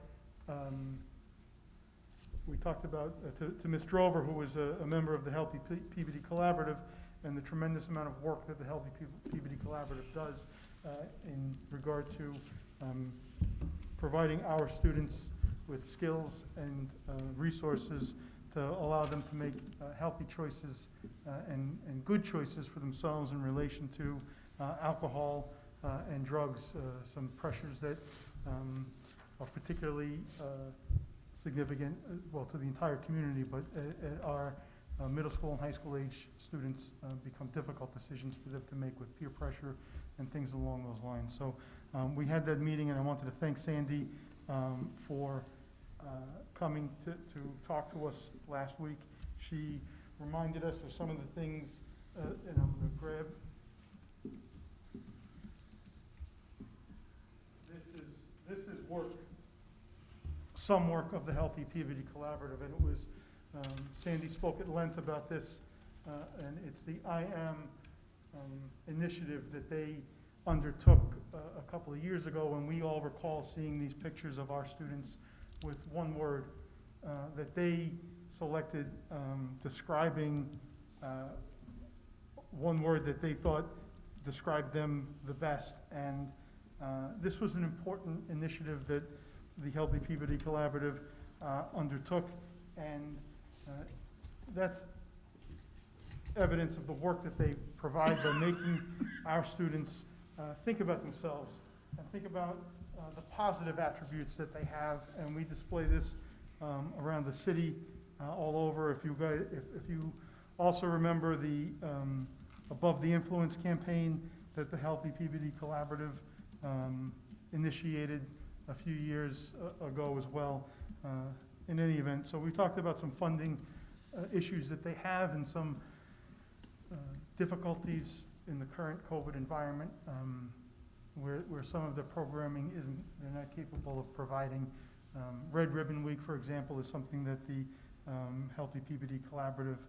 to Ms. Drover, who was a member of the Healthy Peabody Collaborative, and the tremendous amount of work that the Healthy Peabody Collaborative does in regard to providing our students with skills and resources to allow them to make healthy choices and good choices for themselves in relation to alcohol and drugs, some pressures that are particularly significant, well, to the entire community, but at our middle school and high school age students become difficult decisions for them to make with peer pressure and things along those lines. So we had that meeting, and I wanted to thank Sandy for coming to talk to us last week. She reminded us of some of the things, and I'm going to grab. This is work, some work of the Healthy Peabody Collaborative, and it was, Sandy spoke at length about this, and it's the I Am initiative that they undertook a couple of years ago, and we all recall seeing these pictures of our students with one word that they selected, describing one word that they thought described them the best. And this was an important initiative that the Healthy Peabody Collaborative undertook, and that's evidence of the work that they provide by making our students think about themselves and think about the positive attributes that they have, and we display this around the city, all over. If you also remember the Above the Influence campaign that the Healthy Peabody Collaborative initiated a few years ago as well, in any event. So we talked about some funding issues that they have and some difficulties in the current COVID environment, where some of the programming they're not capable of providing. Red Ribbon Week, for example, is something that the Healthy Peabody Collaborative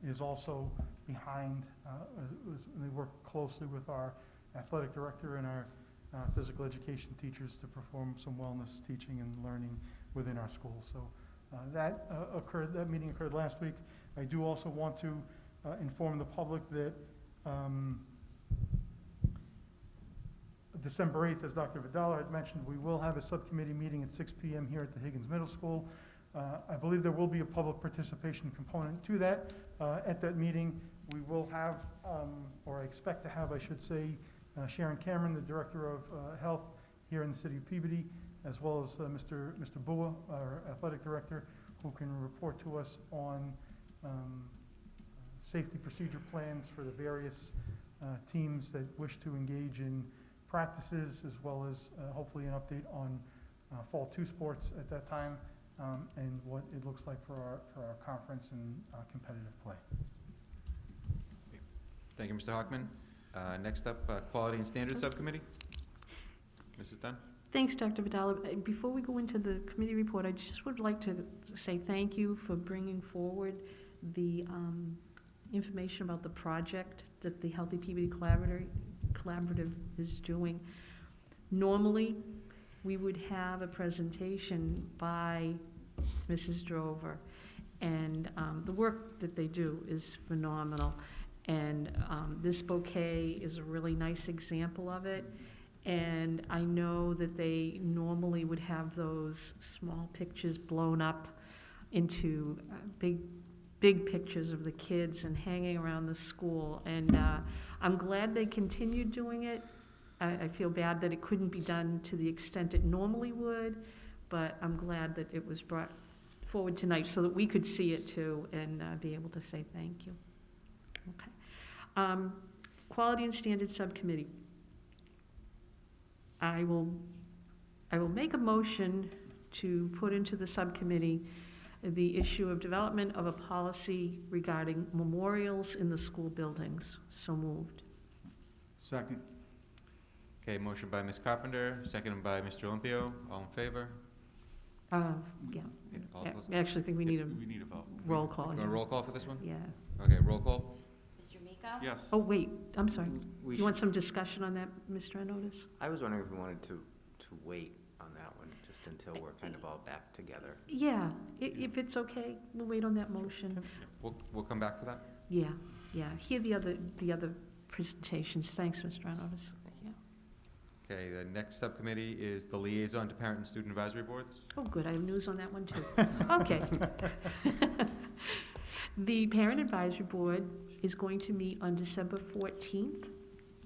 is also behind. They work closely with our athletic director and our physical education teachers to perform some wellness teaching and learning within our school. So that meeting occurred last week. I do also want to inform the public that December 8th, as Dr. Vidal had mentioned, we will have a subcommittee meeting at 6 p.m. here at the Higgins Middle School. I believe there will be a public participation component to that. At that meeting, we will have, or I expect to have, I should say, Sharon Cameron, the Director of Health here in the city of Peabody, as well as Mr. Bua, our Athletic Director, who can report to us on safety procedure plans for the various teams that wish to engage in practices, as well as hopefully an update on Fall 2 sports at that time, and what it looks like for our conference and competitive play. Thank you, Mr. Hockman. Next up, Quality and Standards Subcommittee. Mrs. Dunn. Thanks, Dr. Vidal. Before we go into the committee report, I just would like to say thank you for bringing forward the information about the project that the Healthy Peabody Collaborative is doing. Normally, we would have a presentation by Mrs. Drover, and the work that they do is phenomenal. And this bouquet is a really nice example of it. And I know that they normally would have those small pictures blown up into big pictures of the kids and hanging around the school. And I'm glad they continued doing it. I feel bad that it couldn't be done to the extent it normally would, but I'm glad that it was brought forward tonight so that we could see it too and be able to say thank you. Okay. Quality and Standards Subcommittee. I will make a motion to put into the subcommittee the issue of development of a policy regarding memorials in the school buildings. So moved. Second. Okay, motion by Ms. Carpenter, seconded by Mr. Olympio. All in favor? Yeah. All opposed? I actually think we need a vote. roll call. You want a roll call for this one? Yeah. Okay, roll call. Mr. Miko? Yes. Oh, wait, I'm sorry. We You want should- some discussion on that, Mr. Anotis? I was wondering if we wanted to wait on that one, just until we're kind of all back together. Yeah, if it's okay, we'll wait on that motion. We'll come back to that. Yeah. Hear the other presentations. Thanks, Mr. Anotis. Yeah. Okay, the next subcommittee is the liaison to parent and student advisory boards. Oh, good, I have news on that one too. Okay. The Parent Advisory Board is going to meet on December 14th,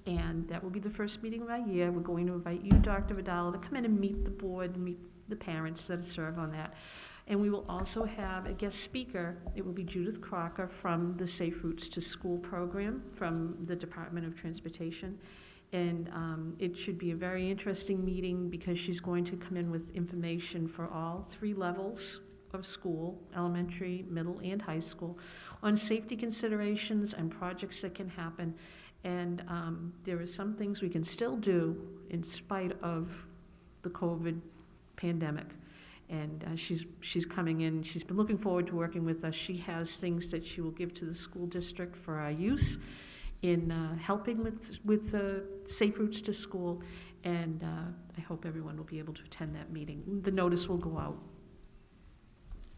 and that will be the first meeting of our year. We're going to invite you, Dr. Vidal, to come in and meet the board and meet the parents that serve on that. And we will also have a guest speaker. It will be Judith Crocker from the Safe Routes to School program from the Department of Transportation. And it should be a very interesting meeting because she's going to come in with information for all 3 levels of school, elementary, middle, and high school, on safety considerations and projects that can happen. And there are some things we can still do in spite of the COVID pandemic. And she's coming in. She's been looking forward to working with us. She has things that she will give to the school district for our use in helping with Safe Routes to School. And I hope everyone will be able to attend that meeting. The notice will go out.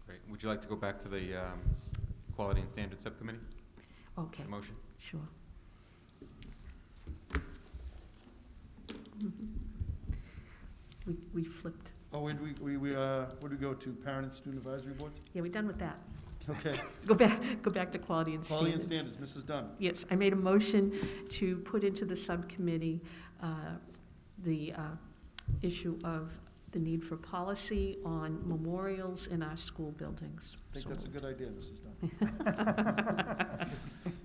Great. Would you like to go back to the Quality and Standards Subcommittee? Okay. Motion? Sure. We flipped. Oh, where do we go to? Parent and Student Advisory Boards? Yeah, we're done with that. Okay. Go back to Quality and Standards. Quality and Standards, Mrs. Dunn. Yes, I made a motion to put into the subcommittee the issue of the need for policy on memorials in our school buildings. I think So that's a good idea, Mrs.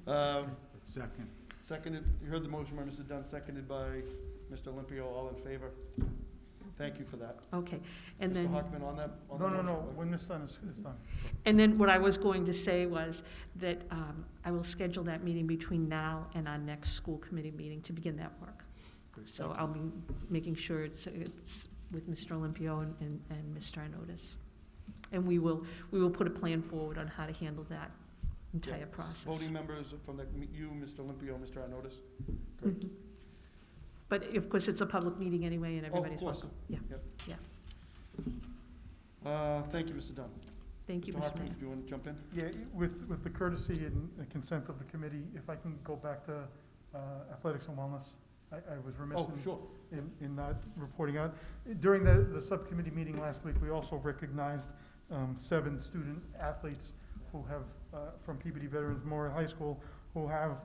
Dunn. Second. Seconded, you heard the motion by Mrs. Dunn, seconded by Mr. Olympio, all in favor? Thank you for that. Okay, and Mr. then. Hockman, on that? on No, the no, no, motion? when Ms. Dunn is done. And then what I was going to say was that I will schedule that meeting between now and our next school committee meeting to begin that work. Great, So thank you. I'll be making sure it's with Mr. Olympio and Mr. Arnottis. And we will put a plan forward on how to handle that entire Yeah. process. Voting members from you, Mr. Olympio, Mr. Arnottis? Great. Mhm. But of course, it's a public meeting anyway, and Oh, of everybody's course. welcome. Yeah, Yep. yeah. Thank you, Mr. Dunn. Thank you, Mr. Mr. Hockman, Mayor. if you want to jump in? Yeah, with the courtesy and consent of the committee, if I can go back to athletics and wellness. I was remiss Oh, sure. in not reporting out. During the subcommittee meeting last week, we also recognized 7 student athletes who have, from Peabody Veterans Memorial High School, who have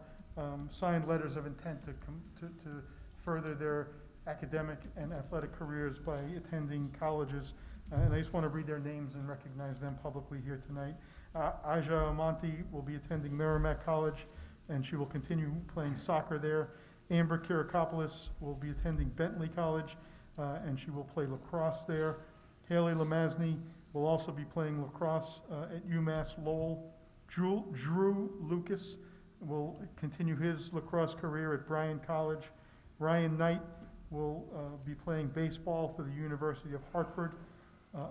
signed letters of intent to further their academic and athletic careers by attending colleges. And I just want to read their names and recognize them publicly here tonight. Aja Amonte will be attending Merrimack College, and she will continue playing soccer there. Amber Kirakopoulos will be attending Bentley College, and she will play lacrosse there. Haley Lamazny will also be playing lacrosse at UMass Lowell. Drew Lucas will continue his lacrosse career at Bryan College. Ryan Knight will be playing baseball for the University of Hartford.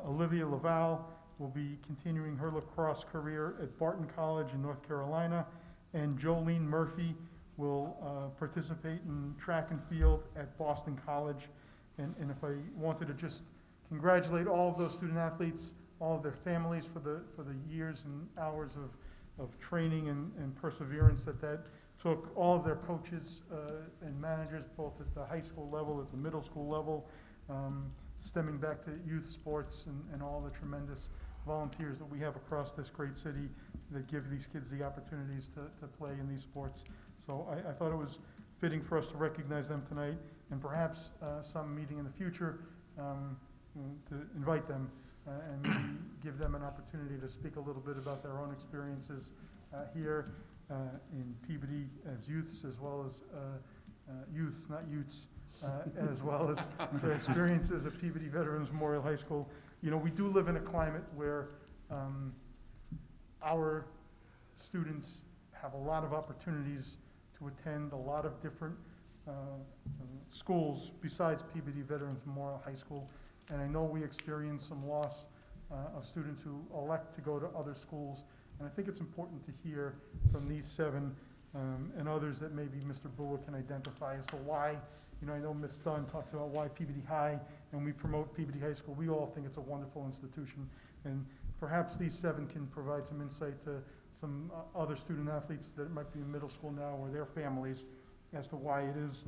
Olivia Laval will be continuing her lacrosse career at Barton College in North Carolina. And Jolene Murphy will participate in track and field at Boston College. And if I wanted to just congratulate all of those student athletes, all of their families for the years and hours of training and perseverance that took, all of their coaches and managers, both at the high school level, at the middle school level, stemming back to youth sports and all the tremendous volunteers that we have across this great city that give these kids the opportunities to play in these sports. So I thought it was fitting for us to recognize them tonight, and perhaps some meeting in the future to invite them and maybe give them an opportunity to speak a little bit about their own experiences here in Peabody as youths, as well as youths, not youths, as well as their experiences at Peabody Veterans Memorial High School. You know, we do live in a climate where our students have a lot of opportunities to attend a lot of different schools besides Peabody Veterans Memorial High School. And I know we experience some loss of students who elect to go to other schools. And I think it's important to hear from these 7 and others that maybe Mr. Brewer can identify as to why. You know, I know Ms. Dunn talks about why Peabody High, and we promote Peabody High School. We all think it's a wonderful institution. And perhaps these 7 can provide some insight to some other student athletes that might be in middle school now, or their families, as to why it is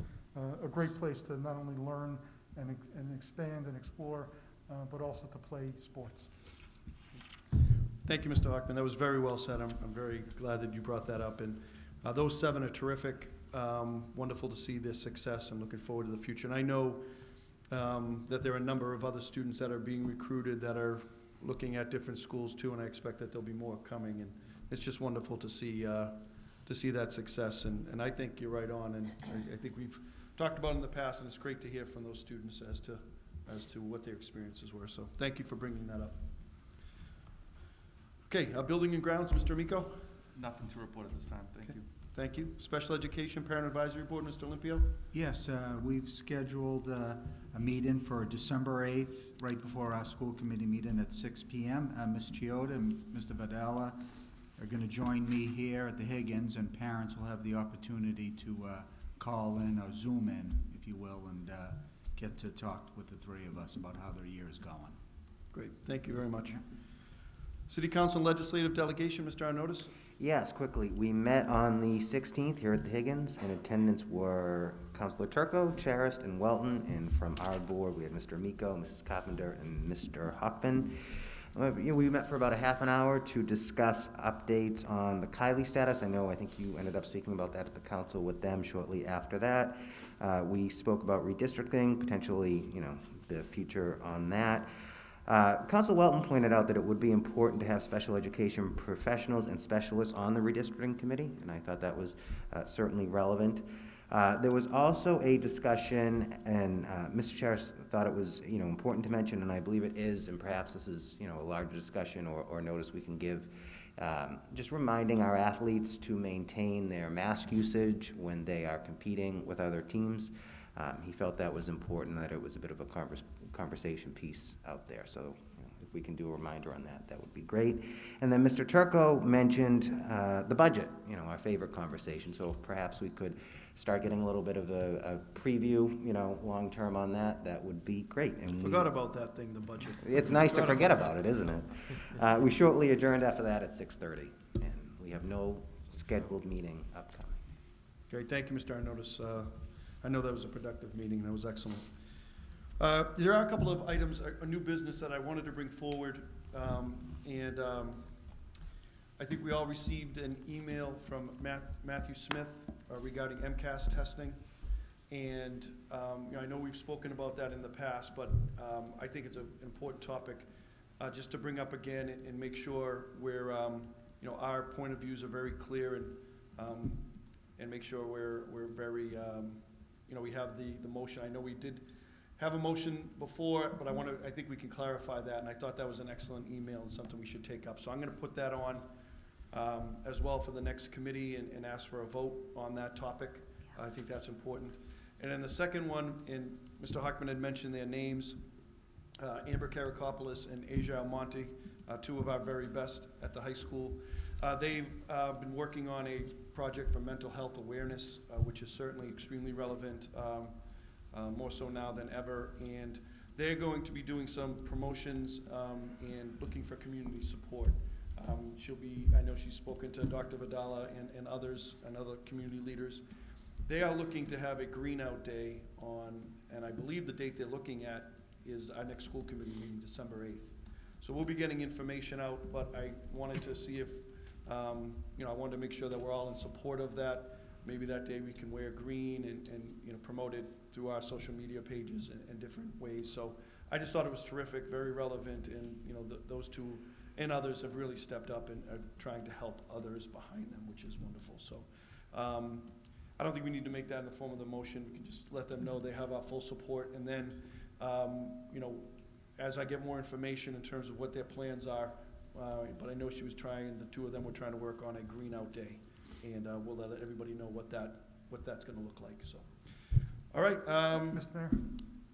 a great place to not only learn and expand and explore, but also to play sports. Thank you, Mr. Hockman. That was very well said. I'm very glad that you brought that up. And those 7 are terrific. Wonderful to see their success, and looking forward to the future. And I know that there are a number of other students that are being recruited that are looking at different schools too, and I expect that there'll be more coming. And it's just wonderful to see that success. And I think you're right on. And I think we've talked about it in the past, and it's great to hear from those students as to what their experiences were. So thank you for bringing that up. Okay, building and grounds, Mr. Amico? Nothing to report at this time, thank you. Thank you. Special Education Parent Advisory Board, Mr. Olympio? Yes, we've scheduled a meeting for December 8th, right before our school committee meeting at 6 p.m. Ms. Chioda and Mr. Vidala are going to join me here at the Higgins, and parents will have the opportunity to call in or Zoom in, if you will, and get to talk with the 3 of us about how their year is going. Great, thank you very much. City Council Legislative Delegation, Mr. Arnottis? Yes, quickly. We met on the 16th here at the Higgins. In attendance were Councilor Turco, Charist, and Welton. And from our board, we had Mr. Amico, Mrs. Carpenter, and Mr. Hockman. We met for about a half an hour to discuss updates on the Kylie status. I think you ended up speaking about that at the council with them shortly after that. We spoke about redistricting, potentially, the future on that. Council Welton pointed out that it would be important to have special education professionals and specialists on the redistricting committee, and I thought that was certainly relevant. There was also a discussion, and Mr. Chair thought it was, important to mention, and I believe it is, and perhaps this is, a larger discussion or notice we can give, just reminding our athletes to maintain their mask usage when they are competing with other teams. He felt that was important, that it was a bit of a conversation piece out there. So if we can do a reminder on that, that would be great. And then Mr. Turco mentioned the budget, our favorite conversation. So perhaps we could start getting a little bit of a preview, long-term on that. That would be great. And Forgot about that thing, the budget. It's nice to forget about it, isn't it? We shortly adjourned after that at 6:30, and we have no scheduled meeting upcoming. Great, thank you, Mr. Arnottis. I know that was a productive meeting, that was excellent. There are a couple of items, a new business that I wanted to bring forward, and I think we all received an email from Matthew Smith regarding MCAS testing, and I know we've spoken about that in the past, but I think it's an important topic just to bring up again and make sure we're, our point of views are very clear, and make sure we're very, we have the motion. I know we did have a motion before, but I think we can clarify that, and I thought that was an excellent email and something we should take up. So I'm going to put that on as well for the next committee and ask for a vote on that topic. I think that's important. And then the second one, and Mr. Hockman had mentioned their names, Amber Karakopoulos and Asia Almonte, two of our very best at the high school. They've been working on a project for mental health awareness, which is certainly extremely relevant, more so now than ever. And they're going to be doing some promotions and looking for community support. I know she's spoken to Dr. Vidala and others and other community leaders. They are looking to have a green out day on, and I believe the date they're looking at is our next school committee meeting, December 8th. So we'll be getting information out, but I wanted to see if, I wanted to make sure that we're all in support of that. Maybe that day we can wear green and promote it through our social media pages and different ways. So I just thought it was terrific, very relevant, and those two and others have really stepped up and are trying to help others behind them, which is wonderful. So I don't think we need to make that in the form of the motion. We can just let them know they have our full support, and then as I get more information in terms of what their plans are, but I know she was trying, the two of them were trying to work on a green out day, and we'll let everybody know what that's going to look like. So, all right, Mr. Mayor?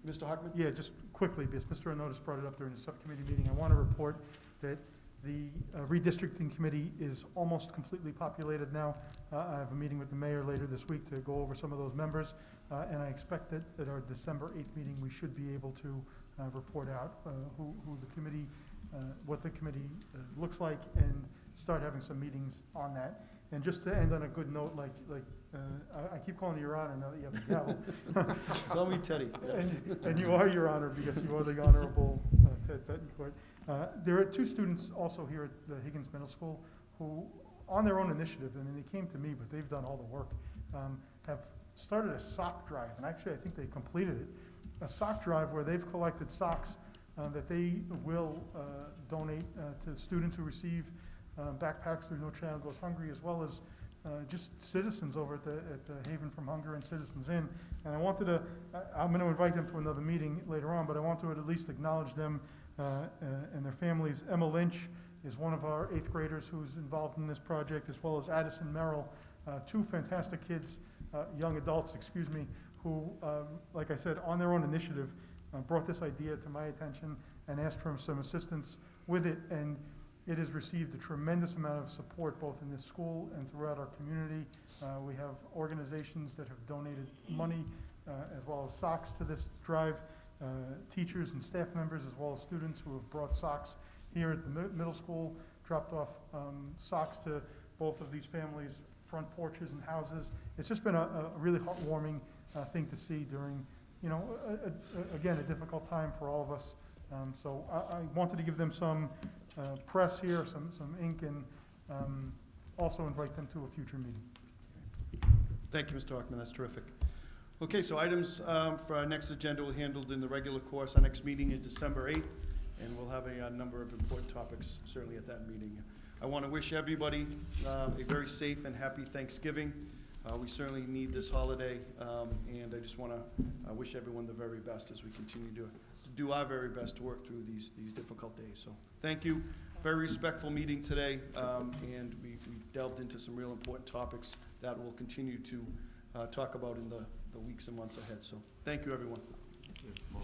Mr. Hockman? Yeah, just quickly, because Mr. Arnottis brought it up during the subcommittee meeting, I want to report that the redistricting committee is almost completely populated now. I have a meeting with the mayor later this week to go over some of those members, and I expect that at our December 8th meeting, we should be able to report out who the committee, what the committee looks like, and start having some meetings on that. And just to end on a good note, I keep calling you Your Honor now that you have the gavel. Call me Teddy. And you are Your Honor because you are the Honorable Ted Betancourt. There are two students also here at the Higgins Middle School who, on their own initiative, and they came to me, but they've done all the work, have started a sock drive. And actually, I think they completed it. A sock drive where they've collected socks that they will donate to students who receive backpacks through No Child Goes Hungry, as well as just citizens over at the Haven from Hunger and Citizens Inn. And I wanted to, I'm going to invite them to another meeting later on, but I want to at least acknowledge them and their families. Emma Lynch is one of our 8th graders who's involved in this project, as well as Addison Merrill, two fantastic kids, young adults, who, like I said, on their own initiative, brought this idea to my attention and asked for some assistance with it. And it has received a tremendous amount of support both in this school and throughout our community. We have organizations that have donated money as well as socks to this drive, teachers and staff members as well as students who have brought socks here at the middle school, dropped off socks to both of these families' front porches and houses. It's just been a really heartwarming thing to see during, again, a difficult time for all of us So I wanted to give them some press here, some ink, and also invite them to a future meeting. Thank you, Mr. Hockman, that's terrific. Okay, so items for our next agenda will be handled in the regular course. Our next meeting is December 8th, and we'll have a number of important topics certainly at that meeting. I want to wish everybody a very safe and happy Thanksgiving. We certainly need this holiday, and I just want to wish everyone the very best as we continue to do our very best to work through these difficult days. So thank you. Very respectful meeting today, and we delved into some real important topics that we'll continue to talk about in the weeks and months ahead. So thank you, everyone. Thank you.